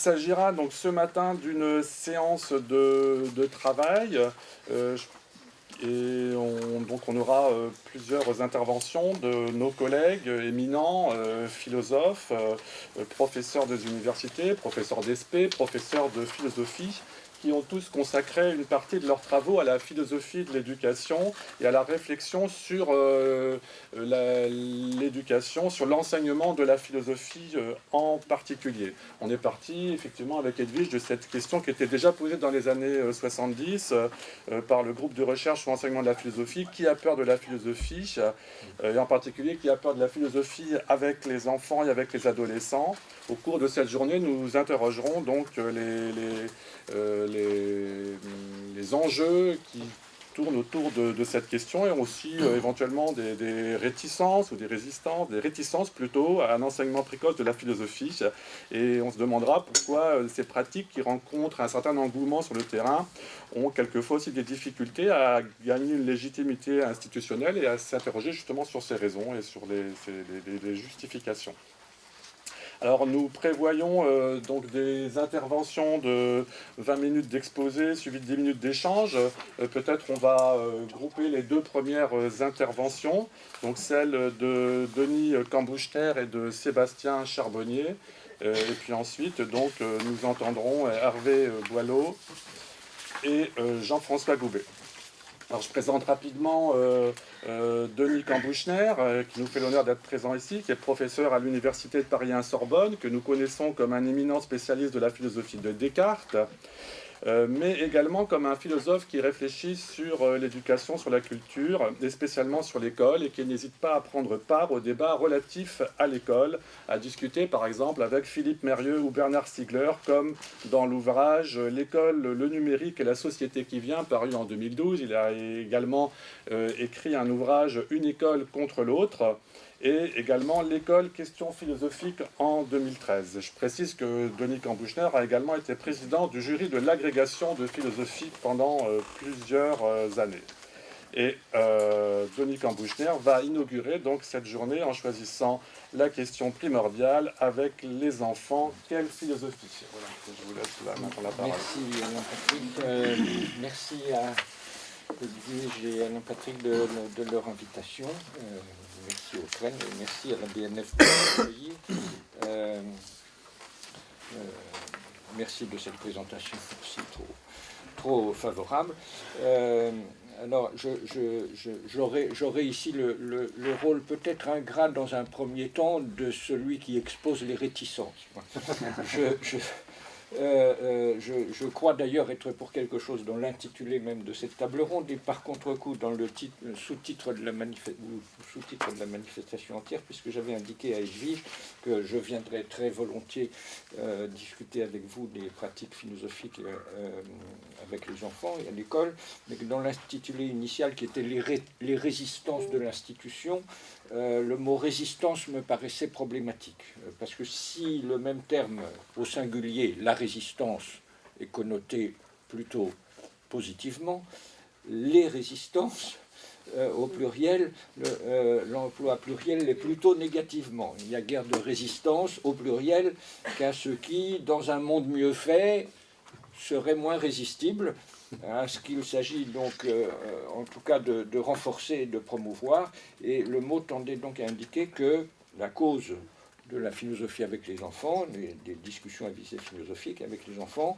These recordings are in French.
s'agira donc ce matin d'une séance de travail et on aura plusieurs interventions de nos collègues éminents, philosophes, professeurs des universités, professeurs d'ESP, professeurs de philosophie, qui ont tous consacré une partie de leurs travaux à la philosophie de l'éducation et à la réflexion sur l'éducation, sur l'enseignement de la philosophie en particulier. On est parti effectivement avec Edwige de cette question qui était déjà posée dans les années 70 par le groupe de recherche sur l'enseignement de la philosophie. Qui a peur de la philosophie et en particulier qui a peur de la philosophie avec les enfants et avec les adolescents. Au cours de cette journée, nous interrogerons donc les enjeux qui tournent autour de cette question et aussi éventuellement des réticences ou des réticences plutôt à un enseignement précoce de la philosophie. Et on se demandera pourquoi ces pratiques qui rencontrent un certain engouement sur le terrain ont quelquefois aussi des difficultés à gagner une légitimité institutionnelle et à s'interroger justement sur ces raisons et sur les justifications. Alors nous prévoyons donc des interventions de 20 minutes d'exposé suivies de 10 minutes d'échange. Peut-être on va grouper les deux premières interventions, donc celle de Denis Cambouchner et de Sébastien Charbonnier. Et puis ensuite donc nous entendrons Hervé Boileau et Jean-François Goubet. Alors je présente rapidement Denis Cambouchner, qui nous fait l'honneur d'être présent ici, qui est professeur à l'Université de Paris 1 Sorbonne, que nous connaissons comme un éminent spécialiste de la philosophie de Descartes, mais également comme un philosophe qui réfléchit sur l'éducation, sur la culture, et spécialement sur l'école, et qui n'hésite pas à prendre part aux débats relatifs à l'école, à discuter par exemple avec Philippe Mérieux ou Bernard Stiegler, comme dans l'ouvrage « L'école, le numérique et la société qui vient », paru en 2012. Il a également écrit un ouvrage « Une école contre l'autre », et également l'école questions philosophiques en 2013. Je précise que Denis Cambouchner a également été président du jury de l'agrégation de philosophie pendant plusieurs années. Et Denis Cambouchner va inaugurer donc cette journée en choisissant la question primordiale avec les enfants. Quelle philosophie? Voilà, je vous laisse la main pour la parole. Merci Alain Patrick. Merci à Edwige et Alain Patrick de leur invitation. Merci au CREN et merci à la BNF de m'accueillir. Merci de cette présentation aussi trop favorable. Alors, j'aurai ici le rôle peut-être ingrat dans un premier temps de celui qui expose les réticences. Je crois d'ailleurs être pour quelque chose dans l'intitulé même de cette table ronde et par contre-coup dans le sous-titre de la manifestation entière, puisque j'avais indiqué à Edwige que je viendrais très volontiers discuter avec vous des pratiques philosophiques avec les enfants et à l'école, mais que dans l'intitulé initial qui était les résistances de l'institution, le mot résistance me paraissait problématique, parce que si le même terme au singulier, la résistance, est connoté plutôt positivement, les résistances au pluriel, l'emploi pluriel est plutôt négativement. Il n'y a guère de résistance au pluriel qu'à ce qui, dans un monde mieux fait, serait moins résistible, à ce qu'il s'agit donc en tout cas de renforcer et de promouvoir. Et le mot tendait donc à indiquer que la cause de la philosophie avec les enfants, des discussions à visée philosophique avec les enfants,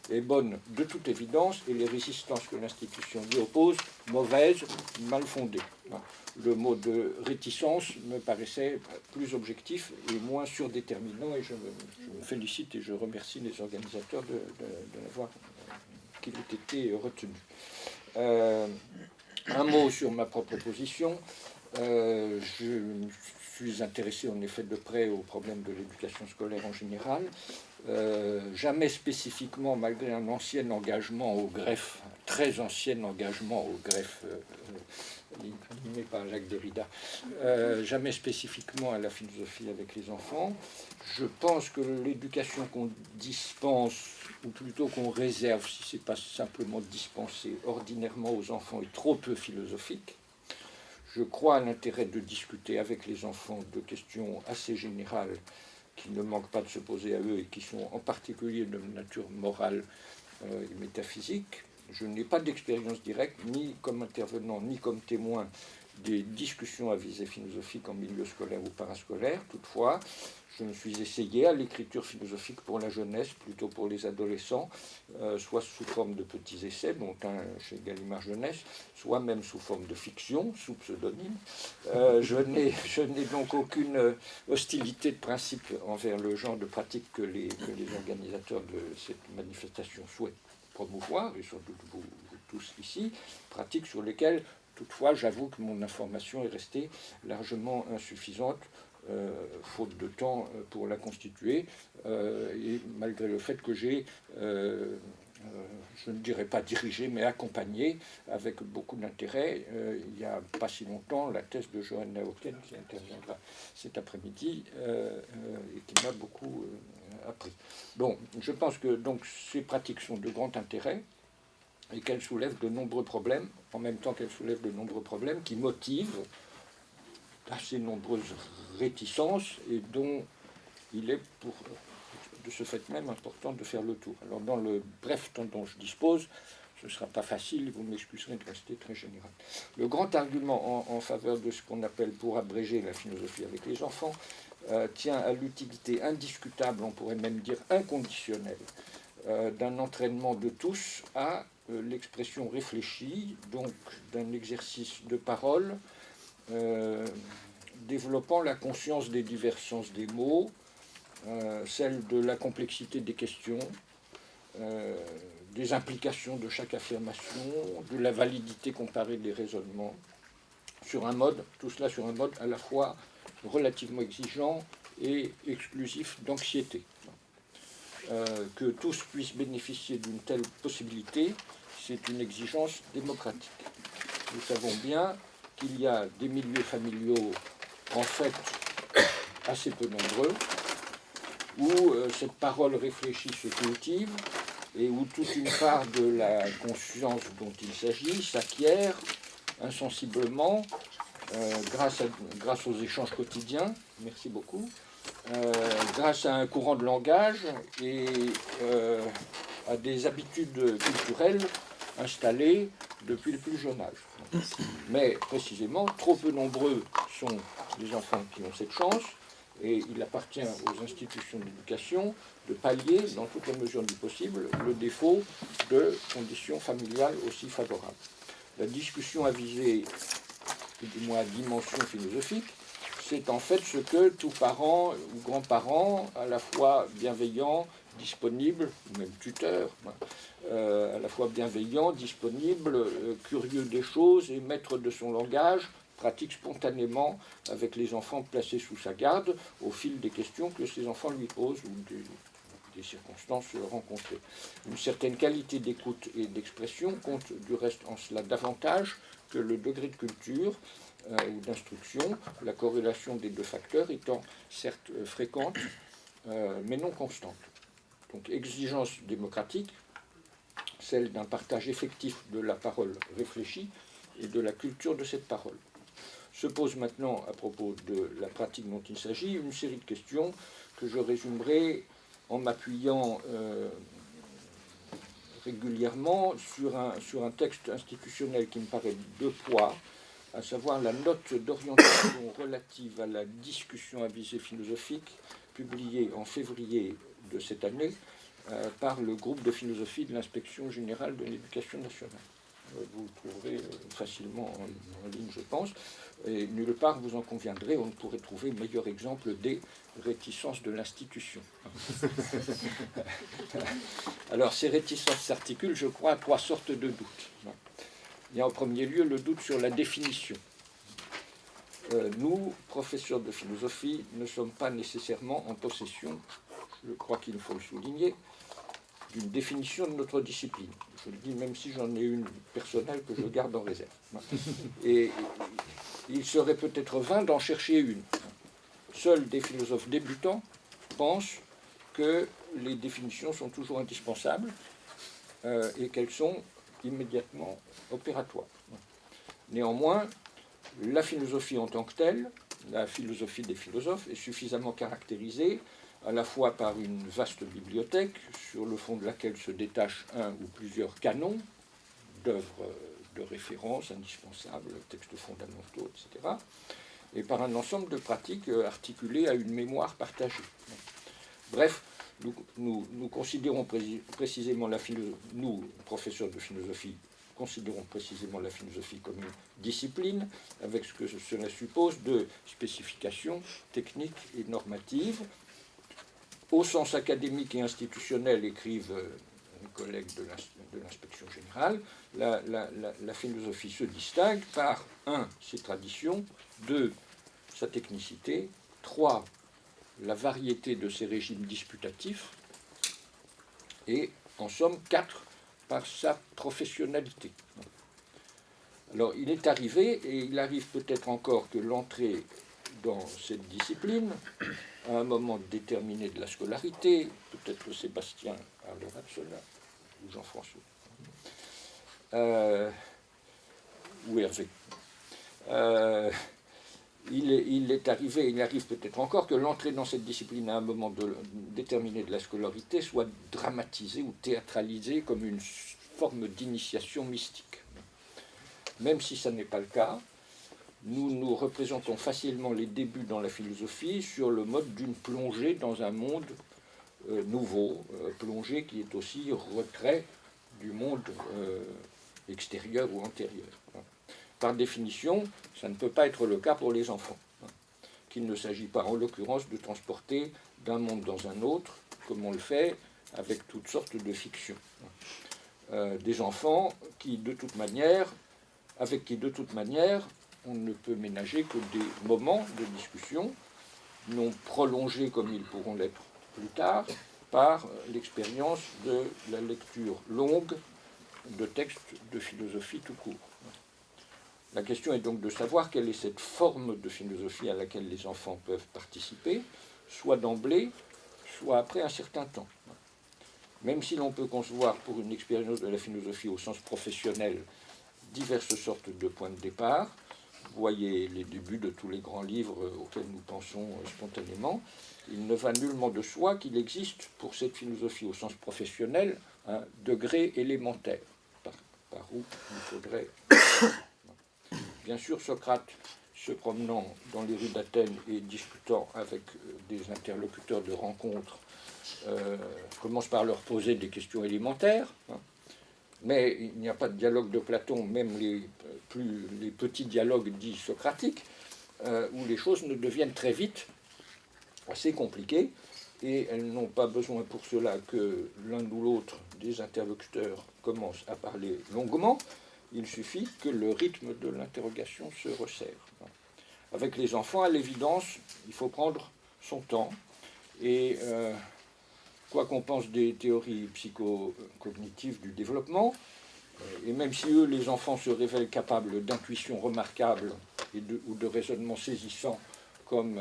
est bonne de toute évidence, et les résistances que l'institution lui oppose, mauvaises, mal fondées. Le mot de réticence me paraissait plus objectif et moins surdéterminant, et je me félicite et je remercie les organisateurs de l'avoir qu'il ait été retenu. Un mot sur ma propre position. Je suis intéressé en effet de près aux problèmes de l'éducation scolaire en général. Jamais spécifiquement, malgré un ancien engagement au greffe, très ancien engagement au greffe, animé par Jacques Derrida, jamais spécifiquement à la philosophie avec les enfants. Je pense que l'éducation qu'on dispense, ou plutôt qu'on réserve, si ce n'est pas simplement dispensé ordinairement aux enfants, est trop peu philosophique. Je crois à l'intérêt de discuter avec les enfants de questions assez générales qui ne manquent pas de se poser à eux et qui sont en particulier de nature morale et métaphysique. Je n'ai pas d'expérience directe, ni comme intervenant, ni comme témoin des discussions à visée philosophique en milieu scolaire ou parascolaire. Toutefois, je me suis essayé à l'écriture philosophique pour la jeunesse, plutôt pour les adolescents, soit sous forme de petits essais, dont un chez Gallimard Jeunesse, soit même sous forme de fiction, sous pseudonyme. Je n'ai donc aucune hostilité de principe envers le genre de pratique que les organisateurs de cette manifestation souhaitent promouvoir, et surtout vous tous ici, pratiques sur lesquelles, toutefois, j'avoue que mon information est restée largement insuffisante, faute de temps pour la constituer, et malgré le fait que j'ai, je ne dirais pas dirigé, mais accompagné avec beaucoup d'intérêt, il n'y a pas si longtemps, la thèse de Johan Laoken, qui interviendra cet après-midi, et qui m'a beaucoup appris. Bon, je pense que donc, ces pratiques sont de grand intérêt, et qu'elles soulèvent de nombreux problèmes, en même temps qu'elles soulèvent de nombreux problèmes qui motivent assez nombreuses réticences et dont il est de ce fait même important de faire le tour. Alors dans le bref temps dont je dispose, ce ne sera pas facile, vous m'excuserez de rester très général. Le grand argument en faveur de ce qu'on appelle, pour abréger la philosophie avec les enfants, tient à l'utilité indiscutable, on pourrait même dire inconditionnelle, d'un entraînement de tous à l'expression réfléchie, donc d'un exercice de parole, développant la conscience des divers sens des mots, celle de la complexité des questions, des implications de chaque affirmation, de la validité comparée des raisonnements, sur un mode, tout cela sur un mode à la fois relativement exigeant et exclusif d'anxiété. Que tous puissent bénéficier d'une telle possibilité, c'est une exigence démocratique. Nous savons bien qu'il y a des milieux familiaux, en fait, assez peu nombreux, où cette parole réfléchie se cultive et où toute une part de la conscience dont il s'agit s'acquiert insensiblement grâce aux échanges quotidiens. Merci beaucoup. Grâce à un courant de langage et à des habitudes culturelles installées depuis le plus jeune âge. Mais précisément, trop peu nombreux sont les enfants qui ont cette chance, et il appartient aux institutions d'éducation de pallier, dans toutes les mesures du possible, le défaut de conditions familiales aussi favorables. La discussion à visée, du moins à dimension philosophique, c'est en fait ce que tout parent ou grand-parent, à la fois bienveillant, disponible, ou même tuteur, à la fois bienveillant, disponible, curieux des choses et maître de son langage, pratique spontanément avec les enfants placés sous sa garde au fil des questions que ces enfants lui posent ou des circonstances rencontrées. Une certaine qualité d'écoute et d'expression compte du reste en cela davantage que le degré de culture ou d'instruction, la corrélation des deux facteurs étant certes fréquente, mais non constante. Donc exigence démocratique, celle d'un partage effectif de la parole réfléchie et de la culture de cette parole. Se pose maintenant, à propos de la pratique dont il s'agit, une série de questions que je résumerai en m'appuyant régulièrement sur un texte institutionnel qui me paraît de poids, à savoir la note d'orientation relative à la discussion à visée philosophique, publiée en février de cette année par le groupe de philosophie de l'Inspection générale de l'éducation nationale. Vous le trouverez facilement en ligne, je pense, et nulle part, vous en conviendrez, on ne pourrait trouver meilleur exemple des réticences de l'institution. Alors, ces réticences s'articulent, je crois, à trois sortes de doutes. Il y a en premier lieu le doute sur la définition. Nous, professeurs de philosophie, ne sommes pas nécessairement en possession, je crois qu'il faut le souligner, d'une définition de notre discipline. Je le dis même si j'en ai une personnelle que je garde en réserve. Et il serait peut-être vain d'en chercher une. Seuls des philosophes débutants pensent que les définitions sont toujours indispensables et qu'elles sont immédiatement opératoires. Néanmoins, la philosophie en tant que telle, la philosophie des philosophes, est suffisamment caractérisée à la fois par une vaste bibliothèque sur le fond de laquelle se détachent un ou plusieurs canons d'œuvres de référence indispensables, textes fondamentaux, etc., et par un ensemble de pratiques articulées à une mémoire partagée. Bref, nous considérons précisément la philosophie, nous, professeurs de philosophie, considérons précisément la philosophie comme une discipline, avec ce que cela suppose de spécifications techniques et normatives. Au sens académique et institutionnel, écrivent les collègues de l'inspection générale, la philosophie se distingue par 1. Ses traditions, 2. Sa technicité, 3. La variété de ses régimes disputatifs, et en somme 4. Par sa professionnalité. Alors il est arrivé, et il arrive peut-être encore, que l'entrée dans cette discipline, à un moment déterminé de la scolarité, peut-être que Sébastien parlera de cela, ou Jean-François, ou Hervé, il arrive peut-être encore que l'entrée dans cette discipline à un moment déterminé de la scolarité soit dramatisée ou théâtralisée comme une forme d'initiation mystique. Même si ça n'est pas le cas, nous nous représentons facilement les débuts dans la philosophie sur le mode d'une plongée dans un monde nouveau, plongée qui est aussi retrait du monde extérieur ou antérieur. Par définition, ça ne peut pas être le cas pour les enfants, qu'il ne s'agit pas en l'occurrence de transporter d'un monde dans un autre, comme on le fait avec toutes sortes de fictions. Des enfants qui, avec qui de toute manière, on ne peut ménager que des moments de discussion, non prolongés comme ils pourront l'être plus tard, par l'expérience de la lecture longue de textes de philosophie tout court. La question est donc de savoir quelle est cette forme de philosophie à laquelle les enfants peuvent participer, soit d'emblée, soit après un certain temps. Même si l'on peut concevoir pour une expérience de la philosophie au sens professionnel diverses sortes de points de départ, voyez les débuts de tous les grands livres auxquels nous pensons spontanément, il ne va nullement de soi qu'il existe pour cette philosophie au sens professionnel un degré élémentaire, par où il faudrait... Bien sûr, Socrate, se promenant dans les rues d'Athènes et discutant avec des interlocuteurs de rencontre, commence par leur poser des questions élémentaires, mais il n'y a pas de dialogue de Platon, même les petits dialogues dits socratiques, où les choses ne deviennent très vite assez compliquées, et elles n'ont pas besoin pour cela que l'un ou l'autre des interlocuteurs commence à parler longuement. Il suffit que le rythme de l'interrogation se resserre. Avec les enfants, à l'évidence, il faut prendre son temps. Et quoi qu'on pense des théories psychocognitives du développement, et même si eux, les enfants, se révèlent capables d'intuitions remarquables ou de raisonnements saisissants, comme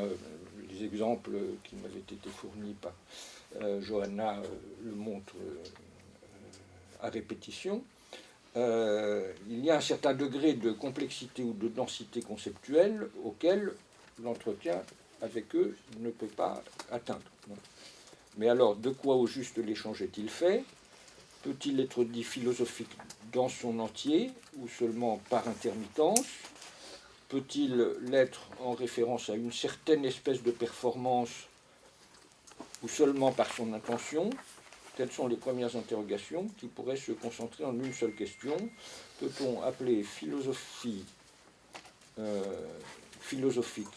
les exemples qui m'avaient été fournis par Johanna le montrent à répétition, il y a un certain degré de complexité ou de densité conceptuelle auquel l'entretien avec eux ne peut pas atteindre. Mais alors, de quoi au juste l'échange est-il fait? Peut-il être dit philosophique dans son entier ou seulement par intermittence? Peut-il l'être en référence à une certaine espèce de performance ou seulement par son intention? Telles sont les premières interrogations qui pourraient se concentrer en une seule question. Peut-on appeler philosophie philosophique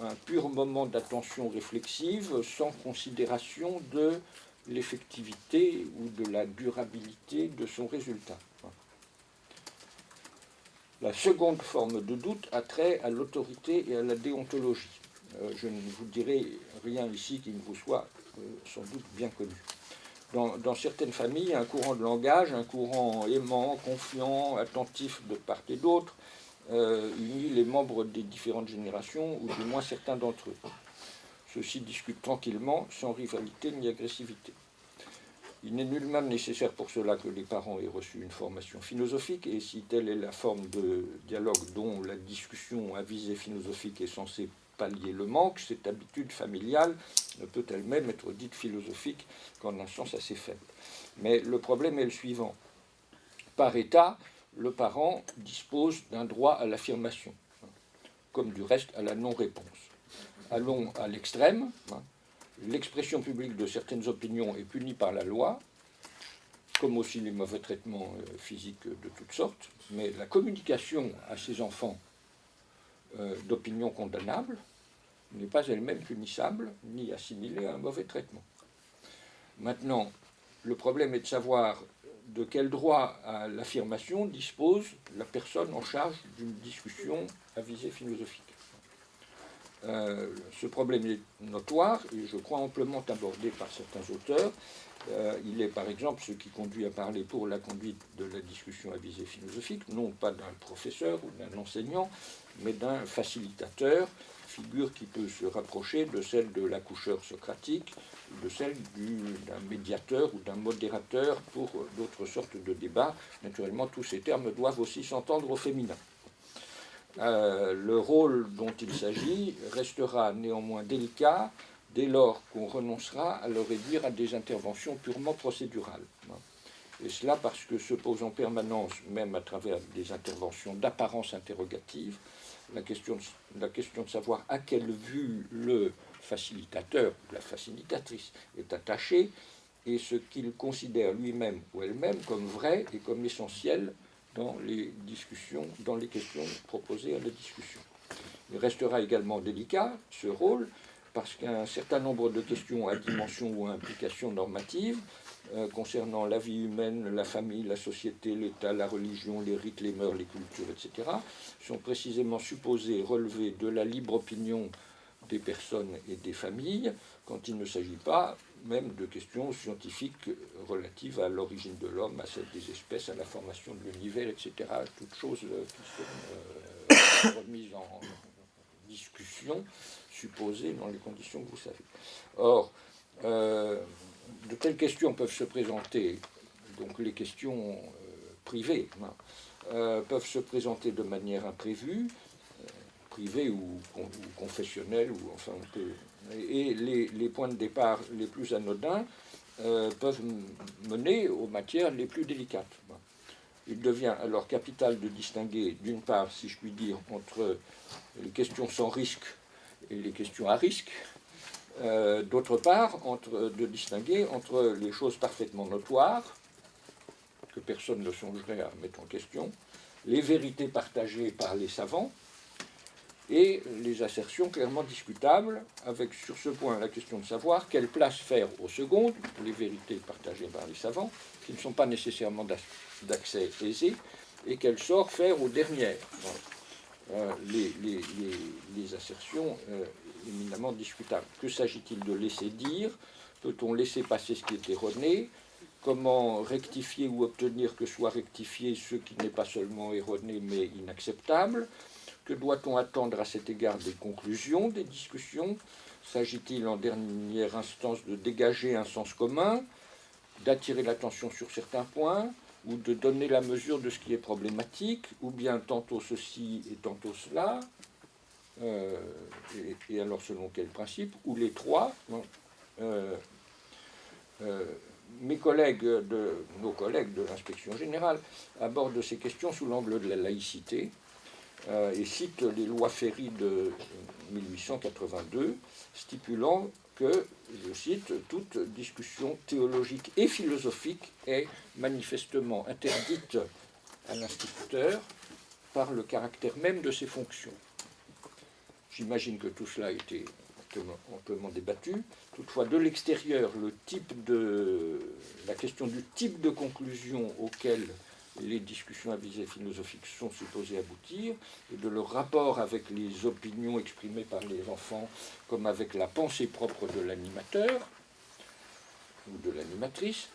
un pur moment d'attention réflexive sans considération de l'effectivité ou de la durabilité de son résultat? La seconde forme de doute a trait à l'autorité et à la déontologie. Je ne vous dirai rien ici qui ne vous soit sans doute bien connu. Dans certaines familles, un courant de langage, un courant aimant, confiant, attentif de part et d'autre, unit les membres des différentes générations, ou du moins certains d'entre eux. Ceux-ci discutent tranquillement, sans rivalité ni agressivité. Il n'est nullement nécessaire pour cela que les parents aient reçu une formation philosophique, et si telle est la forme de dialogue dont la discussion à visée philosophique est censée pallier le manque, cette habitude familiale ne peut elle-même être dite philosophique qu'en un sens assez faible. Mais le problème est le suivant. Par État, le parent dispose d'un droit à l'affirmation, comme du reste à la non-réponse. Allons à l'extrême. L'expression publique de certaines opinions est punie par la loi, comme aussi les mauvais traitements physiques de toutes sortes, mais la communication à ses enfants d'opinions condamnables n'est pas elle-même punissable ni assimilée à un mauvais traitement. Maintenant, le problème est de savoir de quel droit à l'affirmation dispose la personne en charge d'une discussion à visée philosophique. Ce problème est notoire et je crois amplement abordé par certains auteurs. Il est par exemple ce qui conduit à parler pour la conduite de la discussion à visée philosophique, non pas d'un professeur ou d'un enseignant, mais d'un facilitateur, figure qui peut se rapprocher de celle de l'accoucheur socratique, de celle d'un médiateur ou d'un modérateur pour d'autres sortes de débats. Naturellement, tous ces termes doivent aussi s'entendre au féminin. Le rôle dont il s'agit restera néanmoins délicat dès lors qu'on renoncera à le réduire à des interventions purement procédurales. Et cela parce que se pose en permanence, même à travers des interventions d'apparence interrogative, la question de savoir à quelle vue le facilitateur, la facilitatrice, est attaché, et ce qu'il considère lui-même ou elle-même comme vrai et comme essentiel dans les discussions, dans les questions proposées à la discussion. Il restera également délicat, ce rôle, parce qu'un certain nombre de questions à dimension ou à implication normative, concernant la vie humaine, la famille, la société, l'État, la religion, les rites, les mœurs, les cultures, etc., sont précisément supposées relever de la libre opinion des personnes et des familles, quand il ne s'agit pas même de questions scientifiques relatives à l'origine de l'homme, à celle des espèces, à la formation de l'univers, etc. Toutes choses qui sont remises en discussion, supposées dans les conditions que vous savez. Or, de telles questions peuvent se présenter, donc les questions privées, peuvent se présenter de manière imprévue, privée ou confessionnelle, ou enfin on peut. Et les points de départ les plus anodins peuvent mener aux matières les plus délicates. Il devient alors capital de distinguer, d'une part, si je puis dire, entre les questions sans risque et les questions à risque, d'autre part, de distinguer entre les choses parfaitement notoires, que personne ne songerait à mettre en question, les vérités partagées par les savants, et les assertions clairement discutables, avec sur ce point la question de savoir quelle place faire aux secondes, les vérités partagées par les savants, qui ne sont pas nécessairement d'accès aisé, et quel sort faire aux dernières, les assertions éminemment discutables. Que s'agit-il de laisser dire? Peut-on laisser passer ce qui est erroné? Comment rectifier ou obtenir que soit rectifié ce qui n'est pas seulement erroné mais inacceptable? Que doit-on attendre à cet égard des conclusions des discussions? S'agit-il en dernière instance de dégager un sens commun, d'attirer l'attention sur certains points, ou de donner la mesure de ce qui est problématique, ou bien tantôt ceci et tantôt cela, et alors selon quel principe, ou les trois? Nos collègues de l'inspection générale abordent ces questions sous l'angle de la laïcité, et cite les lois Ferry de 1882, stipulant que, je cite, toute discussion théologique et philosophique est manifestement interdite à l'instituteur par le caractère même de ses fonctions. J'imagine que tout cela a été amplement débattu. Toutefois, de l'extérieur, la question du type de conclusion auquel les discussions à visée philosophique sont supposées aboutir, et de leur rapport avec les opinions exprimées par les enfants, comme avec la pensée propre de l'animateur ou de l'animatrice,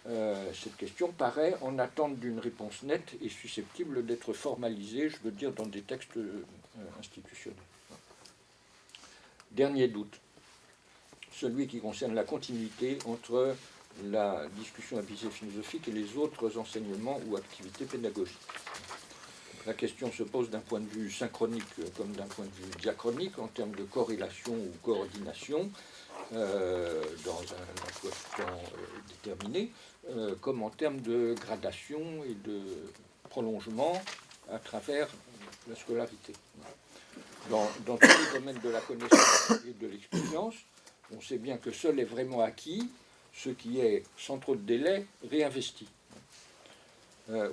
cette question paraît en attente d'une réponse nette et susceptible d'être formalisée, je veux dire, dans des textes institutionnels. Dernier doute, celui qui concerne la continuité entre la discussion à visée philosophique et les autres enseignements ou activités pédagogiques. La question se pose d'un point de vue synchronique comme d'un point de vue diachronique, en termes de corrélation ou coordination, dans un emploi du temps déterminé, comme en termes de gradation et de prolongement à travers la scolarité. Dans tous les domaines de la connaissance et de l'expérience, on sait bien que seul est vraiment acquis ce qui est, sans trop de délai, réinvesti.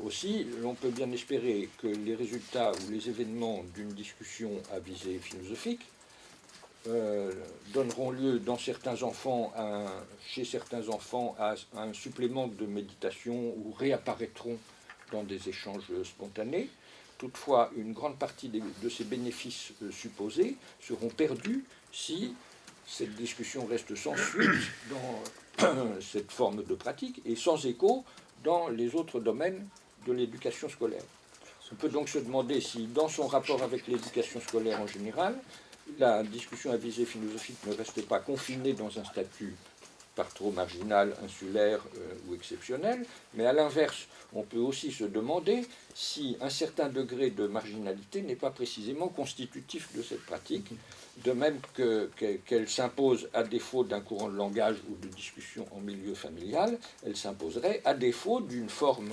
Aussi, l'on peut bien espérer que les résultats ou les événements d'une discussion à visée philosophique donneront lieu dans certains enfants, chez certains enfants, à un supplément de méditation ou réapparaîtront dans des échanges spontanés. Toutefois, une grande partie de ces bénéfices supposés seront perdus si cette discussion reste sans suite dans cette forme de pratique et sans écho dans les autres domaines de l'éducation scolaire. On peut donc se demander si, dans son rapport avec l'éducation scolaire en général, la discussion à visée philosophique ne reste pas confinée dans un statut par trop marginal, insulaire ou exceptionnel, mais à l'inverse, on peut aussi se demander si un certain degré de marginalité n'est pas précisément constitutif de cette pratique, de même qu'elle s'impose à défaut d'un courant de langage ou de discussion en milieu familial, elle s'imposerait à défaut d'une forme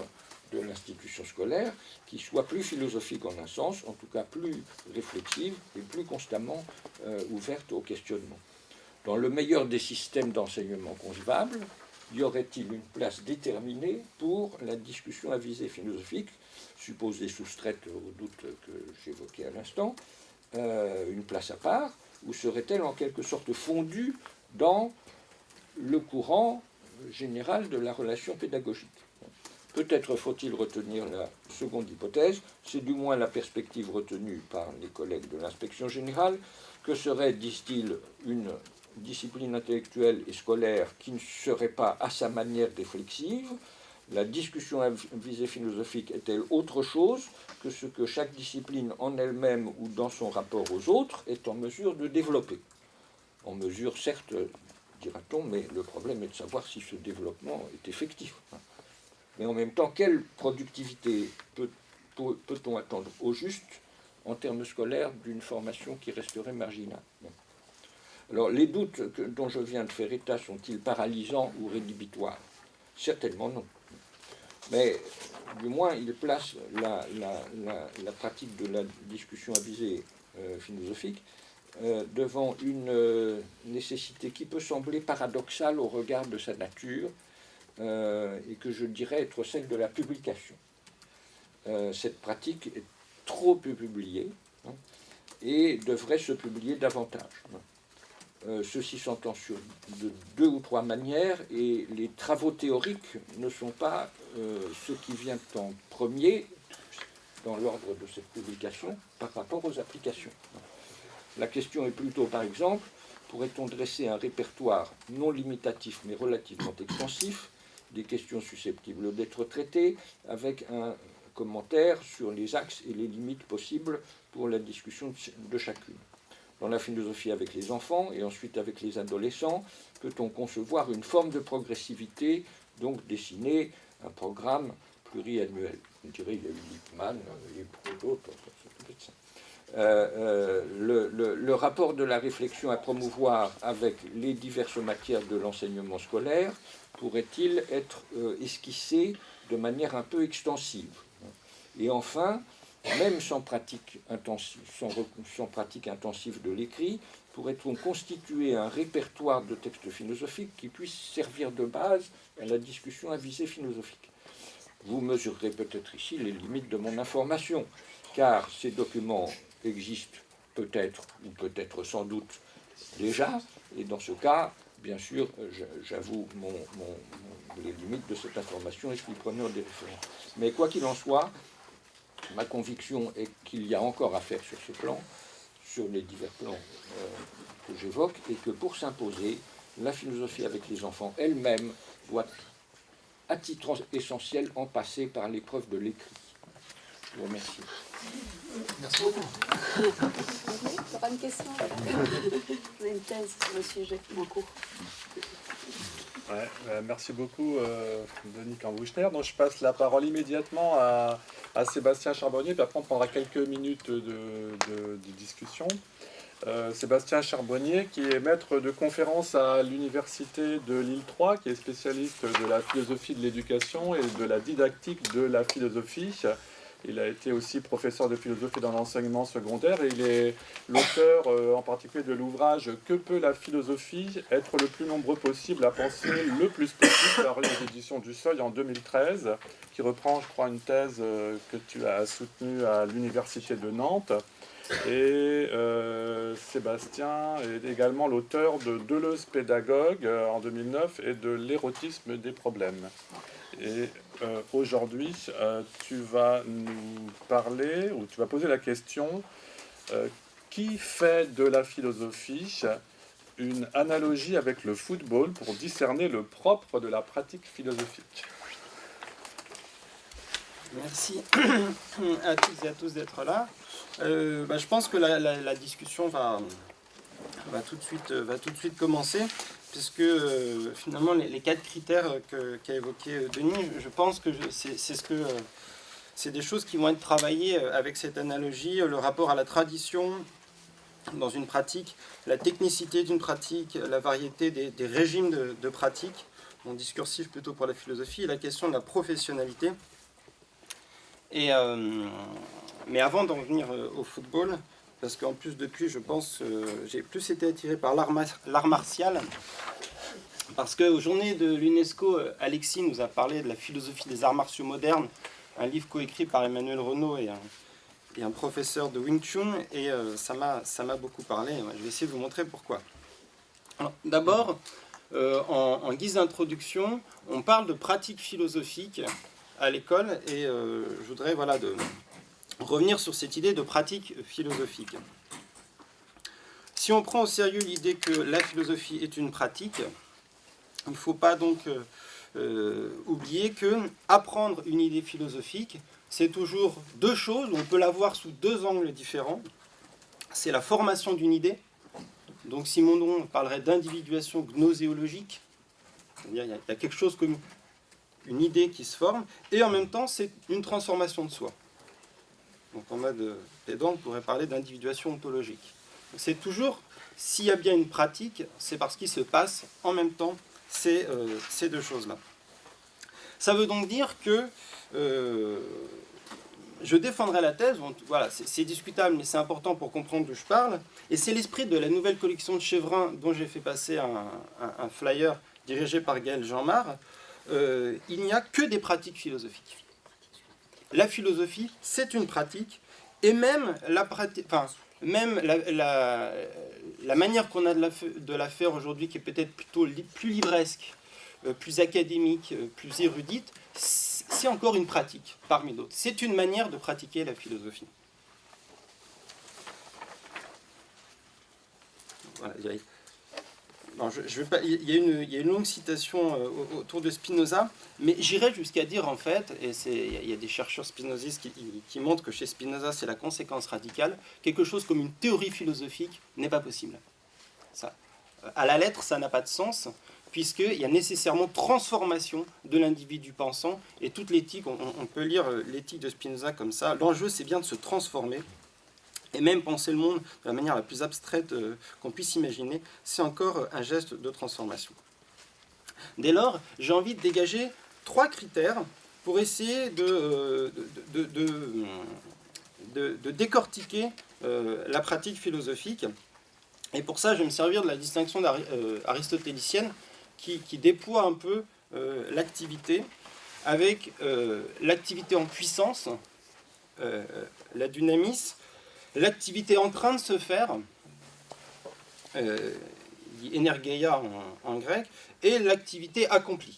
de l'institution scolaire qui soit plus philosophique en un sens, en tout cas plus réflexive et plus constamment ouverte au questionnement. Dans le meilleur des systèmes d'enseignement concevables, y aurait-il une place déterminée pour la discussion à visée philosophique, supposée soustraite aux doutes que j'évoquais à l'instant, une place à part, ou serait-elle en quelque sorte fondue dans le courant général de la relation pédagogique? Peut-être faut-il retenir la seconde hypothèse, c'est du moins la perspective retenue par les collègues de l'inspection générale, que serait, disent-ils, une discipline intellectuelle et scolaire qui ne serait pas à sa manière réflexive. La discussion à visée philosophique est-elle autre chose que ce que chaque discipline en elle-même ou dans son rapport aux autres est en mesure de développer? En mesure, certes, dira-t-on, mais le problème est de savoir si ce développement est effectif. Mais en même temps, quelle productivité peut-on attendre au juste en termes scolaires d'une formation qui resterait marginale? Alors, les doutes dont je viens de faire état sont-ils paralysants ou rédhibitoires? Certainement non. Mais du moins, ils placent la pratique de la discussion à visée philosophique devant une nécessité qui peut sembler paradoxale au regard de sa nature, et que je dirais être celle de la publication. Cette pratique est trop peu publiée et devrait se publier davantage. Ceci s'entend sur de 2 ou 3 manières, et les travaux théoriques ne sont pas ce qui vient en premier dans l'ordre de cette publication par rapport aux applications. La question est plutôt, par exemple, pourrait-on dresser un répertoire non limitatif mais relativement extensif des questions susceptibles d'être traitées, avec un commentaire sur les axes et les limites possibles pour la discussion de chacune. Dans la philosophie avec les enfants et ensuite avec les adolescents, peut-on concevoir une forme de progressivité, donc dessiner un programme pluriannuel? On dirait il y a eu Lippmann et beaucoup d'autres. Le rapport de la réflexion à promouvoir avec les diverses matières de l'enseignement scolaire pourrait-il être esquissé de manière un peu extensive? Et enfin, même sans pratique intensive de l'écrit, pourrait-on constituer un répertoire de textes philosophiques qui puisse servir de base à la discussion à visée philosophique? Vous mesurerez peut-être ici les limites de mon information, car ces documents existent peut-être, ou peut-être sans doute déjà, et dans ce cas, bien sûr, j'avoue les limites de cette information et je suis preneur des références. Mais quoi qu'il en soit, ma conviction est qu'il y a encore à faire sur ce plan, sur les divers plans que j'évoque, et que pour s'imposer, la philosophie avec les enfants elle-même doit, à titre essentiel, en passer par l'épreuve de l'écrit. Je vous remercie. Merci beaucoup. Tu auras une question? Vous avez une thèse sur le sujet, en cours. Ouais, merci beaucoup, Denis Cambouchner. Donc, je passe la parole immédiatement à Sébastien Charbonnier, puis après on prendra quelques minutes de discussion. Sébastien Charbonnier, qui est maître de conférence à l'université de Lille 3, qui est spécialiste de la philosophie de l'éducation et de la didactique de la philosophie. Il a été aussi professeur de philosophie dans l'enseignement secondaire et il est l'auteur en particulier de l'ouvrage « Que peut la philosophie ? Être le plus nombreux possible à penser le plus possible » paru aux éditions du Seuil en 2013, qui reprend, je crois, une thèse que tu as soutenue à l'université de Nantes. Et Sébastien est également l'auteur de Deleuze pédagogue en 2009 et de L'érotisme des problèmes. Et aujourd'hui, tu vas nous parler, ou tu vas poser la question, qui fait de la philosophie une analogie avec le football pour discerner le propre de la pratique philosophique? Merci à toutes et à tous d'être là. Je pense que la discussion va tout de suite commencer, puisque finalement les 4 critères qu'a évoqué Denis, je pense que c'est des choses qui vont être travaillées avec cette analogie, le rapport à la tradition dans une pratique, la technicité d'une pratique, la variété des régimes de pratique, mon discursif plutôt pour la philosophie, et la question de la professionnalité. Mais avant d'en venir au football, parce qu'en plus depuis, je pense, j'ai plus été attiré par l'art martial, parce qu'aux journées de l'UNESCO, Alexis nous a parlé de la philosophie des arts martiaux modernes, un livre coécrit par Emmanuel Renaud et un professeur de Wing Chun, et ça m'a beaucoup parlé. Je vais essayer de vous montrer pourquoi. D'abord, en guise d'introduction, on parle de pratique philosophique à l'école, et je voudrais de revenir sur cette idée de pratique philosophique. Si on prend au sérieux l'idée que la philosophie est une pratique, il ne faut pas donc oublier que apprendre une idée philosophique, c'est toujours 2 choses, on peut la voir sous 2 angles différents. C'est la formation d'une idée, donc Simondon parlerait d'individuation gnoséologique, c'est-à-dire il y a quelque chose comme une idée qui se forme, et en même temps c'est une transformation de soi. Donc en mode pédant, on pourrait parler d'individuation ontologique. C'est toujours, s'il y a bien une pratique, c'est parce qu'il se passe en même temps ces 2 choses-là. Ça veut donc dire que je défendrai la thèse, voilà, c'est discutable, mais c'est important pour comprendre d'où je parle, et c'est l'esprit de la nouvelle collection de Chevrin dont j'ai fait passer un flyer dirigé par Gaël Jeanmar. Il n'y a que des pratiques philosophiques. La philosophie, c'est une pratique, et même la manière qu'on a de la faire aujourd'hui, qui est peut-être plutôt plus livresque, plus académique, plus érudite, c'est encore une pratique parmi d'autres. C'est une manière de pratiquer la philosophie. Voilà, non, il y a une longue citation autour de Spinoza, mais j'irais jusqu'à dire en fait, et il y a des chercheurs spinozistes qui montrent que chez Spinoza c'est la conséquence radicale, quelque chose comme une théorie philosophique n'est pas possible. Ça, à la lettre, ça n'a pas de sens, puisqu'il y a nécessairement transformation de l'individu pensant, et toute l'éthique, on peut lire l'éthique de Spinoza comme ça, l'enjeu c'est bien de se transformer, et même penser le monde de la manière la plus abstraite qu'on puisse imaginer, c'est encore un geste de transformation. Dès lors, j'ai envie de dégager 3 critères pour essayer de décortiquer la pratique philosophique. Et pour ça, je vais me servir de la distinction aristotélicienne qui déploie un peu l'activité avec l'activité en puissance, la dynamis, l'activité en train de se faire, energeia en grec, et l'activité accomplie,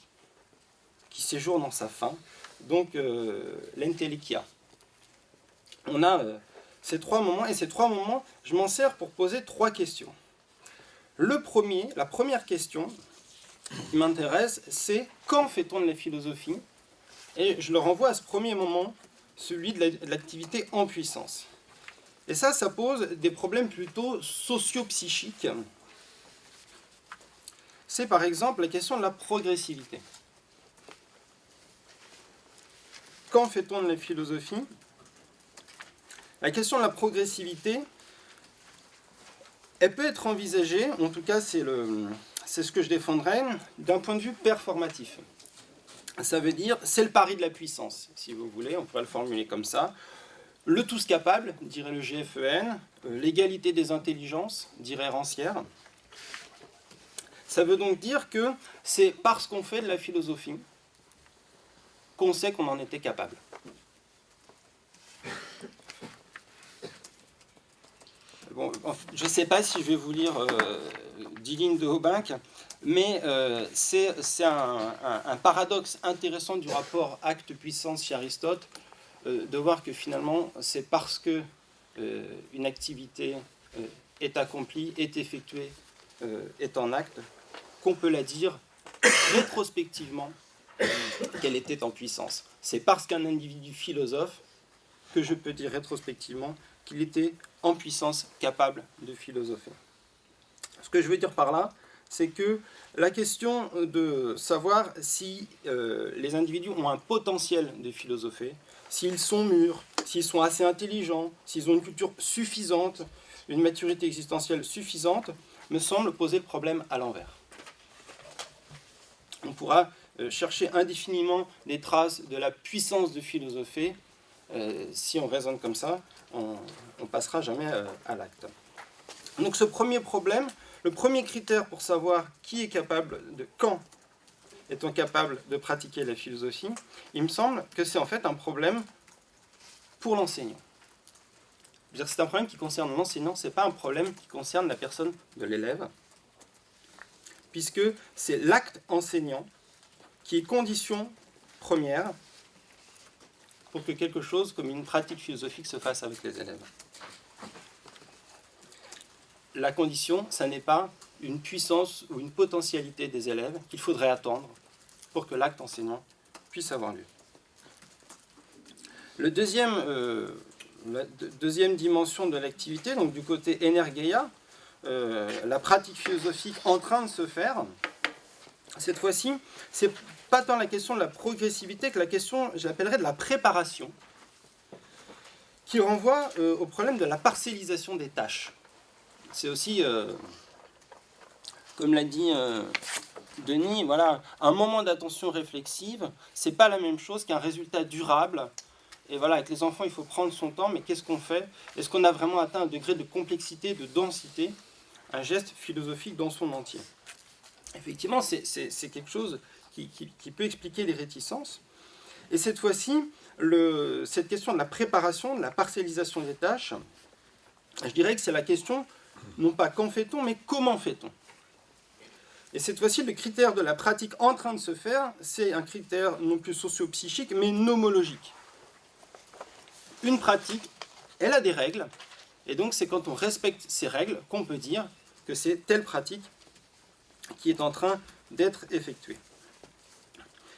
qui séjourne en sa fin, donc l'entelekia. On a ces 3 moments, et ces 3 moments, je m'en sers pour poser 3 questions. La première question qui m'intéresse, c'est quand fait-on de la philosophie? Et je le renvoie à ce premier moment, celui de l'activité en puissance. Et ça pose des problèmes plutôt socio-psychiques. C'est par exemple la question de la progressivité. Quand fait-on de la philosophie? La question de la progressivité, elle peut être envisagée, en tout cas c'est ce que je défendrais, d'un point de vue performatif. Ça veut dire, c'est le pari de la puissance, si vous voulez, on pourrait le formuler comme ça. Le tous capable, dirait le GFEN, l'égalité des intelligences, dirait Rancière. Ça veut donc dire que c'est parce qu'on fait de la philosophie qu'on sait qu'on en était capable. Bon, je ne sais pas si je vais vous lire 10 lignes de Houbenc, mais c'est un paradoxe intéressant du rapport acte-puissance chez Aristote, de voir que finalement, c'est parce que une activité est accomplie, est effectuée, est en acte, qu'on peut la dire rétrospectivement qu'elle était en puissance. C'est parce qu'un individu philosophe que je peux dire rétrospectivement qu'il était en puissance capable de philosopher. Ce que je veux dire par là, c'est que la question de savoir si les individus ont un potentiel de philosopher, s'ils sont mûrs, s'ils sont assez intelligents, s'ils ont une culture suffisante, une maturité existentielle suffisante, me semble poser le problème à l'envers. On pourra chercher indéfiniment des traces de la puissance de philosopher. Si on raisonne comme ça, on ne passera jamais à l'acte. Donc ce premier problème, le premier critère pour savoir qui est capable quand est-on capable de pratiquer la philosophie, il me semble que c'est en fait un problème pour l'enseignant. C'est un problème qui concerne l'enseignant, ce n'est pas un problème qui concerne la personne de l'élève, puisque c'est l'acte enseignant qui est condition première pour que quelque chose comme une pratique philosophique se fasse avec les élèves. La condition, ça n'est pas une puissance ou une potentialité des élèves qu'il faudrait attendre pour que l'acte enseignant puisse avoir lieu. La deuxième dimension de l'activité, donc du côté energeia, la pratique philosophique en train de se faire, cette fois-ci, c'est pas tant la question de la progressivité que la question, j'appellerais, de la préparation, qui renvoie au problème de la parcellisation des tâches. C'est aussi, comme l'a dit Denis, voilà, un moment d'attention réflexive, c'est pas la même chose qu'un résultat durable. Et voilà, avec les enfants, il faut prendre son temps, mais qu'est-ce qu'on fait? Est-ce qu'on a vraiment atteint un degré de complexité, de densité, un geste philosophique dans son entier? Effectivement, c'est quelque chose qui peut expliquer les réticences. Et cette fois-ci, cette question de la préparation, de la parcellisation des tâches, je dirais que c'est la question, non pas quand fait-on, mais comment fait-on? Et cette fois-ci, le critère de la pratique en train de se faire, c'est un critère non plus socio-psychique, mais nomologique. Une pratique, elle a des règles, et donc c'est quand on respecte ces règles qu'on peut dire que c'est telle pratique qui est en train d'être effectuée.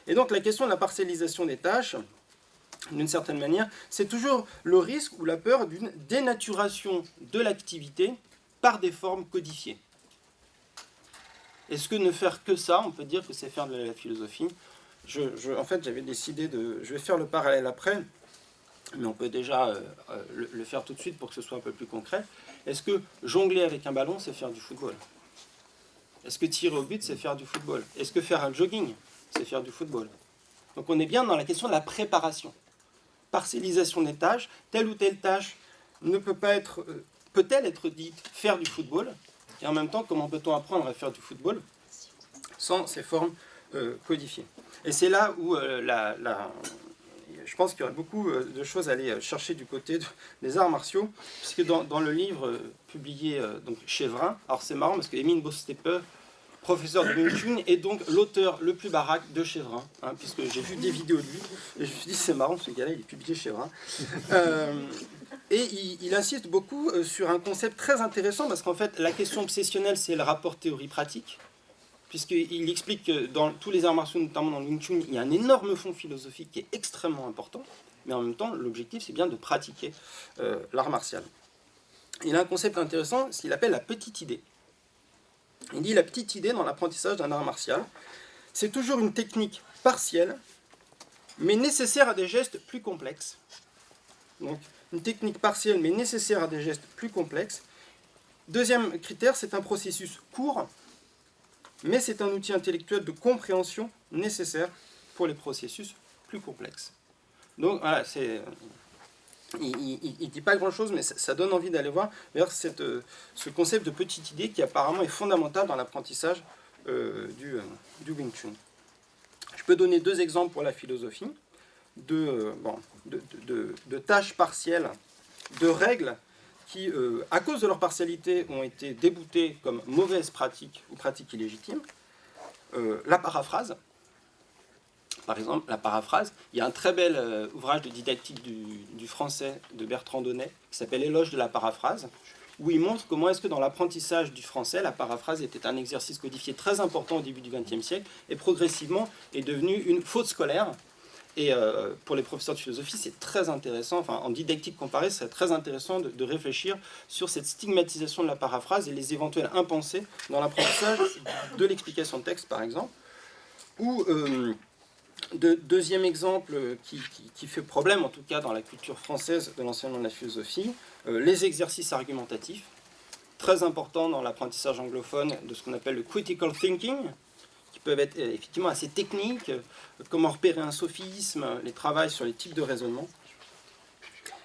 Et donc la question de la parcellisation des tâches, d'une certaine manière, c'est toujours le risque ou la peur d'une dénaturation de l'activité par des formes codifiées. Est-ce que ne faire que ça, on peut dire que c'est faire de la philosophie? En fait, j'avais décidé de... Je vais faire le parallèle après, mais on peut déjà le faire tout de suite pour que ce soit un peu plus concret. Est-ce que jongler avec un ballon, c'est faire du football? Est-ce que tirer au but, c'est faire du football? Est-ce que faire un jogging, c'est faire du football? Donc on est bien dans la question de la préparation. Parcellisation des tâches, telle ou telle tâche ne peut pas être... peut-elle être dite faire du football? Et en même temps, comment peut-on apprendre à faire du football sans ces formes codifiées? Et c'est là où je pense qu'il y aurait beaucoup de choses à aller chercher du côté des arts martiaux, puisque dans le livre publié donc chez Vrin, alors c'est marrant parce que Emin Bostepe, professeur de Wing Chun, est donc l'auteur le plus baraque de chez Vrin, hein, puisque j'ai vu des vidéos de lui, et je me suis dit c'est marrant, ce gars-là, il est publié chez Vrin. Et il insiste beaucoup sur un concept très intéressant, parce qu'en fait, la question obsessionnelle, c'est le rapport théorie-pratique, puisqu'il explique que dans tous les arts martiaux, notamment dans le Wing Chun, il y a un énorme fond philosophique qui est extrêmement important, mais en même temps, l'objectif, c'est bien de pratiquer l'art martial. Il a un concept intéressant, ce qu'il appelle la petite idée. Il dit la petite idée dans l'apprentissage d'un art martial, c'est toujours une technique partielle, mais nécessaire à des gestes plus complexes. Donc, une technique partielle, mais nécessaire à des gestes plus complexes, Deuxième critère, c'est un processus court, mais c'est un outil intellectuel de compréhension nécessaire pour les processus plus complexes. Donc voilà, il ne dit pas grand-chose, mais ça donne envie d'aller voir vers ce concept de petite idée qui apparemment est fondamental dans l'apprentissage du Wing Chun. Je peux donner 2 exemples pour la philosophie, de tâches partielles, de règles qui, à cause de leur partialité, ont été déboutées comme mauvaises pratiques ou pratiques illégitimes. La paraphrase. Par exemple, la paraphrase, il y a un très bel ouvrage de didactique du français de Bertrand Donnet qui s'appelle Éloge de la paraphrase, où il montre comment est-ce que dans l'apprentissage du français, la paraphrase était un exercice codifié très important au début du XXe siècle et progressivement est devenu une faute scolaire. Et pour les professeurs de philosophie, c'est très intéressant, enfin en didactique comparée, c'est très intéressant de réfléchir sur cette stigmatisation de la paraphrase et les éventuels impensés dans l'apprentissage de l'explication de texte, par exemple. Ou, deuxième exemple qui fait problème, en tout cas dans la culture française de l'enseignement de la philosophie, les exercices argumentatifs, très importants dans l'apprentissage anglophone de ce qu'on appelle le critical thinking, qui peuvent être effectivement assez techniques, comment repérer un sophisme, les travaux sur les types de raisonnement.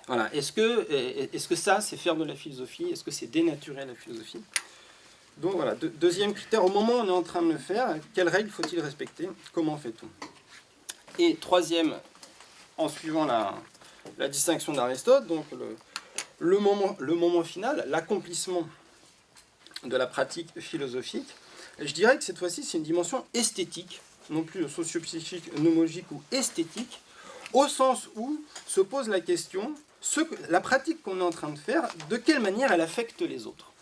Voilà. Est-ce que ça, c'est faire de la philosophie? Est-ce que c'est dénaturer la philosophie? Donc voilà, deuxième critère, au moment où on est en train de le faire, quelles règles faut-il respecter? Comment fait-on? Et troisième, en suivant la distinction d'Aristote, donc le moment final, l'accomplissement de la pratique philosophique, je dirais que cette fois-ci, c'est une dimension esthétique, non plus socio-psychique, nomologique ou esthétique, au sens où se pose la question, la pratique qu'on est en train de faire, de quelle manière elle affecte les autres.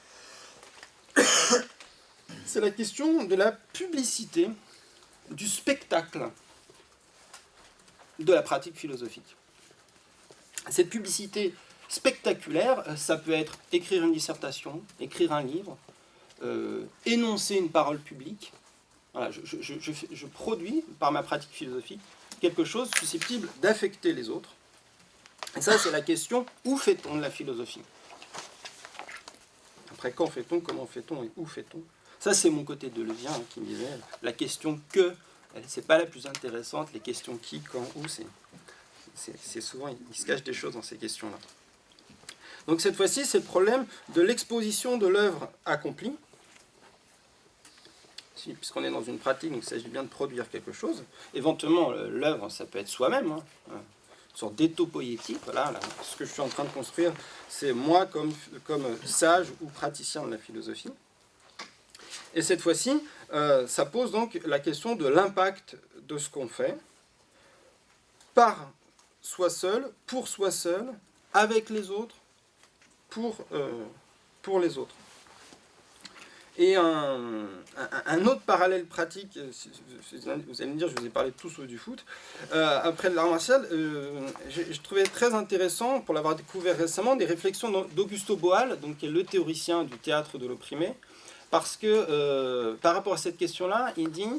C'est la question de la publicité, du spectacle de la pratique philosophique. Cette publicité spectaculaire, ça peut être écrire une dissertation, écrire un livre, énoncer une parole publique. Voilà, je produis, par ma pratique philosophique, quelque chose susceptible d'affecter les autres. Et ça, c'est la question, où fait-on de la philosophie? Après, quand fait-on, comment fait-on et où fait-on? Ça, c'est mon côté deleuzeien qui me disait, la question que, c'est pas la plus intéressante, les questions qui, quand, où, c'est souvent, il se cache des choses dans ces questions-là. Donc cette fois-ci, c'est le problème de l'exposition de l'œuvre accomplie. Puisqu'on est dans une pratique, donc il s'agit bien de produire quelque chose. Éventuellement, l'œuvre, ça peut être soi-même, hein, une sorte d'étau poétique. Voilà, là, ce que je suis en train de construire, c'est moi comme sage ou praticien de la philosophie. Et cette fois-ci, ça pose donc la question de l'impact de ce qu'on fait par soi seul, pour soi seul, avec les autres, pour les autres. Et un autre parallèle pratique, vous allez me dire, je vous ai parlé de tout sauf du foot, après l'art martial, je trouvais très intéressant, pour l'avoir découvert récemment, des réflexions d'Augusto Boal, donc, qui est le théoricien du théâtre de l'opprimé, parce que par rapport à cette question-là, il dit,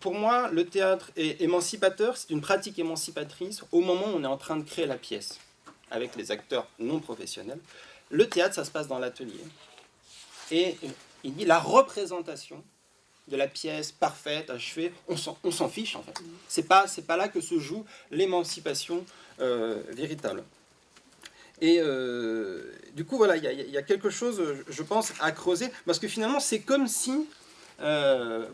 pour moi, le théâtre est émancipateur, c'est une pratique émancipatrice au moment où on est en train de créer la pièce, avec les acteurs non professionnels. Le théâtre, ça se passe dans l'atelier. Et il dit la représentation de la pièce parfaite, achevée, on s'en fiche en fait. C'est pas là que se joue l'émancipation véritable. Et du coup, voilà, il y a quelque chose, je pense, à creuser, parce que finalement, c'est comme si,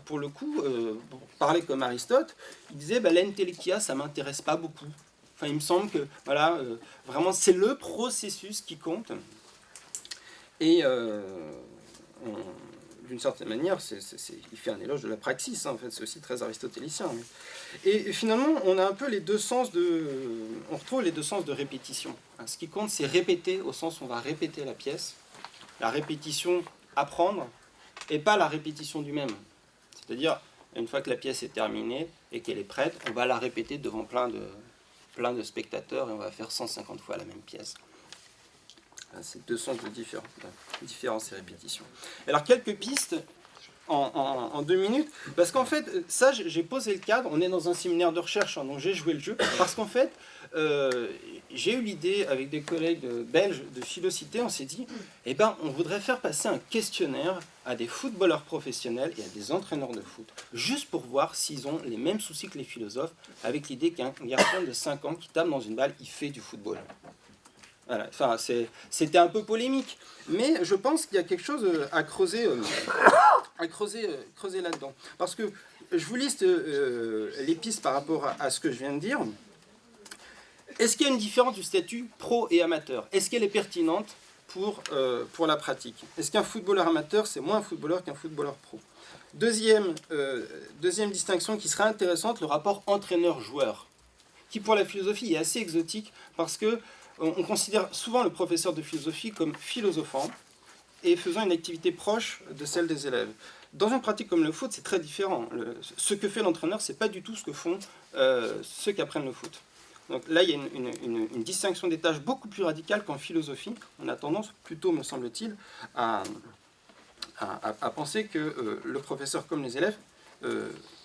pour le coup, pour parler comme Aristote, il disait, l'intellectia, ça m'intéresse pas beaucoup. Enfin, il me semble que, voilà, vraiment, c'est le processus qui compte. Et d'une certaine manière, il fait un éloge de la praxis, hein, en fait, c'est aussi très aristotélicien. Et finalement, on a un peu les deux sens on retrouve les deux sens de répétition. Hein, ce qui compte, c'est répéter, au sens où on va répéter la pièce, la répétition, apprendre, et pas la répétition du même. C'est-à-dire, une fois que la pièce est terminée et qu'elle est prête, on va la répéter devant plein de spectateurs et on va faire 150 fois la même pièce. C'est deux sens de différence et répétition. Alors, quelques pistes en 2 minutes, parce qu'en fait, ça, j'ai posé le cadre, on est dans un séminaire de recherche, hein, donc j'ai joué le jeu, parce qu'en fait, j'ai eu l'idée avec des collègues belges de Philocité, on s'est dit, eh ben, on voudrait faire passer un questionnaire à des footballeurs professionnels et à des entraîneurs de foot, juste pour voir s'ils ont les mêmes soucis que les philosophes, avec l'idée qu'un garçon de 5 ans qui tape dans une balle, il fait du football. Voilà. Enfin, c'était un peu polémique, mais je pense qu'il y a quelque chose à creuser, creuser là-dedans. Parce que je vous liste les pistes par rapport à ce que je viens de dire. Est-ce qu'il y a une différence du statut pro et amateur? Est-ce qu'elle est pertinente pour la pratique? Est-ce qu'un footballeur amateur, c'est moins un footballeur qu'un footballeur pro? Deuxième distinction qui serait intéressante, le rapport entraîneur-joueur, qui pour la philosophie est assez exotique parce que on considère souvent le professeur de philosophie comme philosophant et faisant une activité proche de celle des élèves. Dans une pratique comme le foot, c'est très différent. Ce que fait l'entraîneur, c'est pas du tout ce que font ceux qui apprennent le foot. Donc là, il y a une distinction des tâches beaucoup plus radicale qu'en philosophie. On a tendance, plutôt me semble-t-il, à penser que le professeur comme les élèves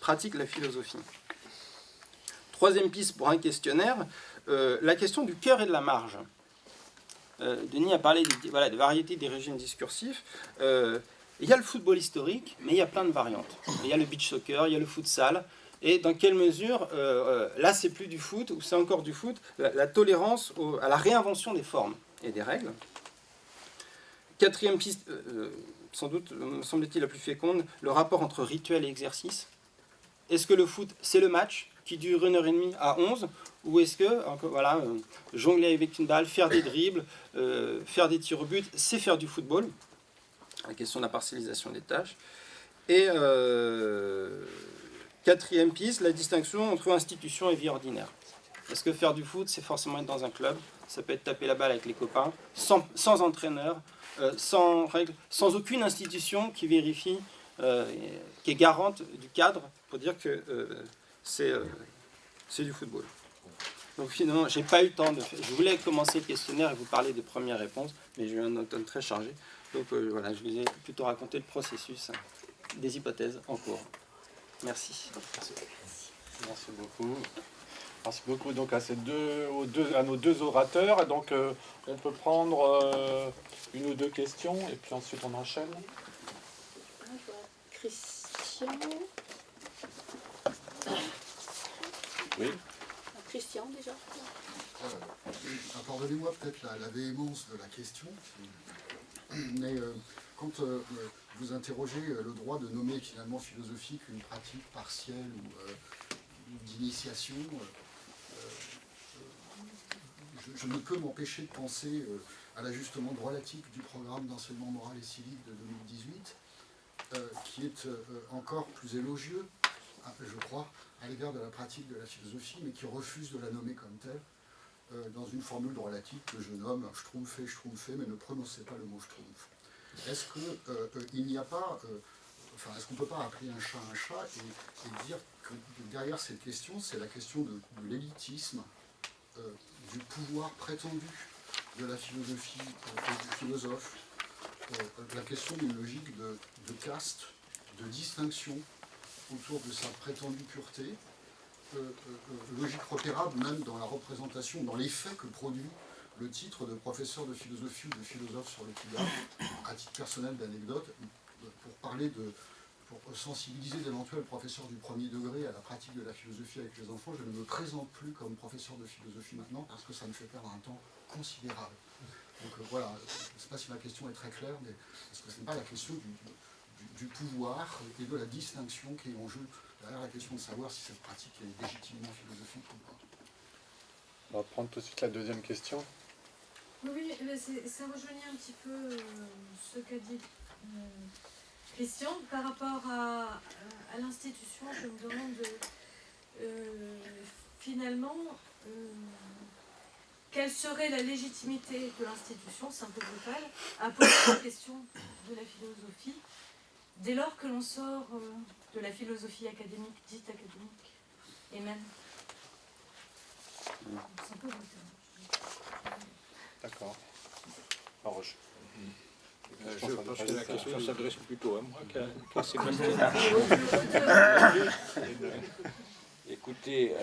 pratiquent la philosophie. Troisième piste pour un questionnaire, la question du cœur et de la marge. Denis a parlé de variété des régimes discursifs. Il y a le football historique, mais il y a plein de variantes. Il y a le beach soccer, il y a le futsal. Et dans quelle mesure, là c'est plus du foot, ou c'est encore du foot, la tolérance à la réinvention des formes et des règles. Quatrième piste, sans doute, me semble-t-il, la plus féconde, le rapport entre rituel et exercice. Est-ce que le foot, c'est le match qui dure 1h30 à 11, ou est-ce que, voilà, jongler avec une balle, faire des dribbles, faire des tirs au but, c'est faire du football? La question de la parcellisation des tâches. Et quatrième piste, la distinction entre institution et vie ordinaire. Est-ce que faire du foot, c'est forcément être dans un club? Ça peut être taper la balle avec les copains, sans entraîneur, sans règles, sans aucune institution qui vérifie, qui est garante du cadre pour dire que c'est du football. Donc finalement, j'ai pas eu le temps de faire. Je voulais commencer le questionnaire et vous parler des premières réponses, mais j'ai eu un automne très chargé. Donc voilà, je vous ai plutôt raconté le processus des hypothèses en cours. Merci. Merci beaucoup. Merci beaucoup donc à nos deux orateurs. Donc on peut prendre une ou deux questions et puis ensuite on enchaîne. Christian. Oui. Christian déjà. Pardonnez-moi peut-être la véhémence de la question, mais quand vous interrogez le droit de nommer finalement philosophique une pratique partielle ou d'initiation, je ne peux m'empêcher de penser à l'ajustement drolatique du programme d'enseignement moral et civique de 2018, qui est encore plus élogieux, je crois, à l'égard de la pratique de la philosophie, mais qui refuse de la nommer comme telle, dans une formule drolatique que je nomme schtroumpfé, mais ne prononcez pas le mot schtroumpf. Est-ce qu'il n'y a pas, est-ce qu'on ne peut pas appeler un chat et dire que derrière cette question, c'est la question de l'élitisme, du pouvoir prétendu de la philosophie et du philosophe, la question d'une logique de caste, de distinction autour de sa prétendue pureté, logique repérable même dans la représentation, dans l'effet que produit le titre de professeur de philosophie ou de philosophe sur le Tibet, à titre personnel d'anecdote, pour sensibiliser d'éventuels professeurs du premier degré à la pratique de la philosophie avec les enfants, je ne me présente plus comme professeur de philosophie maintenant parce que ça me fait perdre un temps considérable. Donc voilà, je ne sais pas si ma question est très claire, mais est-ce que ce n'est pas la question du pouvoir et de la distinction qui est en jeu derrière la question de savoir si cette pratique est légitimement philosophique ou pas? On va prendre tout de suite la deuxième question. Oui, ça rejoignait un petit peu ce qu'a dit Christian. Par rapport à l'institution, je me demande finalement quelle serait la légitimité de l'institution, c'est un peu brutal, à poser la question de la philosophie, dès lors que l'on sort de la philosophie académique, dite académique, et même. C'est un peu brutal. D'accord. Alors, Je pense que la question s'adresse plutôt à moi qu'à Sébastien. Écoutez,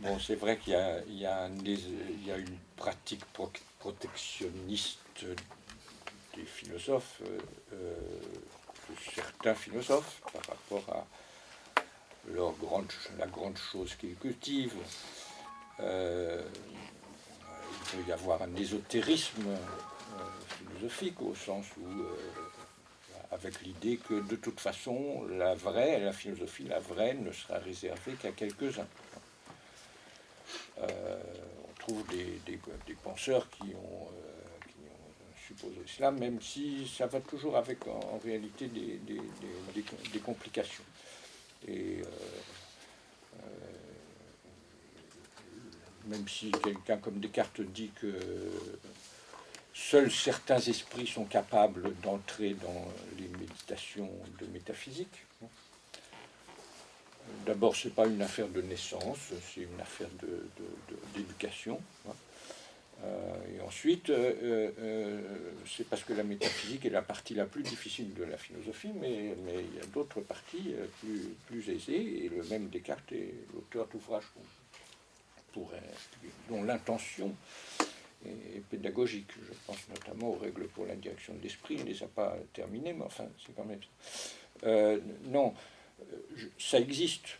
bon, c'est vrai qu'il y a une pratique protectionniste des philosophes, de certains philosophes, par rapport à la grande chose qu'ils cultivent. Il peut y avoir un ésotérisme philosophique au sens où, avec l'idée que de toute façon, la philosophie, la vraie, ne sera réservée qu'à quelques-uns. On trouve des penseurs qui ont supposé cela, même si ça va toujours avec, en réalité, des complications. Et même si quelqu'un comme Descartes dit que seuls certains esprits sont capables d'entrer dans les méditations de métaphysique. D'abord, ce n'est pas une affaire de naissance, c'est une affaire d'éducation. Et ensuite, c'est parce que la métaphysique est la partie la plus difficile de la philosophie, mais il y a d'autres parties plus aisées, et le même Descartes est l'auteur d'ouvrages dont l'intention est pédagogique. Je pense notamment aux règles pour la direction de l'esprit. Il ne les a pas terminées, mais enfin, c'est quand même ça. Non, ça existe,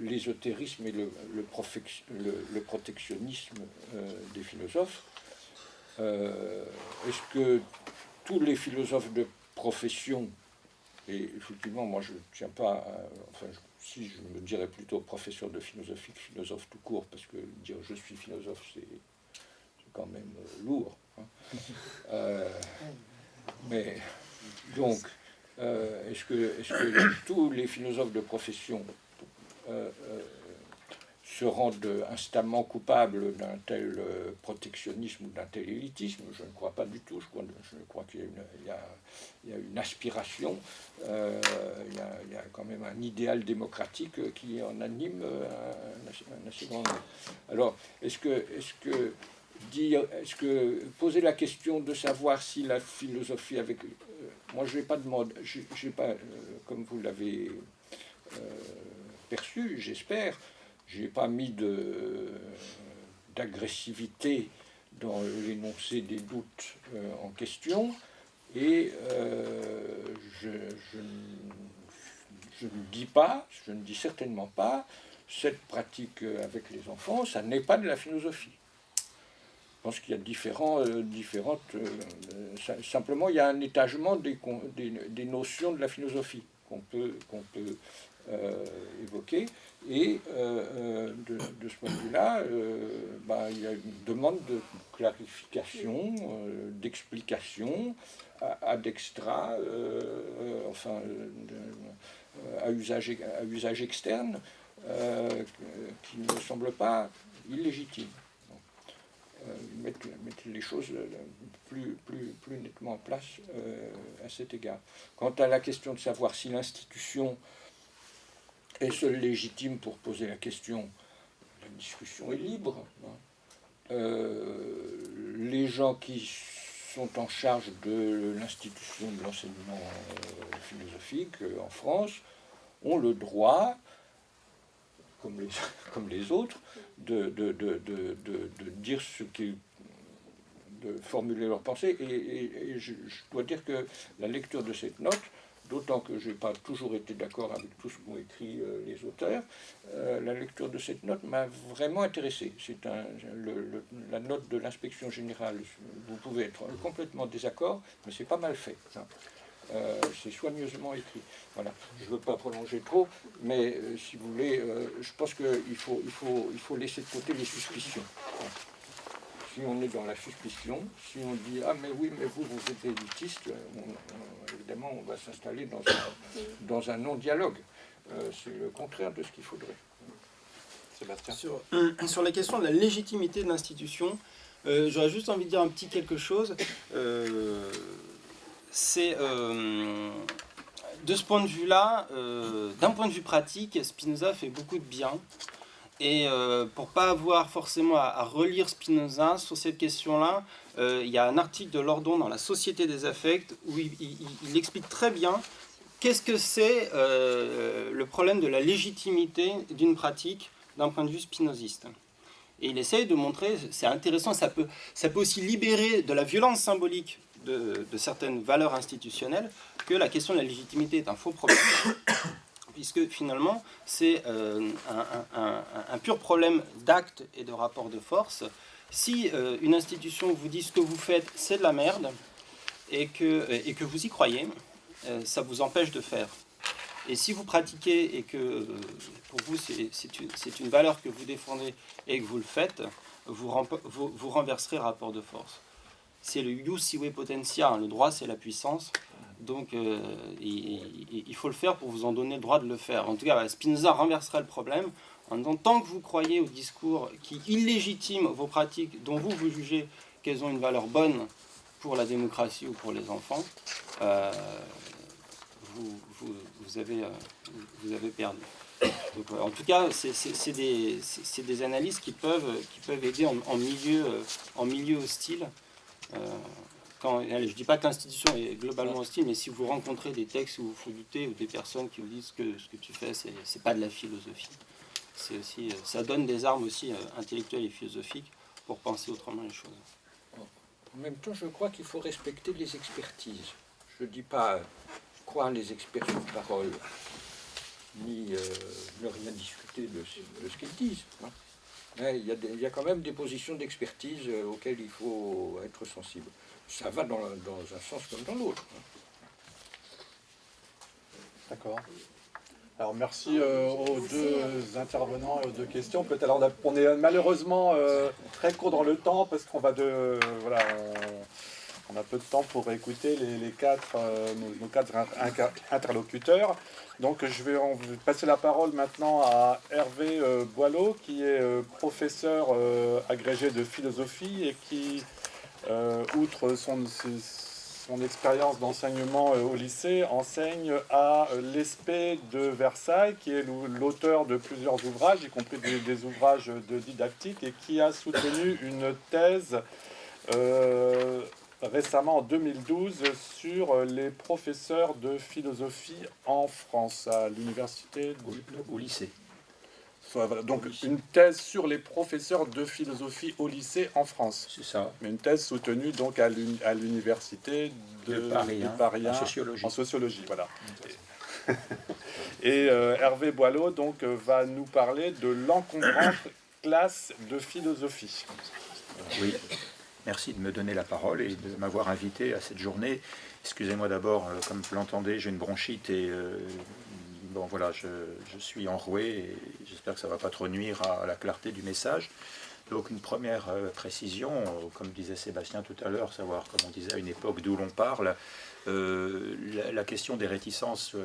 l'ésotérisme et le protectionnisme des philosophes. Est-ce que tous les philosophes de profession, et effectivement, moi je ne tiens pas, si je me dirais plutôt professeur de philosophie que philosophe tout court, parce que dire je suis philosophe, c'est quand même lourd. Mais donc, est-ce que tous les philosophes de profession se rendent instamment coupables d'un tel protectionnisme ou d'un tel élitisme? Je ne crois pas du tout. Je crois qu'il y a une aspiration, il y a quand même un idéal démocratique qui en anime un assez grand nombre. Alors, est-ce que poser la question de savoir si la philosophie avec... moi, je n'ai pas demandé, j'ai pas, comme vous l'avez perçu, j'espère, je n'ai pas mis d'agressivité dans l'énoncé des doutes en question, et je ne dis certainement pas, cette pratique avec les enfants, ça n'est pas de la philosophie. Je pense qu'il y a simplement il y a un étagement des notions de la philosophie qu'on peut évoquer, et de ce point de vue-là, il y a une demande de clarification, d'explication, ad extra, à usage externe, qui ne me semble pas illégitime. Mettre les choses plus nettement en place à cet égard. Quant à la question de savoir si l'institution est seule légitime pour poser la question, la discussion est libre. Les gens qui sont en charge de l'institution de l'enseignement philosophique en France ont le droit, comme les autres, de dire de formuler leurs pensées, et je dois dire que la lecture de cette note, d'autant que je n'ai pas toujours été d'accord avec tout ce qu'ont écrit les auteurs, la lecture de cette note m'a vraiment intéressé. C'est la note de l'inspection générale. Vous pouvez être complètement désaccord, mais c'est pas mal fait. C'est soigneusement écrit. Voilà. Je ne veux pas prolonger trop, mais si vous voulez, je pense qu'il faut laisser de côté les suspicions. Si on est dans la suspicion, si on dit « Ah, mais oui, mais vous êtes élitiste », évidemment, on va s'installer dans un non-dialogue. C'est le contraire de ce qu'il faudrait. Sébastien. Sur la question de la légitimité de l'institution, j'aurais juste envie de dire un petit quelque chose. C'est de ce point de vue-là, d'un point de vue pratique, Spinoza fait beaucoup de bien. Et pour pas avoir forcément à relire Spinoza sur cette question-là, il y a un article de Lordon dans La Société des affects où il explique très bien qu'est-ce que c'est le problème de la légitimité d'une pratique d'un point de vue spinoziste. Et il essaye de montrer, c'est intéressant, ça peut aussi libérer de la violence symbolique de certaines valeurs institutionnelles, que la question de la légitimité est un faux problème, puisque finalement c'est un pur problème d'acte et de rapport de force. Si une institution vous dit ce que vous faites c'est de la merde, et que vous y croyez, ça vous empêche de faire. Et si vous pratiquez et que pour vous c'est une valeur que vous défendez et que vous le faites, vous renverserez le rapport de force. C'est le jus sive potentia, le droit c'est la puissance, donc il faut le faire pour vous en donner le droit de le faire. En tout cas, Spinoza renversera le problème en disant tant que vous croyez au discours qui illégitime vos pratiques dont vous jugez qu'elles ont une valeur bonne pour la démocratie ou pour les enfants, vous avez perdu. Donc, en tout cas, c'est des analyses qui peuvent aider en milieu hostile. Je ne dis pas que l'institution est globalement hostile, mais si vous rencontrez des textes où vous doutez ou des personnes qui vous disent que ce que tu fais, c'est pas de la philosophie. C'est aussi, ça donne des armes aussi intellectuelles et philosophiques pour penser autrement les choses. En même temps, je crois qu'il faut respecter les expertises. Je ne dis pas croire les experts sur parole, ni ne rien discuter de ce qu'ils disent. Mais il y a quand même des positions d'expertise auxquelles il faut être sensible. Ça va dans un sens comme dans l'autre. D'accord. Alors merci aux deux intervenants et aux deux questions. Peut-être alors on est malheureusement très court dans le temps parce qu'on va on a peu de temps pour écouter nos quatre interlocuteurs. Donc je vais passer la parole maintenant à Hervé Boileau, qui est professeur agrégé de philosophie et qui, outre son expérience d'enseignement au lycée, enseigne à l'ESPE de Versailles, qui est l'auteur de plusieurs ouvrages, y compris des ouvrages de didactique, et qui a soutenu une thèse récemment en 2012 sur les professeurs de philosophie en France, à l'université au lycée. Donc une thèse sur les professeurs de philosophie au lycée en France. C'est ça. Mais une thèse soutenue donc à l'université de Paris en sociologie. Voilà. Et Hervé Boileau donc va nous parler de l'encombrante classe de philosophie. Oui. Merci de me donner la parole et de m'avoir invité à cette journée. Excusez-moi d'abord, comme vous l'entendez, j'ai une bronchite et bon voilà, je suis enroué et j'espère que ça ne va pas trop nuire à la clarté du message. Donc une première précision, comme disait Sébastien tout à l'heure, savoir, comme on disait, à une époque d'où l'on parle. La question des réticences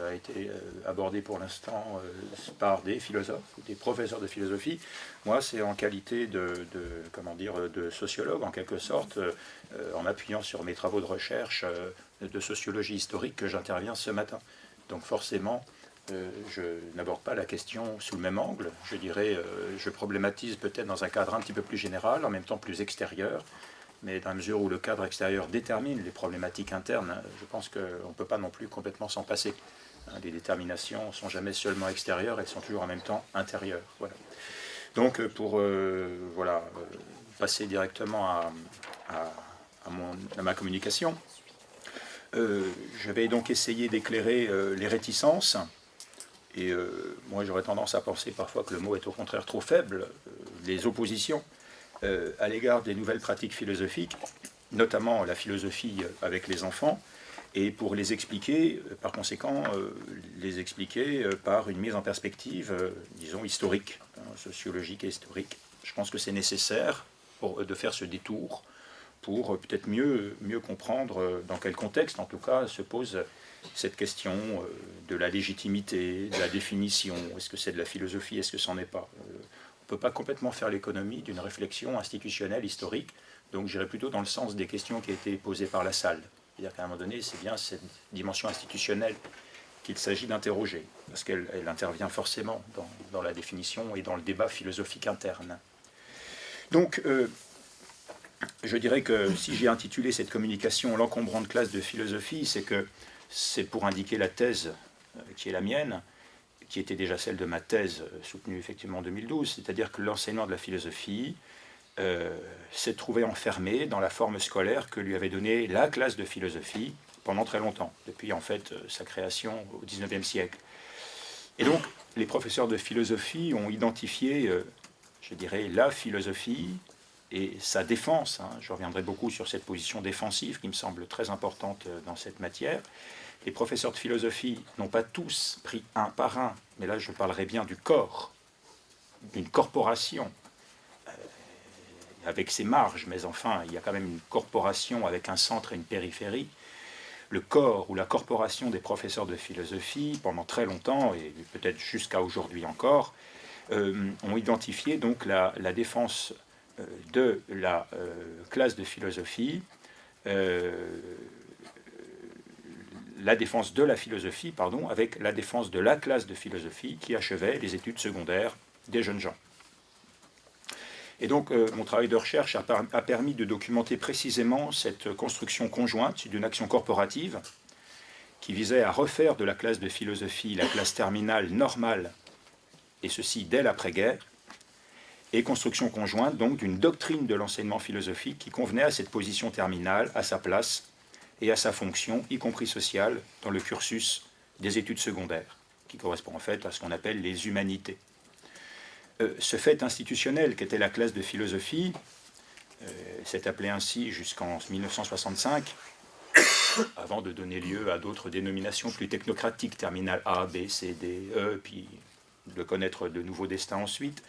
a été abordée pour l'instant par des philosophes ou des professeurs de philosophie. Moi, c'est en qualité de sociologue, en quelque sorte, en appuyant sur mes travaux de recherche de sociologie historique que j'interviens ce matin. Donc forcément, je n'aborde pas la question sous le même angle. Je dirais, je problématise peut-être dans un cadre un petit peu plus général, en même temps plus extérieur. Mais dans la mesure où le cadre extérieur détermine les problématiques internes, je pense qu'on ne peut pas non plus complètement s'en passer. Les déterminations ne sont jamais seulement extérieures, elles sont toujours en même temps intérieures. Voilà. Donc pour passer directement à ma communication, je vais donc essayer d'éclairer les réticences. Et moi j'aurais tendance à penser parfois que le mot est au contraire trop faible, les oppositions à l'égard des nouvelles pratiques philosophiques, notamment la philosophie avec les enfants, et pour les expliquer, par conséquent, les expliquer par une mise en perspective, disons, historique, sociologique et historique. Je pense que c'est nécessaire de faire ce détour pour peut-être mieux comprendre dans quel contexte, en tout cas, se pose cette question de la légitimité, de la définition. Est-ce que c'est de la philosophie, est-ce que c'en est pas ? On ne peut pas complètement faire l'économie d'une réflexion institutionnelle, historique, donc j'irai plutôt dans le sens des questions qui ont été posées par la salle. C'est-à-dire qu'à un moment donné, c'est bien cette dimension institutionnelle qu'il s'agit d'interroger, parce qu'elle intervient forcément dans la définition et dans le débat philosophique interne. Donc, je dirais que si j'ai intitulé cette communication « L'encombrante classe de philosophie », c'est que c'est pour indiquer la thèse qui est la mienne, qui était déjà celle de ma thèse soutenue effectivement en 2012, c'est-à-dire que l'enseignement de la philosophie s'est trouvé enfermé dans la forme scolaire que lui avait donnée la classe de philosophie pendant très longtemps, depuis en fait sa création au XIXe siècle. Et donc, les professeurs de philosophie ont identifié, je dirais, la philosophie et sa défense. Je reviendrai beaucoup sur cette position défensive qui me semble très importante dans cette matière. Les professeurs de philosophie n'ont pas tous pris un par un, mais là je parlerai bien du corps, d'une corporation, avec ses marges, mais enfin, il y a quand même une corporation avec un centre et une périphérie. Le corps ou la corporation des professeurs de philosophie, pendant très longtemps, et peut-être jusqu'à aujourd'hui encore, ont identifié donc la défense de la classe de philosophie, la défense de la philosophie, pardon, avec la défense de la classe de philosophie qui achevait les études secondaires des jeunes gens. Et donc, mon travail de recherche a permis de documenter précisément cette construction conjointe d'une action corporative qui visait à refaire de la classe de philosophie la classe terminale normale, et ceci dès l'après-guerre, et construction conjointe donc d'une doctrine de l'enseignement philosophique qui convenait à cette position terminale, à sa place et à sa fonction, y compris sociale, dans le cursus des études secondaires, qui correspond en fait à ce qu'on appelle les humanités. Ce fait institutionnel qu'était la classe de philosophie s'est appelé ainsi jusqu'en 1965, avant de donner lieu à d'autres dénominations plus technocratiques, terminale A, B, C, D, E, puis de connaître de nouveaux destins ensuite.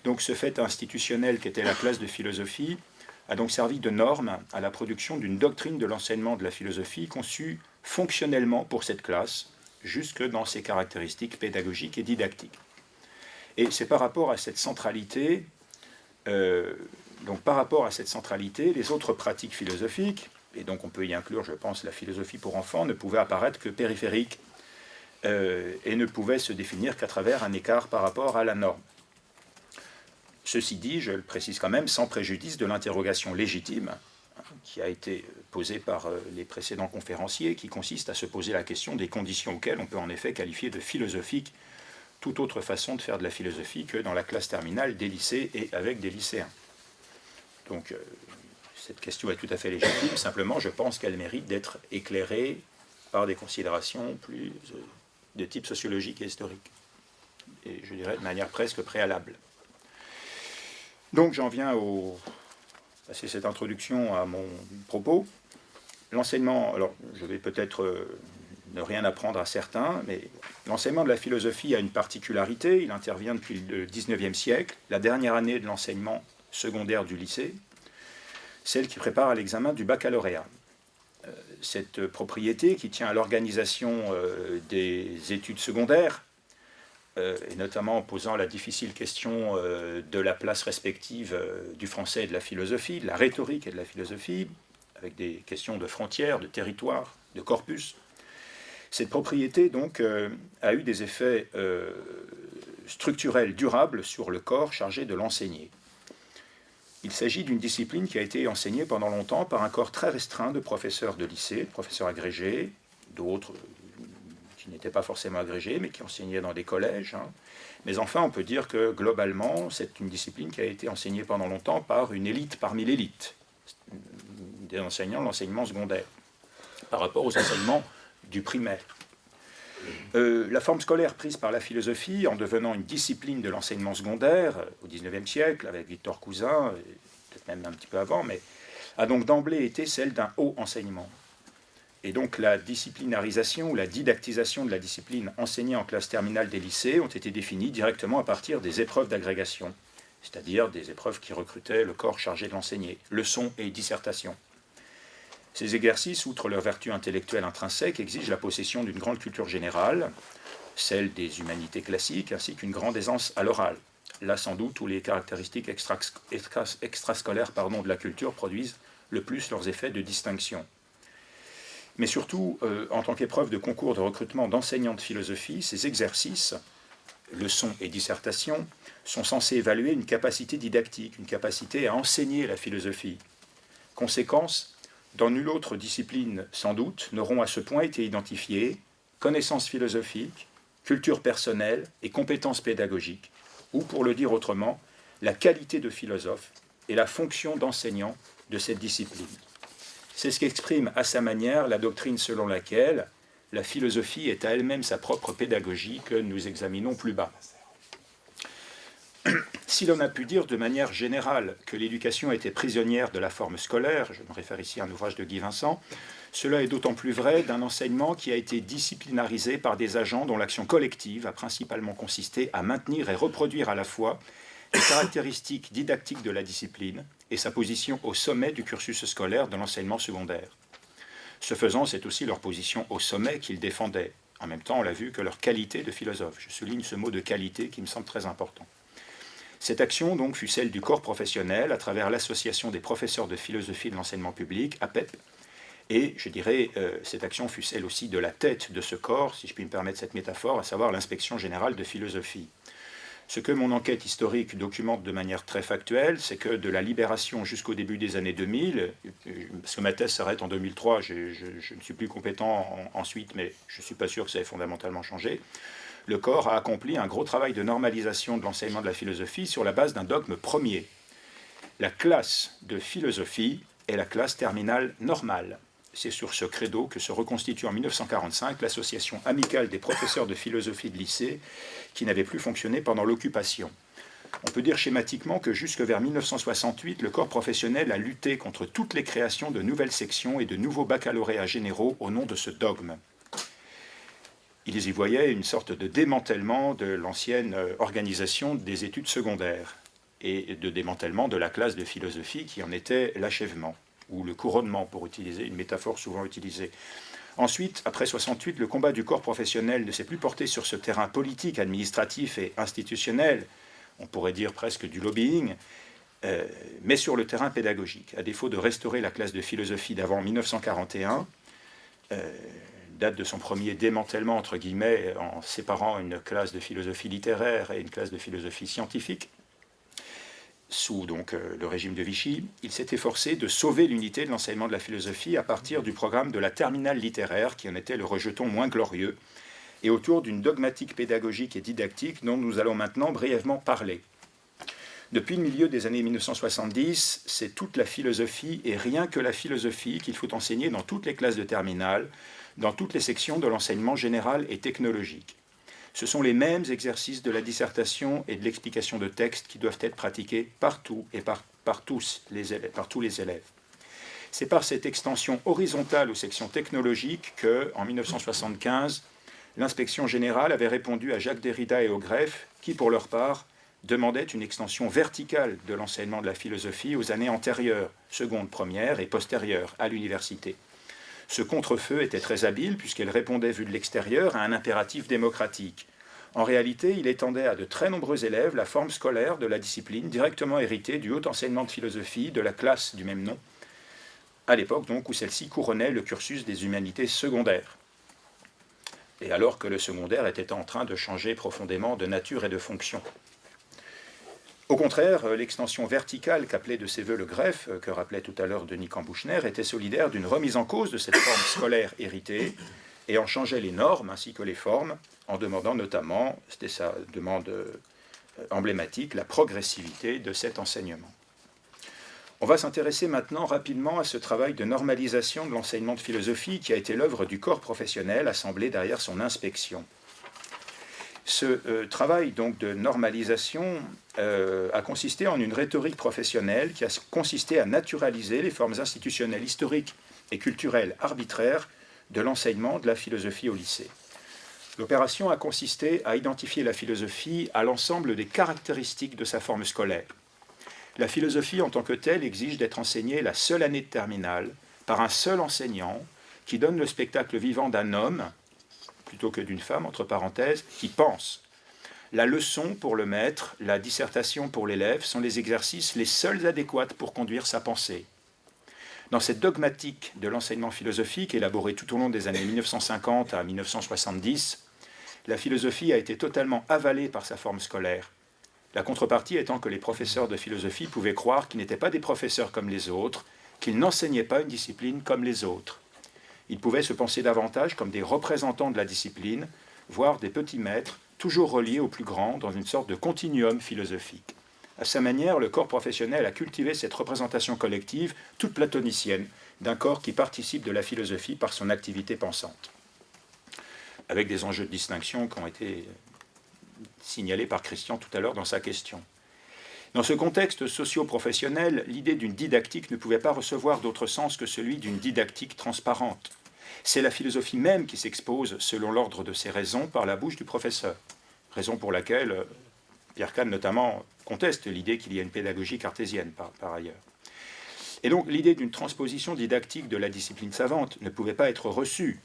Donc ce fait institutionnel qu'était la classe de philosophie a donc servi de norme à la production d'une doctrine de l'enseignement de la philosophie conçue fonctionnellement pour cette classe, jusque dans ses caractéristiques pédagogiques et didactiques. Et c'est par rapport à cette centralité, les autres pratiques philosophiques, et donc on peut y inclure, je pense, la philosophie pour enfants, ne pouvaient apparaître que périphériques et ne pouvaient se définir qu'à travers un écart par rapport à la norme. Ceci dit, je le précise quand même, sans préjudice de l'interrogation légitime qui a été posée par les précédents conférenciers, qui consiste à se poser la question des conditions auxquelles on peut en effet qualifier de philosophique toute autre façon de faire de la philosophie que dans la classe terminale des lycées et avec des lycéens. Donc cette question est tout à fait légitime, simplement je pense qu'elle mérite d'être éclairée par des considérations plus de type sociologique et historique, et je dirais de manière presque préalable. Donc j'en viens passer cette introduction à mon propos. L'enseignement, alors je vais peut-être ne rien apprendre à certains, mais l'enseignement de la philosophie a une particularité, il intervient depuis le XIXe siècle, la dernière année de l'enseignement secondaire du lycée, celle qui prépare à l'examen du baccalauréat. Cette propriété qui tient à l'organisation des études secondaires, et notamment en posant la difficile question de la place respective du français et de la philosophie, de la rhétorique et de la philosophie, avec des questions de frontières, de territoire, de corpus. Cette propriété, donc, a eu des effets structurels durables sur le corps chargé de l'enseigner. Il s'agit d'une discipline qui a été enseignée pendant longtemps par un corps très restreint de professeurs de lycée, de professeurs agrégés, d'autres qui n'étaient pas forcément agrégés, mais qui enseignaient dans des collèges. Mais enfin, on peut dire que, globalement, c'est une discipline qui a été enseignée pendant longtemps par une élite parmi l'élite, des enseignants de l'enseignement secondaire, par rapport aux enseignements du primaire. La forme scolaire prise par la philosophie, en devenant une discipline de l'enseignement secondaire, au XIXe siècle, avec Victor Cousin, peut-être même un petit peu avant, mais a donc d'emblée été celle d'un haut enseignement. Et donc la disciplinarisation ou la didactisation de la discipline enseignée en classe terminale des lycées ont été définies directement à partir des épreuves d'agrégation, c'est-à-dire des épreuves qui recrutaient le corps chargé de l'enseigner, leçons et dissertations. Ces exercices, outre leur vertu intellectuelle intrinsèque, exigent la possession d'une grande culture générale, celle des humanités classiques, ainsi qu'une grande aisance à l'oral. Là, sans doute, où les caractéristiques extrascolaires de la culture produisent le plus leurs effets de distinction. mais surtout en tant qu'épreuve de concours de recrutement d'enseignants de philosophie, ces exercices, leçons et dissertations, sont censés évaluer une capacité didactique, une capacité à enseigner la philosophie. Conséquence, dans nulle autre discipline, sans doute, n'auront à ce point été identifiées connaissances philosophiques, culture personnelle et compétences pédagogiques, ou pour le dire autrement, la qualité de philosophe et la fonction d'enseignant de cette discipline. C'est ce qu'exprime à sa manière la doctrine selon laquelle la philosophie est à elle-même sa propre pédagogie que nous examinons plus bas. Si l'on a pu dire de manière générale que l'éducation était prisonnière de la forme scolaire, je me réfère ici à un ouvrage de Guy Vincent, cela est d'autant plus vrai d'un enseignement qui a été disciplinarisé par des agents dont l'action collective a principalement consisté à maintenir et reproduire à la fois les caractéristiques didactiques de la discipline et sa position au sommet du cursus scolaire de l'enseignement secondaire. Ce faisant, c'est aussi leur position au sommet qu'ils défendaient. En même temps, on l'a vu, que leur qualité de philosophe. Je souligne ce mot de qualité qui me semble très important. Cette action, donc, fut celle du corps professionnel à travers l'Association des professeurs de philosophie de l'enseignement public, APEP, et je dirais, cette action fut celle aussi de la tête de ce corps, si je puis me permettre cette métaphore, à savoir l'Inspection générale de philosophie. Ce que mon enquête historique documente de manière très factuelle, c'est que de la Libération jusqu'au début des années 2000, parce que ma thèse s'arrête en 2003, je ne suis plus compétent ensuite, mais je ne suis pas sûr que ça ait fondamentalement changé, le corps a accompli un gros travail de normalisation de l'enseignement de la philosophie sur la base d'un dogme premier. La classe de philosophie est la classe terminale normale. C'est sur ce credo que se reconstitue en 1945 l'association amicale des professeurs de philosophie de lycée qui n'avait plus fonctionné pendant l'occupation. On peut dire schématiquement que jusque vers 1968, le corps professionnel a lutté contre toutes les créations de nouvelles sections et de nouveaux baccalauréats généraux au nom de ce dogme. Ils y voyaient une sorte de démantèlement de l'ancienne organisation des études secondaires et de démantèlement de la classe de philosophie qui en était l'achèvement, ou le couronnement, pour utiliser une métaphore souvent utilisée. Ensuite, après 68, le combat du corps professionnel ne s'est plus porté sur ce terrain politique, administratif et institutionnel, on pourrait dire presque du lobbying, mais sur le terrain pédagogique. À défaut de restaurer la classe de philosophie d'avant 1941, date de son premier démantèlement, entre guillemets, en séparant une classe de philosophie littéraire et une classe de philosophie scientifique, sous donc le régime de Vichy, il s'est efforcé de sauver l'unité de l'enseignement de la philosophie à partir du programme de la terminale littéraire, qui en était le rejeton moins glorieux, et autour d'une dogmatique pédagogique et didactique dont nous allons maintenant brièvement parler. Depuis le milieu des années 1970, c'est toute la philosophie et rien que la philosophie qu'il faut enseigner dans toutes les classes de terminale, dans toutes les sections de l'enseignement général et technologique. Ce sont les mêmes exercices de la dissertation et de l'explication de texte qui doivent être pratiqués partout et par tous les élèves. C'est par cette extension horizontale aux sections technologiques que, en 1975, l'inspection générale avait répondu à Jacques Derrida et au greffe, qui, pour leur part, demandaient une extension verticale de l'enseignement de la philosophie aux années antérieures, seconde, première et postérieure à l'université. Ce contre-feu était très habile puisqu'elle répondait, vu de l'extérieur, à un impératif démocratique. En réalité, il étendait à de très nombreux élèves la forme scolaire de la discipline directement héritée du haut enseignement de philosophie de la classe du même nom, à l'époque donc où celle-ci couronnait le cursus des humanités secondaires. Et alors que le secondaire était en train de changer profondément de nature et de fonction. Au contraire, l'extension verticale qu'appelait de ses voeux le greffe, que rappelait tout à l'heure Denis Cambouchner, était solidaire d'une remise en cause de cette forme scolaire héritée et en changeait les normes ainsi que les formes, en demandant notamment, c'était sa demande emblématique, la progressivité de cet enseignement. On va s'intéresser maintenant rapidement à ce travail de normalisation de l'enseignement de philosophie qui a été l'œuvre du corps professionnel assemblé derrière son inspection. Ce travail donc de normalisation a consisté en une rhétorique professionnelle qui a consisté à naturaliser les formes institutionnelles historiques et culturelles arbitraires de l'enseignement de la philosophie au lycée. L'opération a consisté à identifier la philosophie à l'ensemble des caractéristiques de sa forme scolaire. La philosophie en tant que telle exige d'être enseignée la seule année de terminale par un seul enseignant qui donne le spectacle vivant d'un homme plutôt que d'une femme, entre parenthèses, qui pense. La leçon pour le maître, la dissertation pour l'élève sont les exercices les seuls adéquats pour conduire sa pensée. Dans cette dogmatique de l'enseignement philosophique, élaborée tout au long des années 1950 à 1970, la philosophie a été totalement avalée par sa forme scolaire. La contrepartie étant que les professeurs de philosophie pouvaient croire qu'ils n'étaient pas des professeurs comme les autres, qu'ils n'enseignaient pas une discipline comme les autres. Ils pouvaient se penser davantage comme des représentants de la discipline, voire des petits maîtres, toujours reliés au plus grand dans une sorte de continuum philosophique. À sa manière, le corps professionnel a cultivé cette représentation collective, toute platonicienne, d'un corps qui participe de la philosophie par son activité pensante, avec des enjeux de distinction qui ont été signalés par Christian tout à l'heure dans sa question. Dans ce contexte socio-professionnel, l'idée d'une didactique ne pouvait pas recevoir d'autre sens que celui d'une didactique transparente. C'est la philosophie même qui s'expose, selon l'ordre de ses raisons, par la bouche du professeur. Raison pour laquelle Pierre Kahn, notamment, conteste l'idée qu'il y a une pédagogie cartésienne, par ailleurs. Et donc, l'idée d'une transposition didactique de la discipline savante ne pouvait pas être reçue.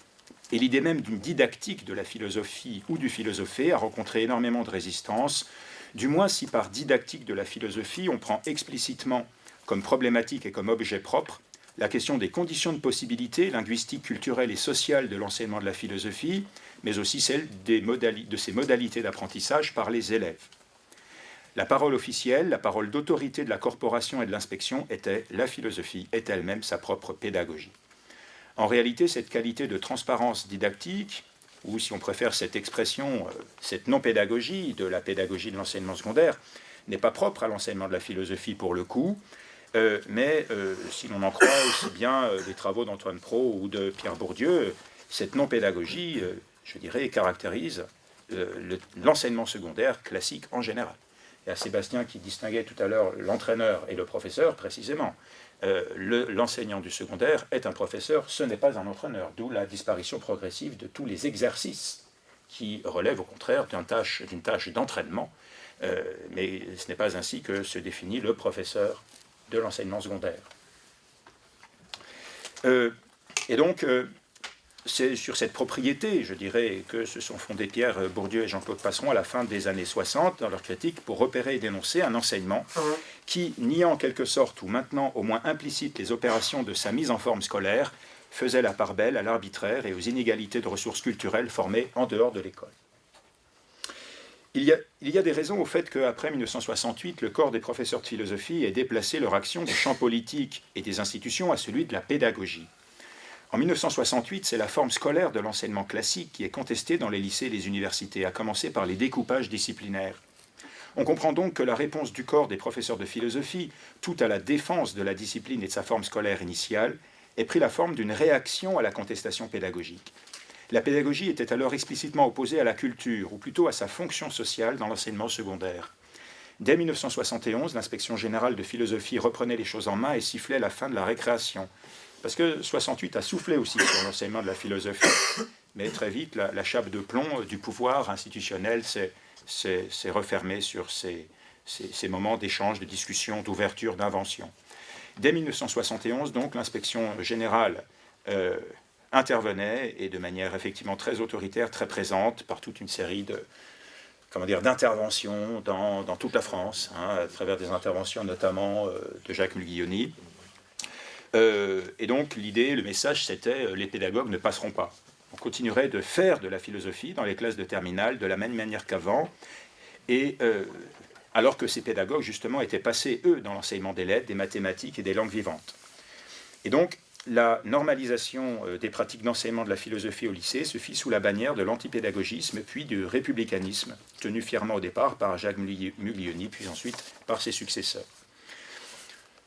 Et l'idée même d'une didactique de la philosophie ou du philosophé a rencontré énormément de résistance, du moins si par didactique de la philosophie, on prend explicitement comme problématique et comme objet propre la question des conditions de possibilité linguistiques, culturelles et sociales de l'enseignement de la philosophie, mais aussi celle de ses modalités d'apprentissage par les élèves. La parole officielle, la parole d'autorité de la corporation et de l'inspection était la philosophie, est elle-même sa propre pédagogie. En réalité, cette qualité de transparence didactique, ou si on préfère cette expression, cette non-pédagogie de la pédagogie de l'enseignement secondaire, n'est pas propre à l'enseignement de la philosophie pour le coup, mais si l'on en croit aussi bien les travaux d'Antoine Pro ou de Pierre Bourdieu, cette non-pédagogie, je dirais, caractérise l'enseignement secondaire classique en général. Et à Sébastien qui distinguait tout à l'heure l'entraîneur et le professeur, précisément, l'enseignant du secondaire est un professeur, ce n'est pas un entraîneur, d'où la disparition progressive de tous les exercices qui relèvent au contraire d'une tâche d'entraînement, mais ce n'est pas ainsi que se définit le professeur de l'enseignement secondaire. Et donc, c'est sur cette propriété, je dirais, que se sont fondés Pierre Bourdieu et Jean-Claude Passeron à la fin des années 60 dans leur critique pour repérer et dénoncer un enseignement qui, niant en quelque sorte ou maintenant au moins implicite les opérations de sa mise en forme scolaire, faisait la part belle à l'arbitraire et aux inégalités de ressources culturelles formées en dehors de l'école. Il y a des raisons au fait qu'après 1968, le corps des professeurs de philosophie ait déplacé leur action du champ politique et des institutions à celui de la pédagogie. En 1968, c'est la forme scolaire de l'enseignement classique qui est contestée dans les lycées et les universités, à commencer par les découpages disciplinaires. On comprend donc que la réponse du corps des professeurs de philosophie, tout à la défense de la discipline et de sa forme scolaire initiale, ait pris la forme d'une réaction à la contestation pédagogique. La pédagogie était alors explicitement opposée à la culture, ou plutôt à sa fonction sociale dans l'enseignement secondaire. Dès 1971, l'inspection générale de philosophie reprenait les choses en main et sifflait la fin de la récréation. Parce que 68 a soufflé aussi sur l'enseignement de la philosophie. Mais très vite, la chape de plomb du pouvoir institutionnel s'est refermée sur ces moments d'échange, de discussion, d'ouverture, d'invention. Dès 1971, donc, l'inspection générale intervenait, et de manière effectivement très autoritaire, très présente, par toute une série d'interventions dans toute la France, à travers des interventions notamment de Jacques Mulguioni. Et donc l'idée, le message, c'était les pédagogues ne passeront pas. On continuerait de faire de la philosophie dans les classes de terminale de la même manière qu'avant, et alors que ces pédagogues, justement, étaient passés, eux, dans l'enseignement des lettres, des mathématiques et des langues vivantes. Et donc, la normalisation des pratiques d'enseignement de la philosophie au lycée se fit sous la bannière de l'antipédagogisme, puis du républicanisme, tenu fièrement au départ par Jacques Mulguioni, puis ensuite par ses successeurs.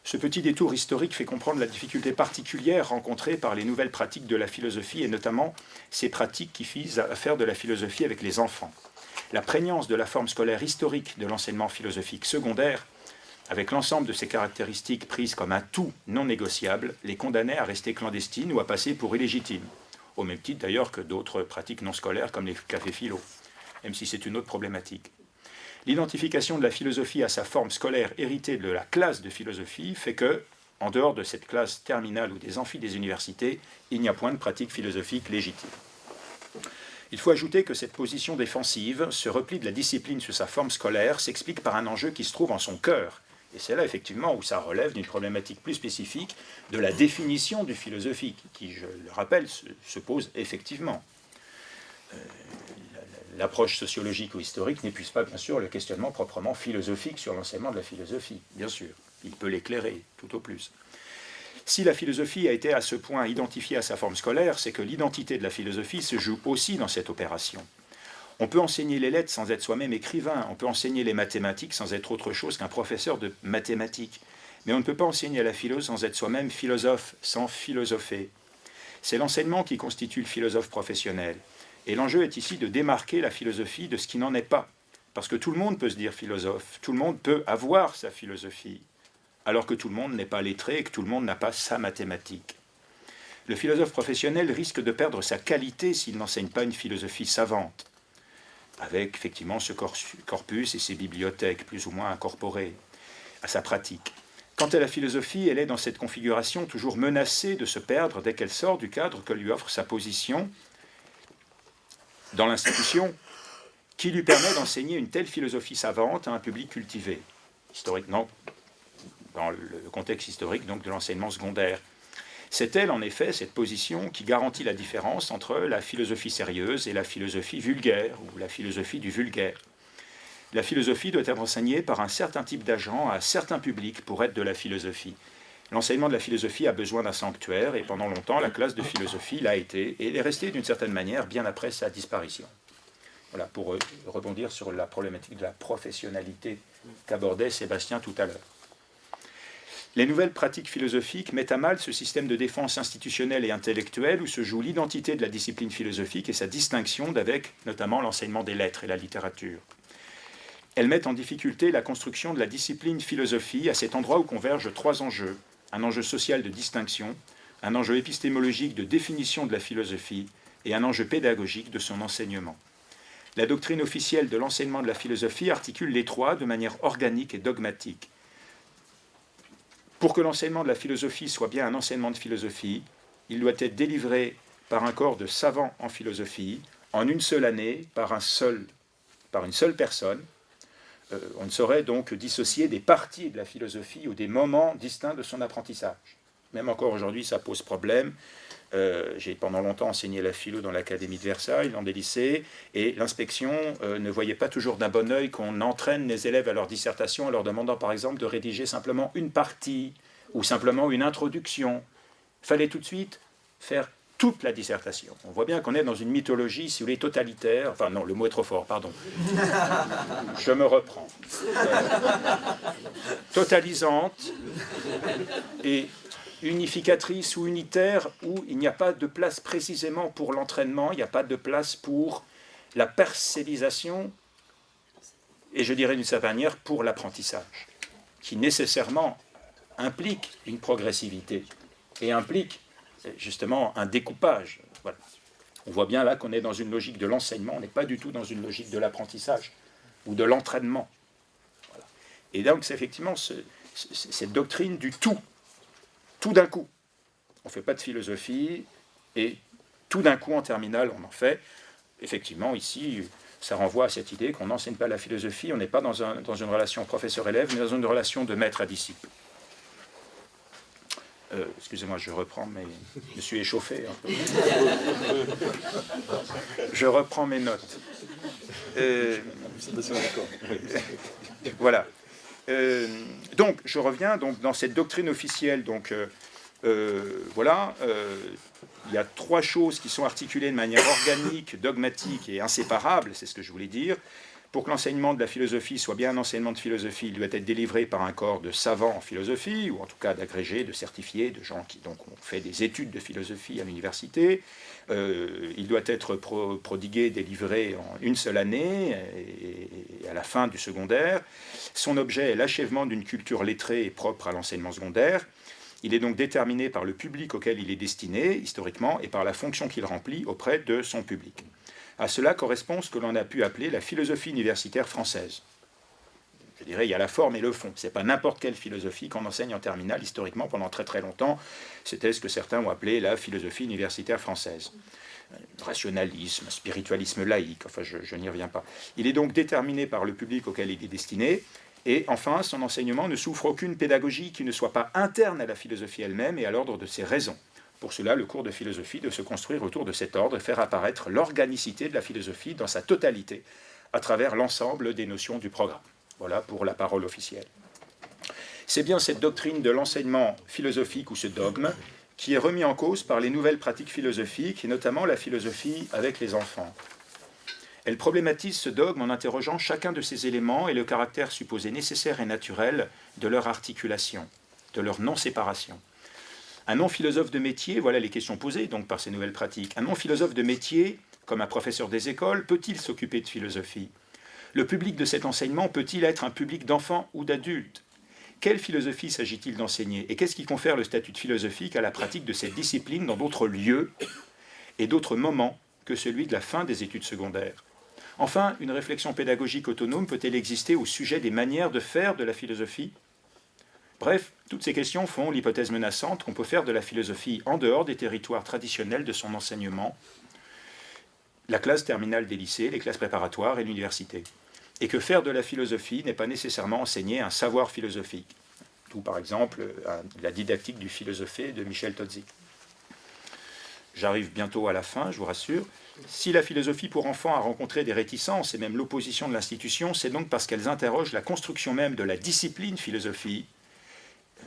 Ce petit détour historique fait comprendre la difficulté particulière rencontrée par les nouvelles pratiques de la philosophie, et notamment ces pratiques qui visent à faire de la philosophie avec les enfants. La prégnance de la forme scolaire historique de l'enseignement philosophique secondaire, avec l'ensemble de ces caractéristiques prises comme un tout non négociable, les condamnait à rester clandestines ou à passer pour illégitimes, au même titre d'ailleurs que d'autres pratiques non scolaires comme les cafés philo, même si c'est une autre problématique. L'identification de la philosophie à sa forme scolaire héritée de la classe de philosophie fait que, en dehors de cette classe terminale ou des amphis des universités, il n'y a point de pratique philosophique légitime. Il faut ajouter que cette position défensive, ce repli de la discipline sur sa forme scolaire, s'explique par un enjeu qui se trouve en son cœur Et c'est là, effectivement, où ça relève d'une problématique plus spécifique de la définition du philosophique, qui, je le rappelle, se pose effectivement. L'approche sociologique ou historique n'épuise pas, bien sûr, le questionnement proprement philosophique sur l'enseignement de la philosophie, bien sûr. Il peut l'éclairer, tout au plus. Si la philosophie a été à ce point identifiée à sa forme scolaire, c'est que l'identité de la philosophie se joue aussi dans cette opération. On peut enseigner les lettres sans être soi-même écrivain, on peut enseigner les mathématiques sans être autre chose qu'un professeur de mathématiques, mais on ne peut pas enseigner la philo sans être soi-même philosophe, sans philosopher. C'est l'enseignement qui constitue le philosophe professionnel. Et l'enjeu est ici de démarquer la philosophie de ce qui n'en est pas. Parce que tout le monde peut se dire philosophe, tout le monde peut avoir sa philosophie, alors que tout le monde n'est pas lettré et que tout le monde n'a pas sa mathématique. Le philosophe professionnel risque de perdre sa qualité s'il n'enseigne pas une philosophie savante, avec effectivement ce corpus et ses bibliothèques plus ou moins incorporées à sa pratique. Quant à la philosophie, elle est dans cette configuration toujours menacée de se perdre dès qu'elle sort du cadre que lui offre sa position dans l'institution, qui lui permet d'enseigner une telle philosophie savante à un public cultivé, historiquement, dans le contexte historique donc de l'enseignement secondaire. C'est elle, en effet, cette position qui garantit la différence entre la philosophie sérieuse et la philosophie vulgaire, ou la philosophie du vulgaire. La philosophie doit être enseignée par un certain type d'agent à certains publics pour être de la philosophie. L'enseignement de la philosophie a besoin d'un sanctuaire, et pendant longtemps, la classe de philosophie l'a été, et elle est restée d'une certaine manière bien après sa disparition. Voilà, pour rebondir sur la problématique de la professionnalité qu'abordait Sébastien tout à l'heure. Les nouvelles pratiques philosophiques mettent à mal ce système de défense institutionnelle et intellectuelle où se joue l'identité de la discipline philosophique et sa distinction d'avec notamment l'enseignement des lettres et la littérature. Elles mettent en difficulté la construction de la discipline philosophie à cet endroit où convergent trois enjeux. Un enjeu social de distinction, un enjeu épistémologique de définition de la philosophie et un enjeu pédagogique de son enseignement. La doctrine officielle de l'enseignement de la philosophie articule les trois de manière organique et dogmatique. Pour que l'enseignement de la philosophie soit bien un enseignement de philosophie, il doit être délivré par un corps de savants en philosophie, en une seule année, par une seule personne. On ne saurait donc dissocier des parties de la philosophie ou des moments distincts de son apprentissage. Même encore aujourd'hui, ça pose problème. J'ai pendant longtemps enseigné la philo dans l'Académie de Versailles, dans des lycées, et l'inspection ne voyait pas toujours d'un bon œil qu'on entraîne les élèves à leur dissertation en leur demandant par exemple de rédiger simplement une partie ou simplement une introduction. Il fallait tout de suite faire toute la dissertation. On voit bien qu'on est dans une mythologie, si vous voulez, totalitaire. Enfin non, le mot est trop fort, pardon. Je me reprends. Totalisante et unificatrice ou unitaire, où il n'y a pas de place précisément pour l'entraînement, il n'y a pas de place pour la parcellisation, et je dirais d'une certaine manière pour l'apprentissage, qui nécessairement implique une progressivité et implique justement un découpage. Voilà. On voit bien là qu'on est dans une logique de l'enseignement, on n'est pas du tout dans une logique de l'apprentissage ou de l'entraînement. Voilà. Et donc c'est effectivement cette doctrine du tout d'un coup. On ne fait pas de philosophie et tout d'un coup en terminale on en fait. Effectivement ici ça renvoie à cette idée qu'on n'enseigne pas la philosophie, on n'est pas dans une relation professeur-élève, mais dans une relation de maître à disciple. Excusez-moi, je reprends, mais je me suis échauffé un peu. Je reprends mes notes. Voilà. Donc, je reviens dans cette doctrine officielle. Donc, voilà, il y a trois choses qui sont articulées de manière organique, dogmatique et inséparable, c'est ce que je voulais dire. Pour que l'enseignement de la philosophie soit bien un enseignement de philosophie, il doit être délivré par un corps de savants en philosophie, ou en tout cas d'agrégés, de certifiés, de gens qui donc, ont fait des études de philosophie à l'université. Il doit être prodigué, délivré en une seule année, et à la fin du secondaire. Son objet est l'achèvement d'une culture lettrée et propre à l'enseignement secondaire. Il est donc déterminé par le public auquel il est destiné, historiquement, et par la fonction qu'il remplit auprès de son public. À cela correspond ce que l'on a pu appeler la philosophie universitaire française. Je dirais, il y a la forme et le fond. Ce n'est pas n'importe quelle philosophie qu'on enseigne en terminale. Historiquement, pendant très très longtemps, c'était ce que certains ont appelé la philosophie universitaire française. Rationalisme, spiritualisme laïque, enfin je n'y reviens pas. Il est donc déterminé par le public auquel il est destiné, Et enfin, son enseignement ne souffre aucune pédagogie qui ne soit pas interne à la philosophie elle-même et à l'ordre de ses raisons. Pour cela, le cours de philosophie doit se construire autour de cet ordre et faire apparaître l'organicité de la philosophie dans sa totalité, à travers l'ensemble des notions du programme. Voilà pour la parole officielle. C'est bien cette doctrine de l'enseignement philosophique ou ce dogme qui est remis en cause par les nouvelles pratiques philosophiques et notamment la philosophie avec les enfants. Elle problématise ce dogme en interrogeant chacun de ces éléments et le caractère supposé nécessaire et naturel de leur articulation, de leur non-séparation. Un non-philosophe de métier, voilà les questions posées donc par ces nouvelles pratiques. Un non-philosophe de métier, comme un professeur des écoles, peut-il s'occuper de philosophie? Le public de cet enseignement peut-il être un public d'enfants ou d'adultes? Quelle philosophie s'agit-il d'enseigner? Et qu'est-ce qui confère le statut de philosophique à la pratique de cette discipline dans d'autres lieux et d'autres moments que celui de la fin des études secondaires? Enfin, une réflexion pédagogique autonome peut-elle exister au sujet des manières de faire de la philosophie? Bref, toutes ces questions font l'hypothèse menaçante qu'on peut faire de la philosophie en dehors des territoires traditionnels de son enseignement, la classe terminale des lycées, les classes préparatoires et l'université. Et que faire de la philosophie n'est pas nécessairement enseigner un savoir philosophique. Tout par exemple la didactique du philosophé de Michel Tozzi. J'arrive bientôt à la fin, je vous rassure. Si la philosophie pour enfants a rencontré des réticences et même l'opposition de l'institution, c'est donc parce qu'elles interrogent la construction même de la discipline philosophie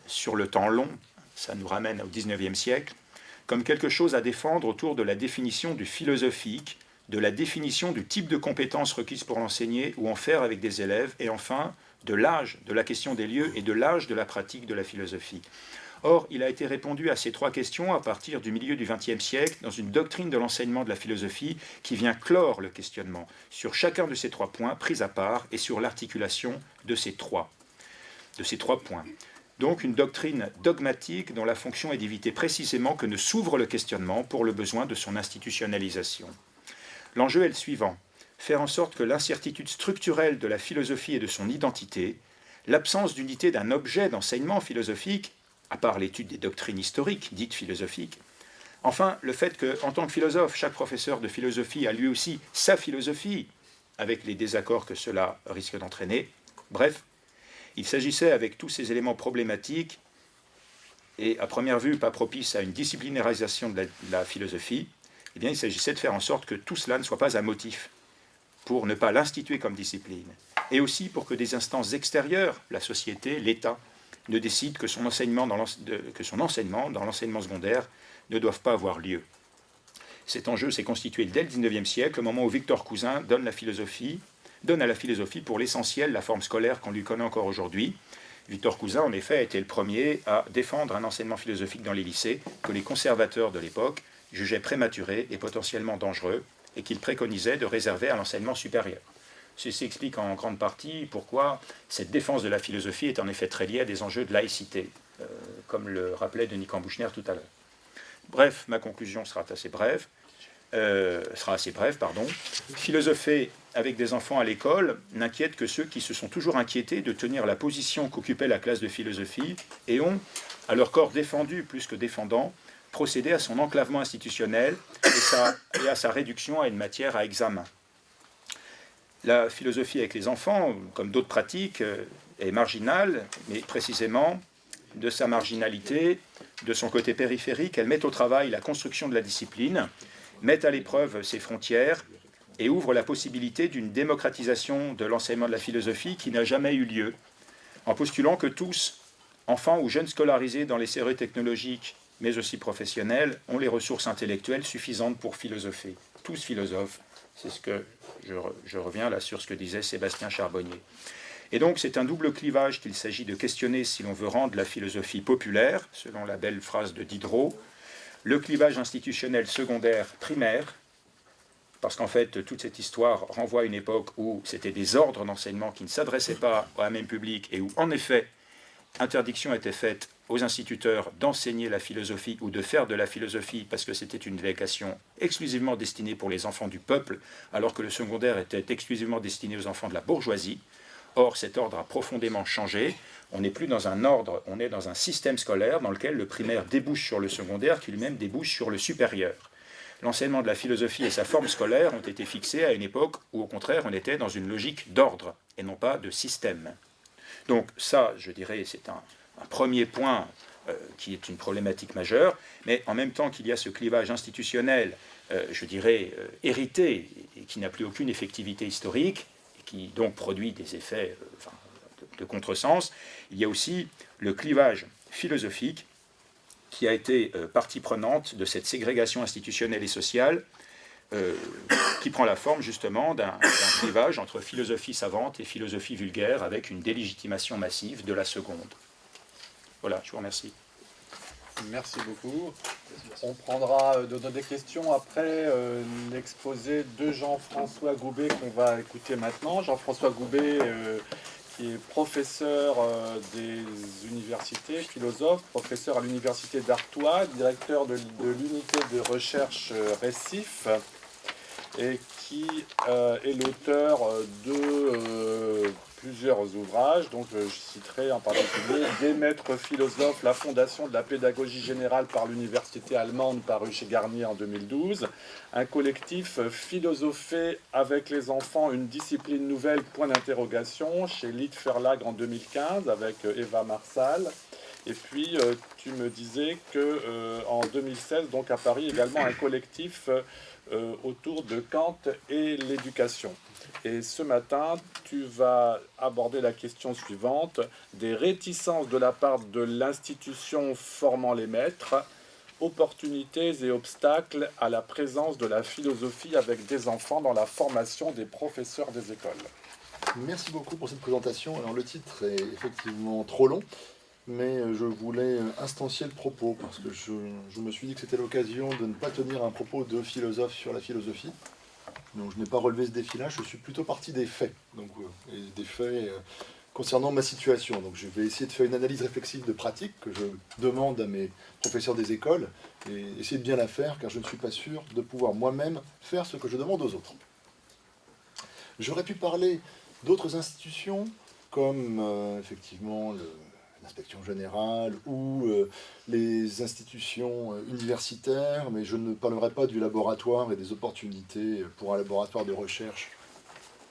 sur le temps long, ça nous ramène au XIXe siècle, comme quelque chose à défendre autour de la définition du philosophique, de la définition du type de compétences requises pour l'enseigner ou en faire avec des élèves, et enfin de l'âge, de la question des lieux et de l'âge de la pratique de la philosophie. Or, il a été répondu à ces trois questions à partir du milieu du XXe siècle dans une doctrine de l'enseignement de la philosophie qui vient clore le questionnement sur chacun de ces trois points pris à part et sur l'articulation de ces trois points. Donc une doctrine dogmatique dont la fonction est d'éviter précisément que ne s'ouvre le questionnement pour le besoin de son institutionnalisation. L'enjeu est le suivant: faire en sorte que l'incertitude structurelle de la philosophie et de son identité, l'absence d'unité d'un objet d'enseignement philosophique, à part l'étude des doctrines historiques dites philosophiques, enfin le fait qu'en tant que philosophe, chaque professeur de philosophie a lui aussi sa philosophie, avec les désaccords que cela risque d'entraîner. Bref, il s'agissait avec tous ces éléments problématiques et à première vue pas propices à une disciplinarisation de la philosophie, eh bien, il s'agissait de faire en sorte que tout cela ne soit pas un motif pour ne pas l'instituer comme discipline, et aussi pour que des instances extérieures, la société, l'État, ne décident que son enseignement dans l'enseignement secondaire ne doivent pas avoir lieu. Cet enjeu s'est constitué dès le XIXe siècle, au moment où Victor Cousin donne à la philosophie pour l'essentiel la forme scolaire qu'on lui connaît encore aujourd'hui. Victor Cousin, en effet, a été le premier à défendre un enseignement philosophique dans les lycées que les conservateurs de l'époque jugeaient prématuré et potentiellement dangereux, et qu'il préconisait de réserver à l'enseignement supérieur. Ceci explique en grande partie pourquoi cette défense de la philosophie est en effet très liée à des enjeux de laïcité, comme le rappelait Denis Cambouchner tout à l'heure. Bref, ma conclusion sera assez brève. Philosopher avec des enfants à l'école n'inquiète que ceux qui se sont toujours inquiétés de tenir la position qu'occupait la classe de philosophie et ont, à leur corps défendu plus que défendant, procédé à son enclavement institutionnel et à sa réduction à une matière à examen. La philosophie avec les enfants, comme d'autres pratiques, est marginale, mais précisément de sa marginalité, de son côté périphérique, elle met au travail la construction de la discipline, met à l'épreuve ses frontières et ouvre la possibilité d'une démocratisation de l'enseignement de la philosophie qui n'a jamais eu lieu, en postulant que tous, enfants ou jeunes scolarisés dans les sphères technologiques, mais aussi professionnels, ont les ressources intellectuelles suffisantes pour philosopher. Tous philosophes, c'est ce que je reviens là sur ce que disait Sébastien Charbonnier. Et donc c'est un double clivage qu'il s'agit de questionner si l'on veut rendre la philosophie populaire, selon la belle phrase de Diderot, le clivage institutionnel secondaire primaire, parce qu'en fait toute cette histoire renvoie à une époque où c'était des ordres d'enseignement qui ne s'adressaient pas au même public et où en effet interdiction était faite aux instituteurs d'enseigner la philosophie ou de faire de la philosophie parce que c'était une vocation exclusivement destinée pour les enfants du peuple, alors que le secondaire était exclusivement destiné aux enfants de la bourgeoisie. Or, cet ordre a profondément changé. On n'est plus dans un ordre, on est dans un système scolaire dans lequel le primaire débouche sur le secondaire, qui lui-même débouche sur le supérieur. L'enseignement de la philosophie et sa forme scolaire ont été fixés à une époque où, au contraire, on était dans une logique d'ordre et non pas de système. Donc ça, je dirais, c'est un premier point qui est une problématique majeure, mais en même temps qu'il y a ce clivage institutionnel, je dirais, hérité, et qui n'a plus aucune effectivité historique, et qui donc produit des effets de contresens, il y a aussi le clivage philosophique qui a été partie prenante de cette ségrégation institutionnelle et sociale qui prend la forme justement d'un clivage entre philosophie savante et philosophie vulgaire avec une délégitimation massive de la seconde. Voilà, je vous remercie. Merci beaucoup. On prendra des questions après l'exposé de Jean-François Goubet qu'on va écouter maintenant. Jean-François Goubet qui est professeur des universités, philosophe, professeur à l'université d'Artois, directeur de l'unité de recherche Récif, et qui est l'auteur de plusieurs ouvrages. Donc je citerai en particulier « Des maîtres philosophes, la fondation de la pédagogie générale par l'université allemande » paru chez Garnier en 2012, un collectif « Philosopher avec les enfants, une discipline nouvelle, point d'interrogation » chez Lied Verlag en 2015 avec Eva Marsal. Et puis tu me disais qu'en 2016, donc à Paris également, un collectif autour de Kant et l'éducation. Et ce matin, tu vas aborder la question suivante, des réticences de la part de l'institution formant les maîtres, opportunités et obstacles à la présence de la philosophie avec des enfants dans la formation des professeurs des écoles. Merci beaucoup pour cette présentation. Alors le titre est effectivement trop long, mais je voulais instancier le propos parce que je me suis dit que c'était l'occasion de ne pas tenir un propos de philosophe sur la philosophie. Donc je n'ai pas relevé ce défi-là, je suis plutôt parti des faits, donc, et des faits concernant ma situation. Donc je vais essayer de faire une analyse réflexive de pratique que je demande à mes professeurs des écoles et essayer de bien la faire car je ne suis pas sûr de pouvoir moi-même faire ce que je demande aux autres. J'aurais pu parler d'autres institutions comme effectivement l'inspection générale ou les institutions universitaires, mais je ne parlerai pas du laboratoire et des opportunités pour un laboratoire de recherche,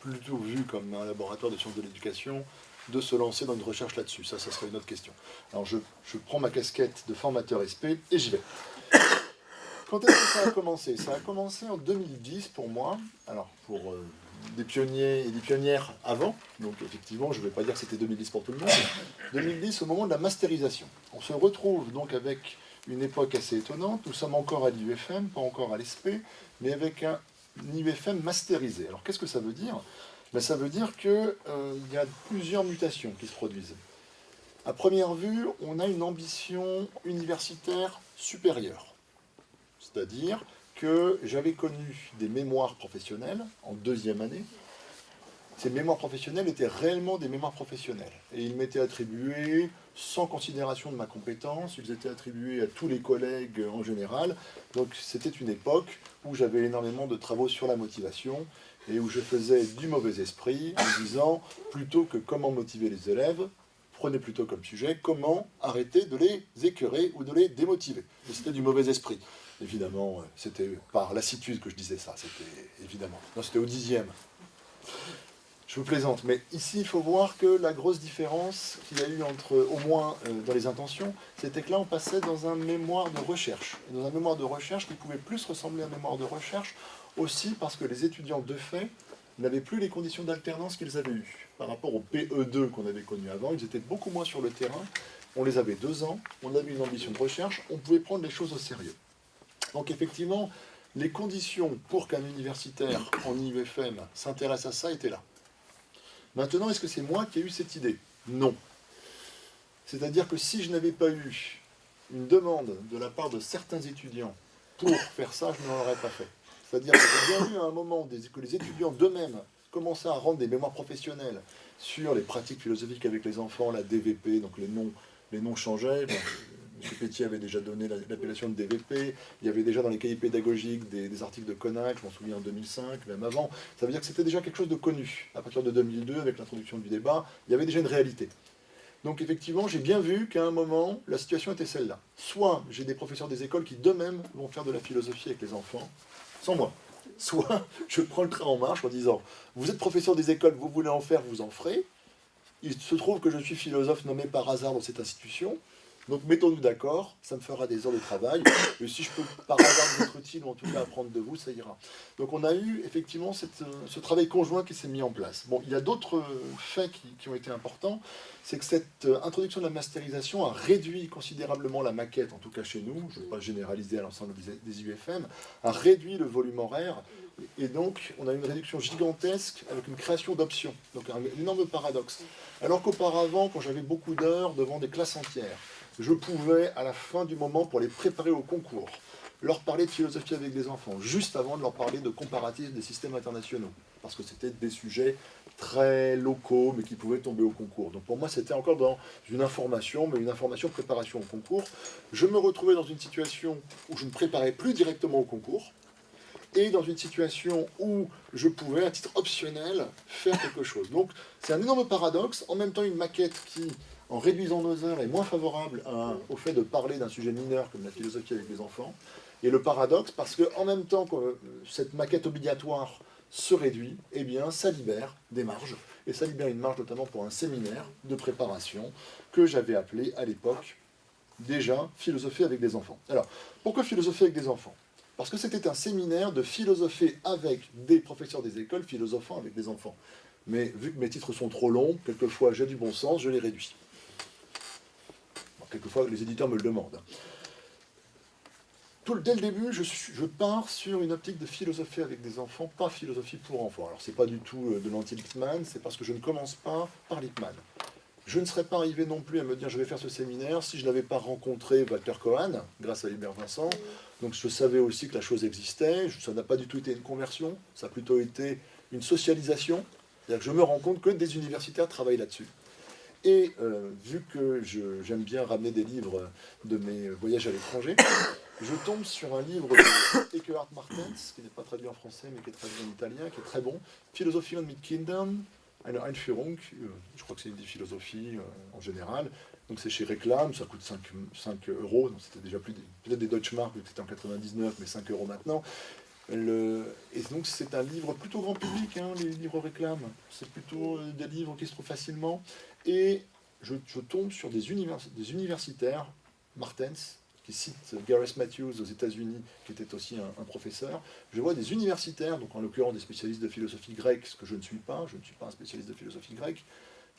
plutôt vu comme un laboratoire de sciences de l'éducation, de se lancer dans une recherche là-dessus. Ça serait une autre question. Alors je prends ma casquette de formateur SP et j'y vais. Quand est-ce que ça a commencé? Ça a commencé en 2010 pour moi, alors pour des pionniers et des pionnières avant, donc effectivement je ne vais pas dire que c'était 2010 pour tout le monde, 2010 au moment de la masterisation. On se retrouve donc avec une époque assez étonnante, nous sommes encore à l'IUFM, pas encore à l'ESP, mais avec un IUFM masterisé. Alors qu'est-ce que ça veut dire? Ben, ça veut dire qu'il y a plusieurs mutations qui se produisent. À première vue, on a une ambition universitaire supérieure. C'est-à-dire que j'avais connu des mémoires professionnelles en deuxième année. Ces mémoires professionnelles étaient réellement des mémoires professionnelles. Et ils m'étaient attribués sans considération de ma compétence, ils étaient attribués à tous les collègues en général. Donc c'était une époque où j'avais énormément de travaux sur la motivation et où je faisais du mauvais esprit en disant, plutôt que comment motiver les élèves, prenez plutôt comme sujet comment arrêter de les écœurer ou de les démotiver. Et c'était du mauvais esprit. Évidemment, c'était par lassitude que je disais ça, c'était évidemment. Non, c'était au 10e. Je vous plaisante, mais ici, il faut voir que la grosse différence qu'il y a eu entre, au moins dans les intentions, c'était que là, on passait dans un mémoire de recherche. Et dans un mémoire de recherche qui pouvait plus ressembler à un mémoire de recherche, aussi parce que les étudiants de fait n'avaient plus les conditions d'alternance qu'ils avaient eues. Par rapport au PE2 qu'on avait connu avant, ils étaient beaucoup moins sur le terrain, on les avait 2 ans, on avait une ambition de recherche, on pouvait prendre les choses au sérieux. Donc effectivement, les conditions pour qu'un universitaire en IUFM s'intéresse à ça étaient là. Maintenant, est-ce que c'est moi qui ai eu cette idée? Non. C'est-à-dire que si je n'avais pas eu une demande de la part de certains étudiants pour faire ça, je ne l'aurais pas fait. C'est-à-dire que j'ai bien vu à un moment que les étudiants d'eux-mêmes commençaient à rendre des mémoires professionnelles sur les pratiques philosophiques avec les enfants, la DVP, donc les noms changeaient. Bon, M. Pétier avait déjà donné l'appellation de DVP, il y avait déjà dans les cahiers pédagogiques des articles de Connac, je m'en souviens en 2005, même avant. Ça veut dire que c'était déjà quelque chose de connu. À partir de 2002, avec l'introduction du débat, il y avait déjà une réalité. Donc effectivement, j'ai bien vu qu'à un moment, la situation était celle-là. Soit j'ai des professeurs des écoles qui d'eux-mêmes vont faire de la philosophie avec les enfants, sans moi. Soit je prends le train en marche en disant, vous êtes professeur des écoles, vous voulez en faire, vous en ferez. Il se trouve que je suis philosophe nommé par hasard dans cette institution. Donc mettons-nous d'accord, ça me fera des heures de travail, et si je peux par hasard vous être utile, ou en tout cas apprendre de vous, ça ira. Donc on a eu effectivement ce travail conjoint qui s'est mis en place. Bon, il y a d'autres faits qui ont été importants, c'est que cette introduction de la masterisation a réduit considérablement la maquette, en tout cas chez nous, je ne vais pas généraliser à l'ensemble des UFM, a réduit le volume horaire, et donc on a une réduction gigantesque avec une création d'options, donc un énorme paradoxe. Alors qu'auparavant, quand j'avais beaucoup d'heures devant des classes entières, je pouvais, à la fin du moment, pour les préparer au concours, leur parler de philosophie avec des enfants, juste avant de leur parler de comparatif des systèmes internationaux, parce que c'était des sujets très locaux, mais qui pouvaient tomber au concours. Donc pour moi, c'était encore dans une information, mais une information préparation au concours. Je me retrouvais dans une situation où je ne préparais plus directement au concours, et dans une situation où je pouvais, à titre optionnel, faire quelque chose. Donc c'est un énorme paradoxe, en même temps une maquette qui, en réduisant nos heures, est moins favorable au fait de parler d'un sujet mineur comme la philosophie avec les enfants. Et le paradoxe, parce qu'en même temps que cette maquette obligatoire se réduit, eh bien ça libère des marges. Et ça libère une marge notamment pour un séminaire de préparation que j'avais appelé à l'époque déjà philosophie avec des enfants. Alors, pourquoi philosophie avec des enfants ? Parce que c'était un séminaire de philosophie avec des professeurs des écoles, philosophant avec des enfants. Mais vu que mes titres sont trop longs, quelquefois j'ai du bon sens, je les réduis. Bon, quelquefois les éditeurs me le demandent. Dès le début, je pars sur une optique de philosophie avec des enfants, pas philosophie pour enfants. Alors c'est pas du tout de l'anti-Lippmann, c'est parce que je ne commence pas par Lippmann. Je ne serais pas arrivé non plus à me dire je vais faire ce séminaire si je n'avais pas rencontré Walter Cohen, grâce à Hubert Vincent. Donc je savais aussi que la chose existait, ça n'a pas du tout été une conversion, ça a plutôt été une socialisation. C'est-à-dire que je me rends compte que des universitaires travaillent là-dessus. Et vu que j'aime bien ramener des livres de mes voyages à l'étranger, je tombe sur un livre de Eckhard Martens, qui n'est pas traduit en français mais qui est traduit en italien, qui est très bon, Philosophie und mit Kindern, eine Einführung, je crois que c'est une des philosophies en général. Donc c'est chez Reclam, ça coûte 5 €, donc c'était déjà peut-être des Deutschmark, vu que c'était en 99, mais 5 € maintenant. Et donc c'est un livre plutôt grand public, hein, les livres Reclam. C'est plutôt des livres qui se trouvent facilement. Et je tombe sur des universitaires, Martens, qui cite Gareth Matthews aux États-Unis, qui était aussi un professeur. Je vois des universitaires, donc en l'occurrence des spécialistes de philosophie grecque, ce que je ne suis pas un spécialiste de philosophie grecque,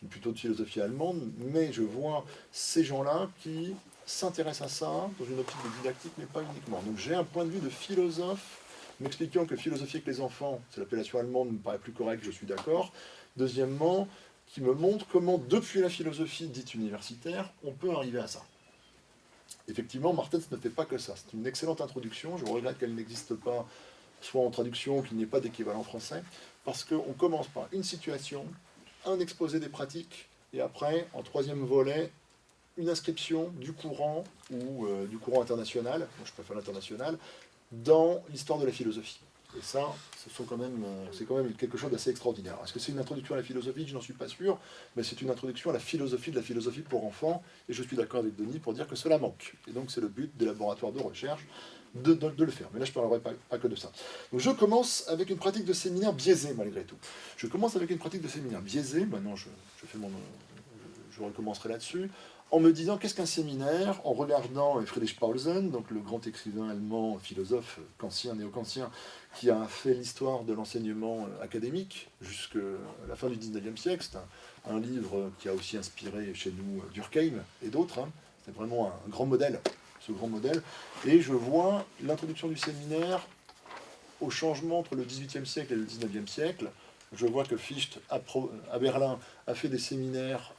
mais plutôt de philosophie allemande, mais je vois ces gens-là qui s'intéressent à ça dans une optique de didactique, mais pas uniquement. Donc j'ai un point de vue de philosophe, m'expliquant que philosophie avec les enfants, c'est l'appellation allemande, me paraît plus correcte, je suis d'accord. Deuxièmement, qui me montre comment, depuis la philosophie dite universitaire, on peut arriver à ça. Effectivement, Martens ne fait pas que ça. C'est une excellente introduction. Je regrette qu'elle n'existe pas, soit en traduction, qu'il n'y ait pas d'équivalent français, parce qu'on commence par une situation, un exposé des pratiques, et après, en troisième volet, une inscription du courant, ou du courant international, moi je préfère l'international, dans l'histoire de la philosophie. Et ça, c'est quand même quelque chose d'assez extraordinaire. Est-ce que c'est une introduction à la philosophie? Je n'en suis pas sûr, mais c'est une introduction à la philosophie de la philosophie pour enfants, et je suis d'accord avec Denis pour dire que cela manque. Et donc c'est le but des laboratoires de recherche de le faire. Mais là, je ne parlerai pas que de ça. Donc je commence avec une pratique de séminaire biaisée, malgré tout. Je commence avec une pratique de séminaire biaisée, maintenant je recommencerai là-dessus, en me disant qu'est-ce qu'un séminaire, en regardant Friedrich Paulsen, donc le grand écrivain allemand, philosophe kantien, néo-kantien, qui a fait l'histoire de l'enseignement académique jusqu'à la fin du 19e siècle. C'est un livre qui a aussi inspiré chez nous Durkheim et d'autres. Hein. C'est vraiment un grand modèle, ce grand modèle. Et je vois l'introduction du séminaire au changement entre le 18e siècle et le 19e siècle. Je vois que Fichte, à Berlin, a fait des séminaires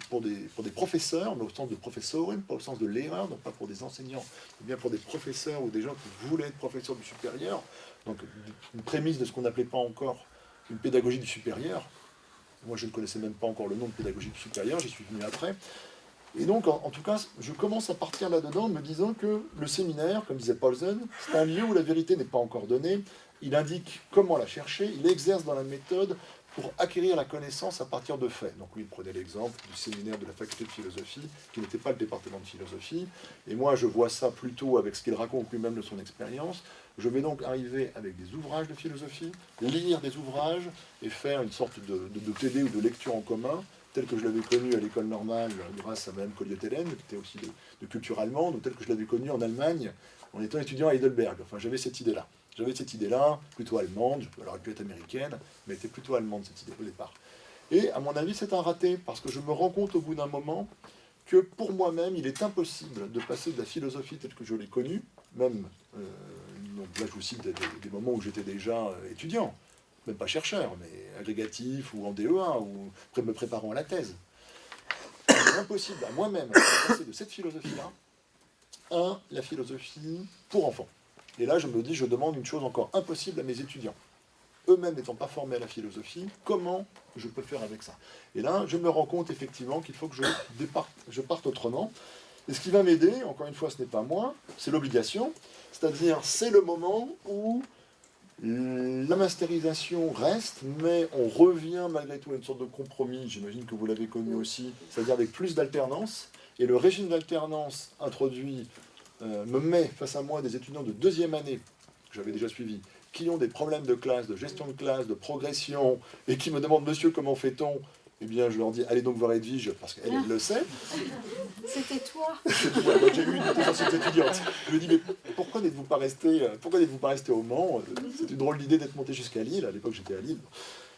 pour des professeurs, mais au sens de professoren, pas au sens de Lehrer, donc pas pour des enseignants, mais bien pour des professeurs ou des gens qui voulaient être professeurs du supérieur. Donc une prémisse de ce qu'on n'appelait pas encore une pédagogie du supérieur. Moi, je ne connaissais même pas encore le nom de pédagogie du supérieur, j'y suis venu après. Et donc, en tout cas, je commence à partir là-dedans en me disant que le séminaire, comme disait Paulsen, c'est un lieu où la vérité n'est pas encore donnée. Il indique comment la chercher, il exerce dans la méthode pour acquérir la connaissance à partir de faits. Donc lui, il prenait l'exemple du séminaire de la faculté de philosophie, qui n'était pas le département de philosophie, et moi je vois ça plutôt avec ce qu'il raconte lui-même de son expérience. Je vais donc arriver avec des ouvrages de philosophie, lire des ouvrages, et faire une sorte de TD ou de lecture en commun, tel que je l'avais connu à l'école normale grâce à Mme Colliot-Hélène, qui était aussi de culture allemande, ou tel que je l'avais connu en Allemagne en étant étudiant à Heidelberg. Enfin, j'avais cette idée-là. J'avais cette idée-là, plutôt allemande, elle aurait pu être américaine, mais elle était plutôt allemande, cette idée, au départ. Et à mon avis, c'est un raté, parce que je me rends compte au bout d'un moment que pour moi-même, il est impossible de passer de la philosophie telle que je l'ai connue, même, donc là je vous cite des moments où j'étais déjà étudiant, même pas chercheur, mais agrégatif ou en DEA, ou me préparant à la thèse. C'est impossible à moi-même de passer de cette philosophie-là à la philosophie pour enfants. Et là, je me dis, je demande une chose encore impossible à mes étudiants. Eux-mêmes n'étant pas formés à la philosophie, comment je peux faire avec ça? Et là, je me rends compte effectivement qu'il faut que je parte autrement. Et ce qui va m'aider, encore une fois, ce n'est pas moi, c'est l'obligation. C'est-à-dire, c'est le moment où la masterisation reste, mais on revient malgré tout à une sorte de compromis, j'imagine que vous l'avez connu aussi, c'est-à-dire avec plus d'alternance. Et le régime d'alternance introduit me met face à moi des étudiants de deuxième année, que j'avais déjà suivis, qui ont des problèmes de classe, de gestion de classe, de progression, et qui me demandent « Monsieur, comment fait-on ?» Eh bien, je leur dis « Allez donc voir Edwige, parce qu'elle elle le sait. » C'était toi. Moi, j'ai eu une des anciennes étudiantes. Je lui dis « Mais pourquoi n'êtes-vous pas resté au Mans? C'est une drôle d'idée d'être monté jusqu'à Lille. À l'époque, j'étais à Lille. »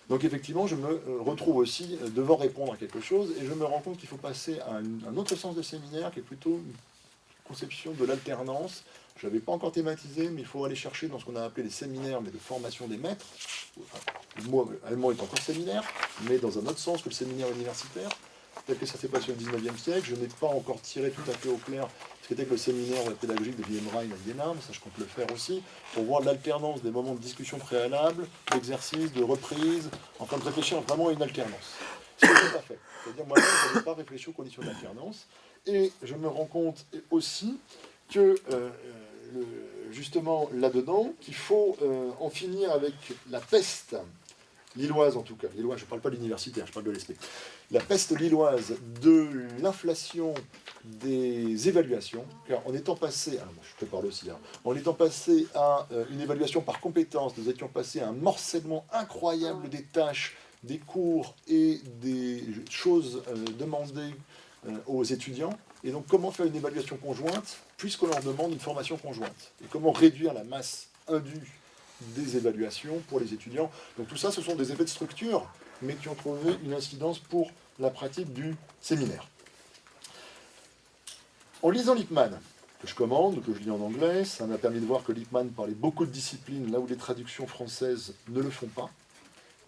Donc effectivement, je me retrouve aussi devant répondre à quelque chose, et je me rends compte qu'il faut passer à un autre sens de séminaire, qui est plutôt une conception de l'alternance. Je ne l'avais pas encore thématisé, mais il faut aller chercher dans ce qu'on a appelé les séminaires, mais de formation des maîtres. Enfin, le mot allemand est encore séminaire, mais dans un autre sens que le séminaire universitaire, tel que ça s'est passé au XIXe siècle. Je n'ai pas encore tiré tout à fait au clair ce qu'était que le séminaire pédagogique de Wilhelm Rein à Iéna, mais ça je compte le faire aussi, pour voir l'alternance des moments de discussion préalable, d'exercice, de reprise, en train de réfléchir vraiment à une alternance. Ce que je n'ai pas fait. C'est-à-dire, moi-même, je n'ai pas réfléchi aux conditions d'alternance, et je me rends compte aussi que, justement, là-dedans, qu'il faut en finir avec la peste lilloise, en tout cas. Lilloise, je ne parle pas d'universitaire, je parle de l'esprit. La peste lilloise de l'inflation des évaluations, car en étant passé, je te parle aussi, en étant passé à une évaluation par compétence, nous étions passés à un morcellement incroyable des tâches, des cours et des choses demandées aux étudiants. Et donc, comment faire une évaluation conjointe, puisqu'on leur demande une formation conjointe? Et comment réduire la masse indue des évaluations pour les étudiants? Donc tout ça, ce sont des effets de structure, mais qui ont trouvé une incidence pour la pratique du séminaire. En lisant Lippmann, que je commande, que je lis en anglais, ça m'a permis de voir que Lippmann parlait beaucoup de disciplines, là où les traductions françaises ne le font pas.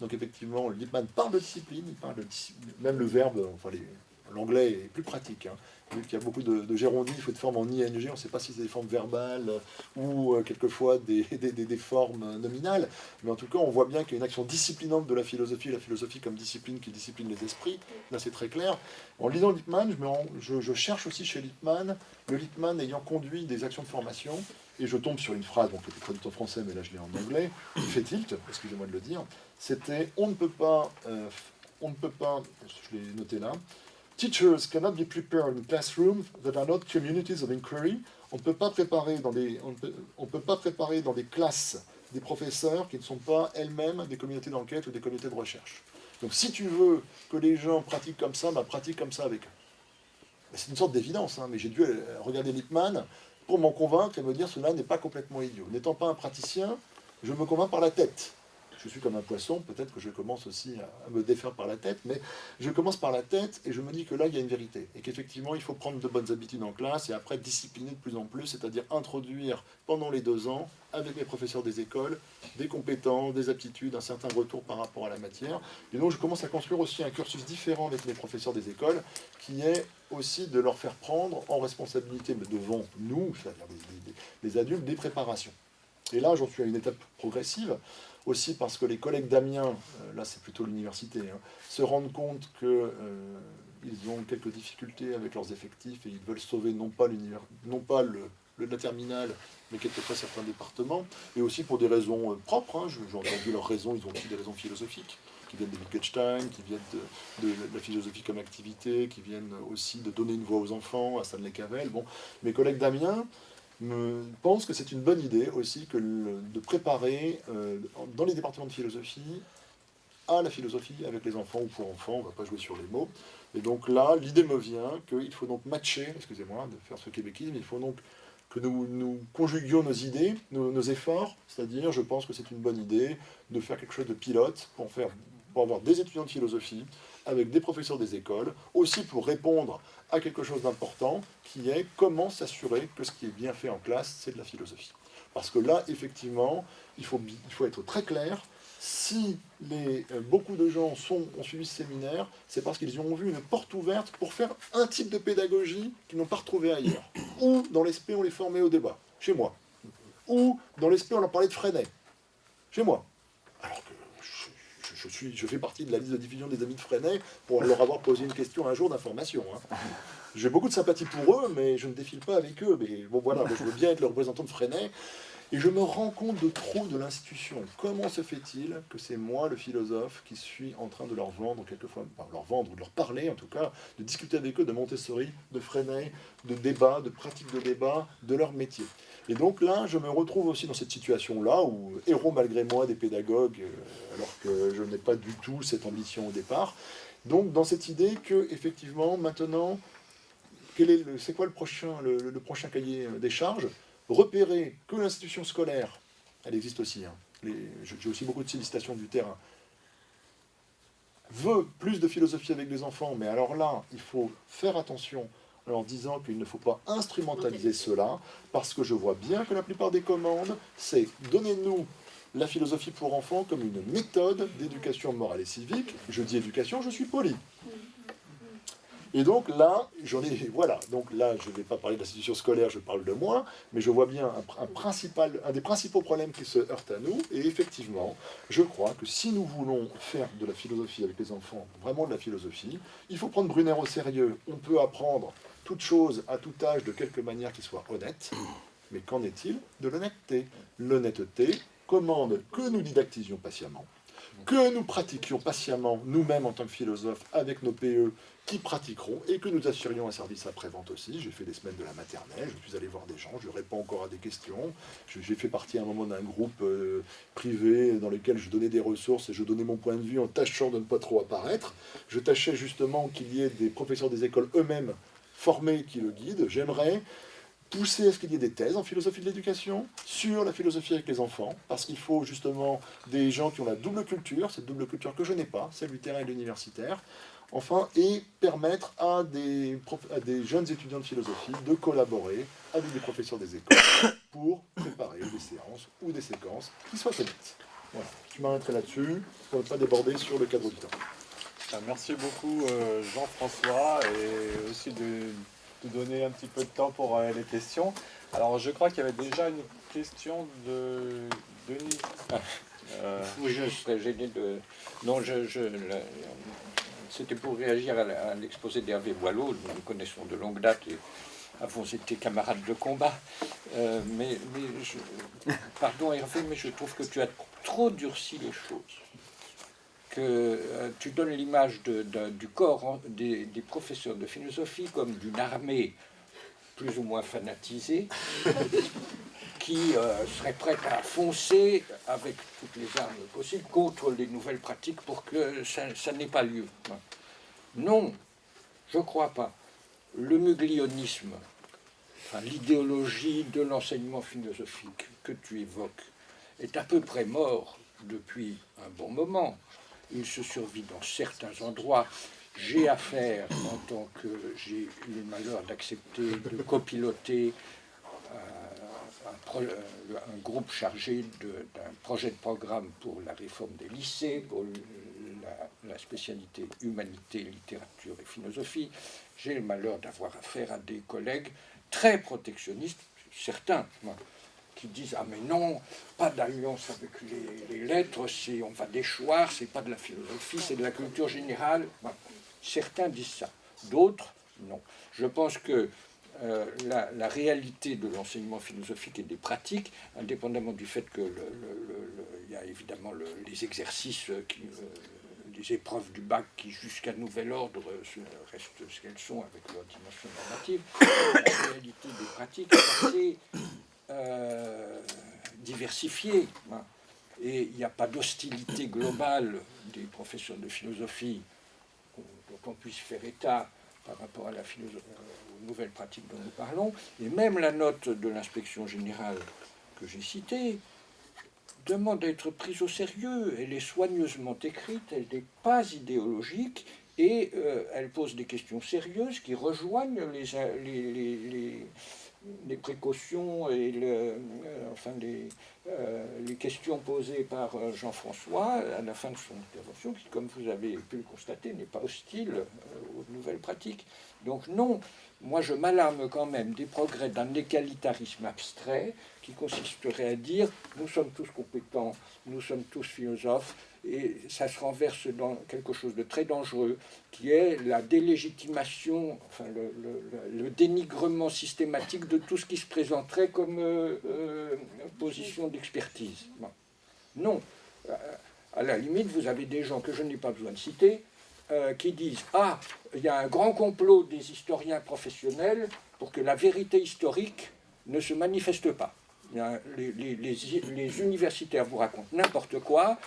Donc effectivement, Lippmann parle de discipline, il parle de même le verbe, enfin l'anglais est plus pratique, vu qu'il y a beaucoup de gérondifs ou de formes en ing, on ne sait pas si c'est des formes verbales ou quelquefois des formes nominales, mais en tout cas on voit bien qu'il y a une action disciplinante de la philosophie comme discipline qui discipline les esprits, là c'est très clair. En lisant Lippmann, je cherche aussi chez Lippmann, le Lippmann ayant conduit des actions de formation, et je tombe sur une phrase qui était traduite en français, mais là je l'ai en anglais, qui fait tilt, excusez-moi de le dire, c'était on ne peut pas, je l'ai noté là, Teachers cannot be prepared in classrooms that are not communities of inquiry. On ne peut pas préparer dans des classes des professeurs qui ne sont pas elles-mêmes des communautés d'enquête ou des communautés de recherche. Donc si tu veux que les gens pratiquent comme ça, pratique comme ça avec eux. C'est une sorte d'évidence, mais j'ai dû regarder Lippmann pour m'en convaincre et me dire cela n'est pas complètement idiot. N'étant pas un praticien, je me convainc par la tête. Je suis comme un poisson, peut-être que je commence aussi à me défaire par la tête, mais je commence par la tête et je me dis que là, il y a une vérité. Et qu'effectivement, il faut prendre de bonnes habitudes en classe et après discipliner de plus en plus, c'est-à-dire introduire pendant les 2 ans, avec les professeurs des écoles, des compétences, des aptitudes, un certain retour par rapport à la matière. Et donc, je commence à construire aussi un cursus différent avec les professeurs des écoles, qui est aussi de leur faire prendre en responsabilité, mais devant nous, c'est-à-dire les adultes, des préparations. Et là, j'en suis à une étape progressive, aussi parce que les collègues d'Amiens, là c'est plutôt l'université, se rendent compte qu'ils ont quelques difficultés avec leurs effectifs et ils veulent sauver non pas la terminale, mais quelquefois certains départements, et aussi pour des raisons propres, j'ai entendu leurs raisons, ils ont aussi des raisons philosophiques, qui viennent de Wittgenstein, qui viennent de la philosophie comme activité, qui viennent aussi de donner une voix aux enfants, à Stanley Cavell. Bon, mes collègues d'Amiens pensent que c'est une bonne idée aussi de préparer dans les départements de philosophie à la philosophie avec les enfants ou pour enfants, on ne va pas jouer sur les mots. Et donc là, l'idée me vient qu'il faut donc matcher, excusez-moi de faire ce québéquisme, il faut donc que nous conjuguions nos idées, nos efforts, c'est-à-dire je pense que c'est une bonne idée de faire quelque chose de pilote pour avoir des étudiants de philosophie avec des professeurs des écoles, aussi pour répondre à quelque chose d'important qui est comment s'assurer que ce qui est bien fait en classe, c'est de la philosophie. Parce que là, effectivement, il faut être très clair. Si beaucoup de gens ont suivi ce séminaire, c'est parce qu'ils y ont vu une porte ouverte pour faire un type de pédagogie qu'ils n'ont pas retrouvé ailleurs. Ou dans l'ESP, on les formait au débat, chez moi. Ou dans l'ESP, on leur parlait de Freinet, chez moi. Alors que je fais partie de la liste de diffusion des amis de Freinet pour leur avoir posé une question un jour d'information. Hein. J'ai beaucoup de sympathie pour eux, mais je ne défile pas avec eux. Mais bon, voilà, je veux bien être le représentant de Freinet. Et je me rends compte de trop de l'institution. Comment se fait-il que c'est moi, le philosophe, qui suis en train de leur vendre, quelquefois, leur vendre, ou de leur parler en tout cas, de discuter avec eux de Montessori, de Freinet, de débat, de pratique de débat, de leur métier. Et donc là, je me retrouve aussi dans cette situation-là, où héros malgré moi des pédagogues, alors que je n'ai pas du tout cette ambition au départ. Donc dans cette idée que, effectivement, maintenant, c'est quoi le prochain cahier des charges? Repérer que l'institution scolaire, elle existe aussi, hein, j'ai aussi beaucoup de sollicitations du terrain, veut plus de philosophie avec les enfants, mais alors là, il faut faire attention en leur disant qu'il ne faut pas instrumentaliser cela, parce que je vois bien que la plupart des commandes, c'est donnez-nous la philosophie pour enfants comme une méthode d'éducation morale et civique. Je dis éducation, je suis poli. Et donc là, voilà, donc là, je ne vais pas parler de l'institution scolaire, je parle de moi, mais je vois bien un des principaux problèmes qui se heurtent à nous, et effectivement, je crois que si nous voulons faire de la philosophie avec les enfants, vraiment de la philosophie, il faut prendre Brunner au sérieux. On peut apprendre toute chose à tout âge de quelque manière qui soit honnête, mais qu'en est-il de l'honnêteté? L'honnêteté commande que nous didactisions patiemment, que nous pratiquions patiemment nous-mêmes en tant que philosophes avec nos PE qui pratiqueront et que nous assurions un service après-vente aussi. J'ai fait des semaines de la maternelle, je suis allé voir des gens, je réponds encore à des questions. J'ai fait partie à un moment d'un groupe privé dans lequel je donnais des ressources et je donnais mon point de vue en tâchant de ne pas trop apparaître. Je tâchais justement qu'il y ait des professeurs des écoles eux-mêmes formés qui le guident. J'aimerais pousser à ce qu'il y ait des thèses en philosophie de l'éducation sur la philosophie avec les enfants, parce qu'il faut justement des gens qui ont la double culture, cette double culture que je n'ai pas, celle du terrain et de l'universitaire, enfin, et permettre à des jeunes étudiants de philosophie de collaborer avec des professeurs des écoles pour préparer des séances ou des séquences qui soient honnêtes. Voilà, je m'arrêterai là-dessus pour ne pas déborder sur le cadre du temps. Merci beaucoup Jean-François, et aussi de donner un petit peu de temps pour les questions. Alors je crois qu'il y avait déjà une question de Denis. Oui, je serais gêné de... Non, c'était pour réagir à l'exposé d'Hervé Boileau. Nous connaissons de longue date et avons été camarades de combat. Pardon Hervé, mais je trouve que tu as trop durci les choses. Que tu donnes l'image du corps des professeurs de philosophie comme d'une armée plus ou moins fanatisée qui serait prête à foncer avec toutes les armes possibles contre les nouvelles pratiques pour que ça n'ait pas lieu. Non, je ne crois pas. Le muglionisme, enfin, l'idéologie de l'enseignement philosophique que tu évoques, est à peu près mort depuis un bon moment. Il se survit dans certains endroits. J'ai affaire, en tant que j'ai eu le malheur d'accepter de copiloter un groupe chargé d'un projet de programme pour la réforme des lycées, pour la spécialité humanité, littérature et philosophie. J'ai le malheur d'avoir affaire à des collègues très protectionnistes, certains, qui disent « Ah mais non, pas d'alliance avec les lettres, on va déchoir, c'est pas de la philosophie, c'est de la culture générale. » Certains disent ça, d'autres non. Je pense que la réalité de l'enseignement philosophique et des pratiques, indépendamment du fait que il y a évidemment les exercices des épreuves du bac qui, jusqu'à nouvel ordre, restent ce qu'elles sont avec leur dimension normative. La réalité des pratiques est assez diversifiée. Hein. Et il n'y a pas d'hostilité globale des professeurs de philosophie dont on puisse faire état par rapport à aux nouvelles pratiques dont nous parlons. Et même la note de l'inspection générale que j'ai citée demande à être prise au sérieux. Elle est soigneusement écrite, elle n'est pas idéologique et elle pose des questions sérieuses qui rejoignent les précautions et les questions posées par Jean-François à la fin de son intervention, qui, comme vous avez pu le constater, n'est pas hostile aux nouvelles pratiques. Donc non, moi je m'alarme quand même des progrès d'un égalitarisme abstrait qui consisterait à dire nous sommes tous compétents, nous sommes tous philosophes, et ça se renverse dans quelque chose de très dangereux, qui est la délégitimation, enfin le dénigrement systématique de tout ce qui se présenterait comme position d'expertise. Bon. Non. À la limite, vous avez des gens que je n'ai pas besoin de citer, qui disent « Ah, il y a un grand complot des historiens professionnels pour que la vérité historique ne se manifeste pas. Les universitaires vous racontent n'importe quoi.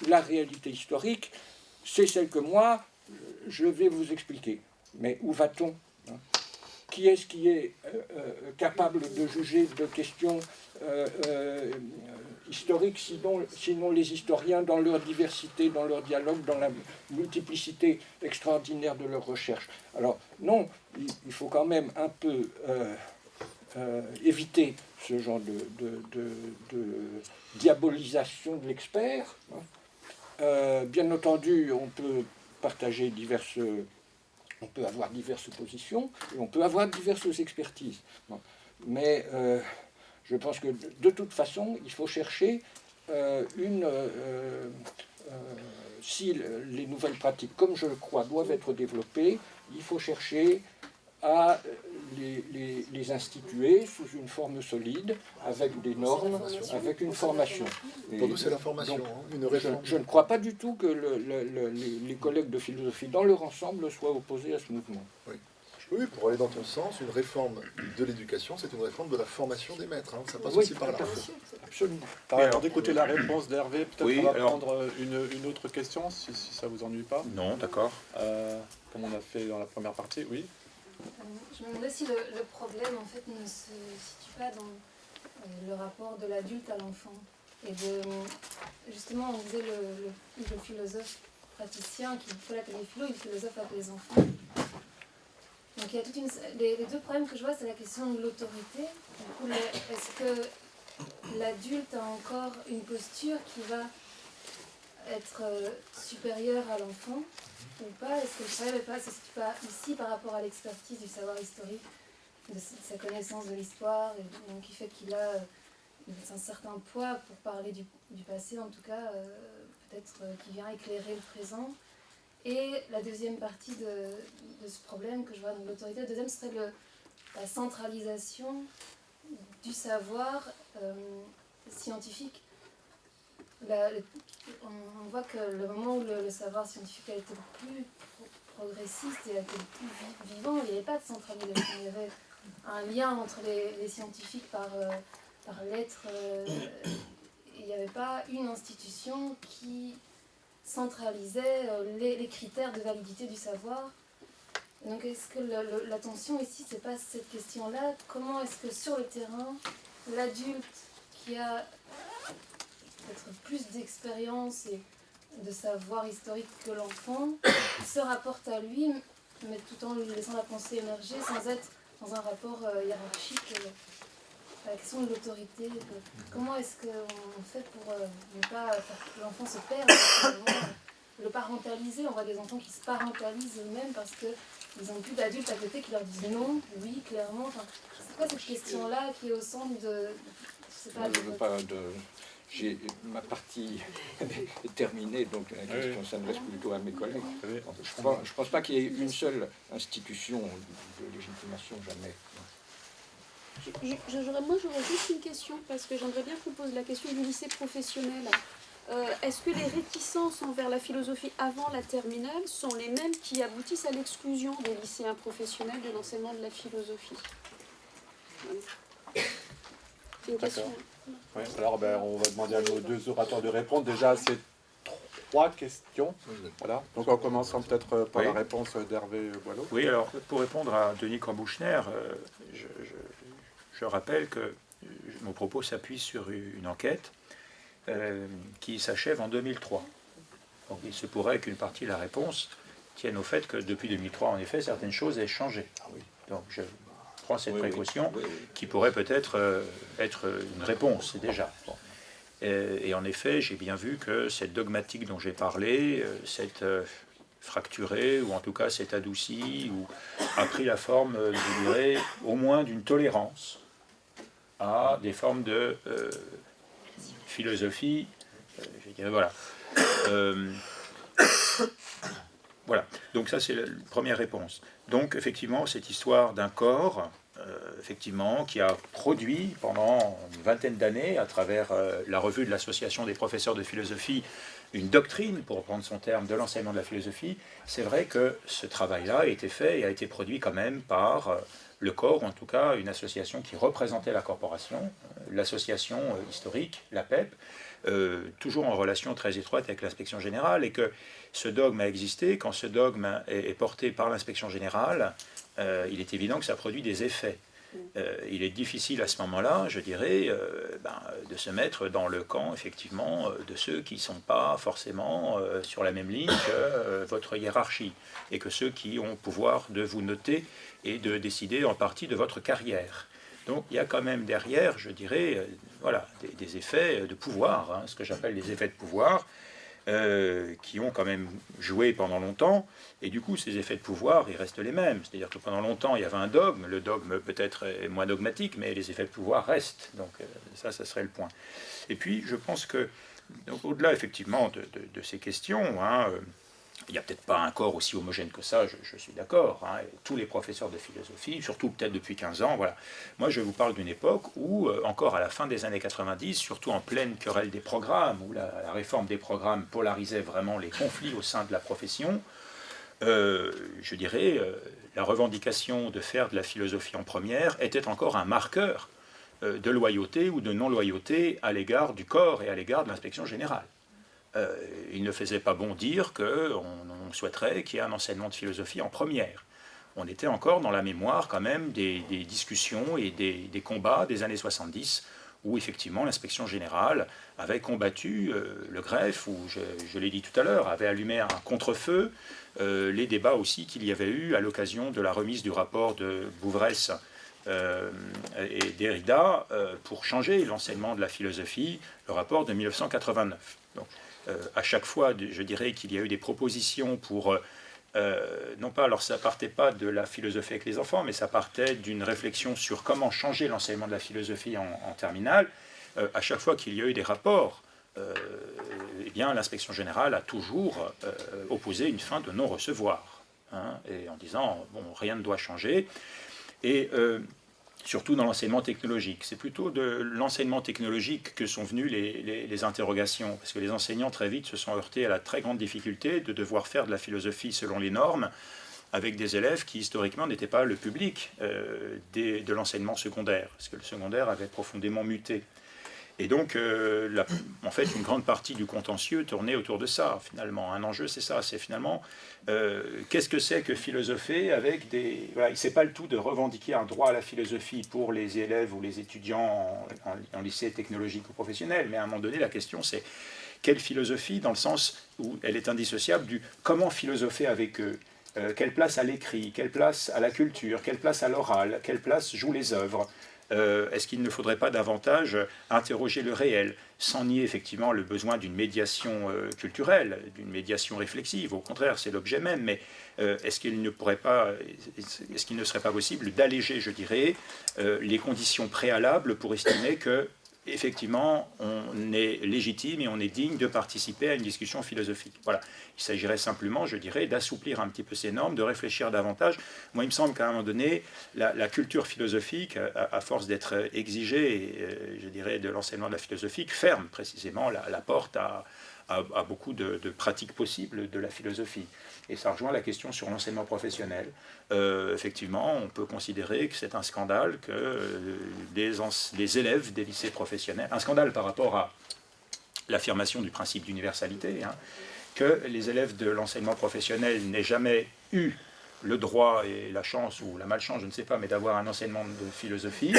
La réalité historique, c'est celle que moi, je vais vous expliquer. Mais où va-t-on, hein? Qui est-ce qui est capable de juger de questions historiques, sinon les historiens dans leur diversité, dans leur dialogue, dans la multiplicité extraordinaire de leurs recherches. Alors non, il faut quand même un peu éviter ce genre de diabolisation de l'expert. Bien entendu, on peut partager on peut avoir diverses positions et on peut avoir diverses expertises. Mais je pense que de toute façon, il faut chercher si les nouvelles pratiques, comme je le crois, doivent être développées, il faut chercher à les instituer sous une forme solide, avec des normes, avec une formation. Pour nous, c'est la formation, donc, une réforme. Je ne crois pas du tout que les collègues de philosophie, dans leur ensemble, soient opposés à ce mouvement. Oui. Oui, pour aller dans ton sens, une réforme de l'éducation, c'est une réforme de la formation des maîtres. Hein. Ça passe aussi par là. Absolument. Alors, d'écouter la réponse d'Hervé, peut-être Oui, on va alors- prendre une autre question, si ça vous ennuie pas. Non, d'accord. Comme on a fait dans la première partie, oui. Je me demandais si le problème en fait ne se situe pas dans le rapport de l'adulte à l'enfant. Et justement, on disait le philosophe praticien qui faut l'appeler philo, et le philosophe appelle les enfants. Donc il y a les deux problèmes que je vois, c'est la question de l'autorité. Est-ce que l'adulte a encore une posture qui va être supérieure à l'enfant ou pas? Est-ce que le problème ne se situe pas ici par rapport à l'expertise du savoir historique, de sa connaissance de l'histoire, et donc qui fait qu'il a un certain poids pour parler du passé, en tout cas, peut-être qui vient éclairer le présent. Et la deuxième partie de ce problème que je vois dans l'autorité, le deuxième serait la centralisation du savoir scientifique. On voit que le moment où le savoir scientifique a été le plus progressiste et a été le plus vivant, il n'y avait pas de centralisation. Il y avait un lien entre les scientifiques par lettres. Il n'y avait pas une institution qui centralisait les critères de validité du savoir. Donc est-ce que l'attention ici, c'est pas cette question-là? Comment est-ce que sur le terrain, l'adulte qui a peut-être plus d'expérience et de savoir historique que l'enfant se rapporte à lui, mais tout en lui laissant la pensée émerger sans être dans un rapport hiérarchique? La question de l'autorité, comment est-ce qu'on fait pour ne pas faire que l'enfant se perde, le parentaliser? On voit des enfants qui se parentalisent eux-mêmes parce qu'ils n'ont plus d'adultes à côté qui leur disent non, oui, clairement. Enfin, c'est quoi cette question-là qui est au centre de... Je sais pas, Je veux pas ma partie est terminée, donc la question s'adresse plutôt à mes collègues. Je ne pense pas qu'il y ait une seule institution de légitimation, jamais. Moi, j'aurais juste une question, parce que j'aimerais bien qu'on pose la question du lycée professionnel. est-ce que les réticences envers la philosophie avant la terminale sont les mêmes qui aboutissent à l'exclusion des lycéens professionnels de l'enseignement de la philosophie? Voilà. C'est une question. Ouais, alors on va demander à nos deux orateurs de répondre déjà à ces 3 questions. Voilà. Donc en commençant peut-être par Oui. la réponse d'Hervé Boileau. Oui, alors pour répondre à Denis Cambouchner, je rappelle que mon propos s'appuie sur une enquête qui s'achève en 2003. Donc il se pourrait qu'une partie de la réponse tienne au fait que depuis 2003, en effet, certaines choses aient changé. Donc je prends cette précaution qui pourrait peut-être être une réponse déjà. Bon. Et en effet, j'ai bien vu que cette dogmatique dont j'ai parlé, cette fracturée, ou en tout cas s'est adoucie, ou a pris la forme, je dirais, au moins d'une tolérance à des formes de philosophie, je dirais, voilà. Voilà, donc ça c'est la première réponse. Donc effectivement, cette histoire d'un corps, effectivement, qui a produit pendant une vingtaine d'années, à travers la revue de l'Association des professeurs de philosophie, une doctrine, pour reprendre son terme, de l'enseignement de la philosophie, c'est vrai que ce travail-là a été fait et a été produit quand même par le corps, ou en tout cas une association qui représentait la corporation, l'association historique, la PEP, toujours en relation très étroite avec l'inspection générale, et que ce dogme a existé. Quand ce dogme est porté par l'inspection générale, il est évident que ça produit des effets. Il est difficile à ce moment-là, je dirais, de se mettre dans le camp, effectivement, de ceux qui ne sont pas forcément sur la même ligne que votre hiérarchie, et que ceux qui ont le pouvoir de vous noter et de décider en partie de votre carrière. Donc il y a quand même derrière, je dirais, voilà, des effets de pouvoir, hein, ce que j'appelle les effets de pouvoir, qui ont quand même joué pendant longtemps, et du coup ces effets de pouvoir, ils restent les mêmes. C'est-à-dire que pendant longtemps, il y avait un dogme, le dogme peut-être est moins dogmatique, mais les effets de pouvoir restent. Donc ça serait le point. Et puis je pense que, au-delà effectivement de ces questions, hein, il n'y a peut-être pas un corps aussi homogène que ça, je suis d'accord. Hein, tous les professeurs de philosophie, surtout peut-être depuis 15 ans, voilà. Moi, je vous parle d'une époque où, encore à la fin des années 90, surtout en pleine querelle des programmes, où la réforme des programmes polarisait vraiment les conflits au sein de la profession, je dirais, la revendication de faire de la philosophie en première était encore un marqueur de loyauté ou de non-loyauté à l'égard du corps et à l'égard de l'inspection générale. Il ne faisait pas bon dire qu'on souhaiterait qu'il y ait un enseignement de philosophie en première. On était encore dans la mémoire quand même des discussions et des combats des années 70 où effectivement l'inspection générale avait combattu le greffe, où je l'ai dit tout à l'heure, avait allumé un contre-feu, les débats aussi qu'il y avait eu à l'occasion de la remise du rapport de Bouvresse et Derrida pour changer l'enseignement de la philosophie, le rapport de 1989. Donc, à chaque fois, je dirais qu'il y a eu des propositions pour, non pas, alors ça partait pas de la philosophie avec les enfants, mais ça partait d'une réflexion sur comment changer l'enseignement de la philosophie en terminale. À chaque fois qu'il y a eu des rapports, eh bien, l'inspection générale a toujours opposé une fin de non-recevoir, hein, et en disant, bon, rien ne doit changer. Et surtout dans l'enseignement technologique. C'est plutôt de l'enseignement technologique que sont venues les interrogations, parce que les enseignants très vite se sont heurtés à la très grande difficulté de devoir faire de la philosophie selon les normes, avec des élèves qui historiquement n'étaient pas le public de l'enseignement secondaire, parce que le secondaire avait profondément muté. Et donc, en fait, une grande partie du contentieux tournait autour de ça, finalement. Un enjeu, c'est ça, c'est finalement, qu'est-ce que c'est que philosopher avec des... Voilà, c'est pas le tout de revendiquer un droit à la philosophie pour les élèves ou les étudiants en lycée technologique ou professionnel, mais à un moment donné, la question, c'est quelle philosophie, dans le sens où elle est indissociable du comment philosopher avec eux, quelle place à l'écrit, quelle place à la culture, quelle place à l'oral, quelle place jouent les œuvres. Est-ce qu'il ne faudrait pas davantage interroger le réel, sans nier effectivement le besoin d'une médiation culturelle, d'une médiation réflexive? Au contraire, c'est l'objet même, mais est-ce qu'il ne serait pas possible d'alléger, je dirais, les conditions préalables pour estimer que effectivement, on est légitime et on est digne de participer à une discussion philosophique. Voilà. Il s'agirait simplement, je dirais, d'assouplir un petit peu ces normes, de réfléchir davantage. Moi, il me semble qu'à un moment donné, la culture philosophique, à force d'être exigée, je dirais, de l'enseignement de la philosophie, ferme précisément la porte à beaucoup de pratiques possibles de la philosophie. Et ça rejoint la question sur l'enseignement professionnel. Effectivement, on peut considérer que c'est un scandale que des élèves des lycées professionnels, un scandale par rapport à l'affirmation du principe d'universalité, hein, que les élèves de l'enseignement professionnel n'aient jamais eu le droit et la chance, ou la malchance, je ne sais pas, mais d'avoir un enseignement de philosophie,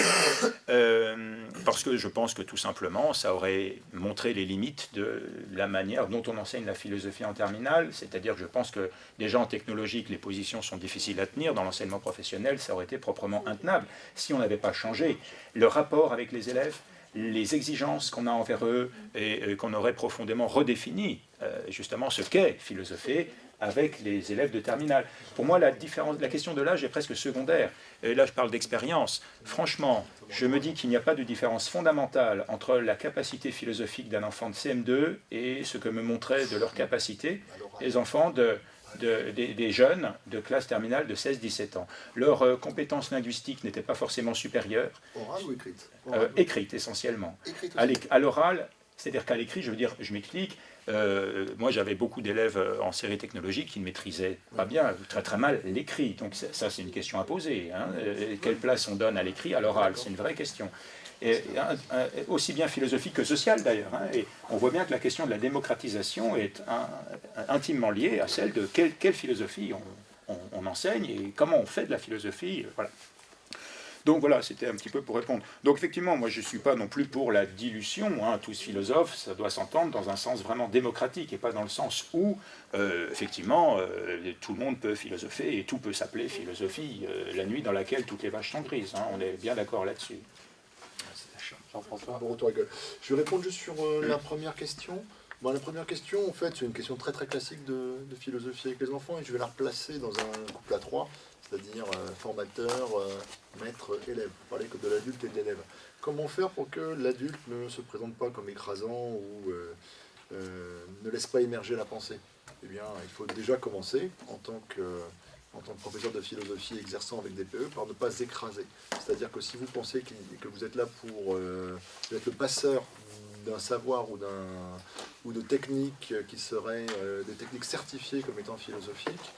parce que je pense que tout simplement, ça aurait montré les limites de la manière dont on enseigne la philosophie en terminale, c'est-à-dire que je pense que déjà en technologique, les positions sont difficiles à tenir, dans l'enseignement professionnel, ça aurait été proprement intenable, si on n'avait pas changé le rapport avec les élèves, les exigences qu'on a envers eux, et qu'on aurait profondément redéfini, justement, ce qu'est philosopher, avec les élèves de terminale. Pour moi, la question de l'âge est presque secondaire. Et là, je parle d'expérience. Franchement, je me dis qu'il n'y a pas de différence fondamentale entre la capacité philosophique d'un enfant de CM2 et ce que me montraient de leur capacité les enfants des jeunes de classe terminale de 16-17 ans. Leur compétence linguistique n'était pas forcément supérieure. Orale ou écrite? Écrite, essentiellement. Écrite À l'oral, c'est-à-dire qu'à l'écrit, je veux dire, je m'explique, moi j'avais beaucoup d'élèves en série technologique qui ne maîtrisaient pas bien, très très mal l'écrit. Donc ça c'est une question à poser. Hein. Quelle place on donne à l'écrit, à l'oral? C'est une vraie question. Et, aussi bien philosophique que sociale d'ailleurs. Hein. Et on voit bien que la question de la démocratisation est intimement liée à celle de quelle philosophie on enseigne et comment on fait de la philosophie. Voilà. Donc voilà, c'était un petit peu pour répondre. Donc effectivement, moi je ne suis pas non plus pour la dilution, hein. Tous philosophes, ça doit s'entendre dans un sens vraiment démocratique et pas dans le sens où, effectivement, tout le monde peut philosopher et tout peut s'appeler philosophie, la nuit dans laquelle toutes les vaches sont grises. Hein. On est bien d'accord là-dessus. Jean-François. Bon retour à gueule. Je vais répondre juste sur la première question. Bon, la première question, en fait, c'est une question très très classique de philosophie avec les enfants et je vais la replacer dans un couple à trois, c'est-à-dire formateur, maître, élève. Vous parlez que de l'adulte et de l'élève. Comment faire pour que l'adulte ne se présente pas comme écrasant ou ne laisse pas émerger la pensée? Eh bien, il faut déjà commencer en tant que professeur de philosophie exerçant avec des PE par ne pas écraser. C'est-à-dire que si vous pensez que vous êtes là pour être le passeur d'un savoir ou de techniques qui seraient des techniques certifiées comme étant philosophiques,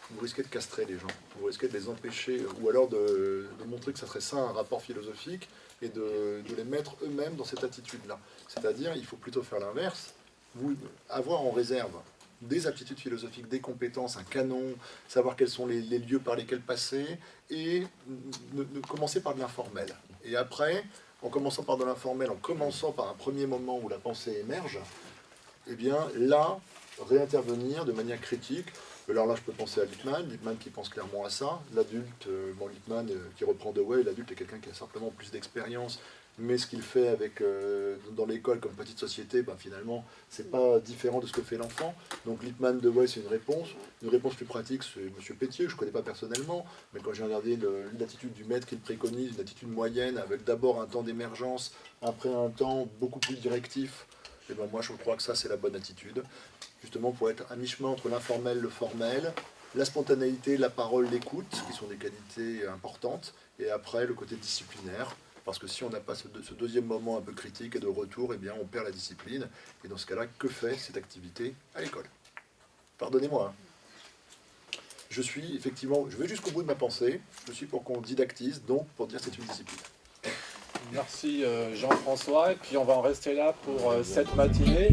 vous risquez de castrer les gens, vous risquez de les empêcher, ou alors de montrer que ça serait ça un rapport philosophique, et de les mettre eux-mêmes dans cette attitude-là. C'est-à-dire, il faut plutôt faire l'inverse, avoir en réserve des aptitudes philosophiques, des compétences, un canon, savoir quels sont les lieux par lesquels passer, et commencer par de l'informel. Et après, en commençant par de l'informel, en commençant par un premier moment où la pensée émerge, eh bien là, réintervenir de manière critique. Alors là, je peux penser à Lippmann qui pense clairement à ça. L'adulte, Lippmann qui reprend Dewey, l'adulte est quelqu'un qui a simplement plus d'expérience, mais ce qu'il fait dans l'école comme petite société, finalement, c'est pas différent de ce que fait l'enfant. Donc Lippmann, Dewey, c'est une réponse. Une réponse plus pratique, c'est M. Pétier, je ne connais pas personnellement, mais quand j'ai regardé l'attitude du maître qu'il préconise, une attitude moyenne, avec d'abord un temps d'émergence, après un temps beaucoup plus directif, et moi je crois que ça c'est la bonne attitude, justement pour être à mi-chemin entre l'informel et le formel, la spontanéité, la parole, l'écoute, qui sont des qualités importantes, et après le côté disciplinaire, parce que si on n'a pas ce deuxième moment un peu critique et de retour, eh bien on perd la discipline, et dans ce cas-là, que fait cette activité à l'école? Pardonnez-moi. Je vais jusqu'au bout de ma pensée, je suis pour qu'on didactise, donc pour dire c'est une discipline. Merci Jean-François, et puis on va en rester là pour cette matinée.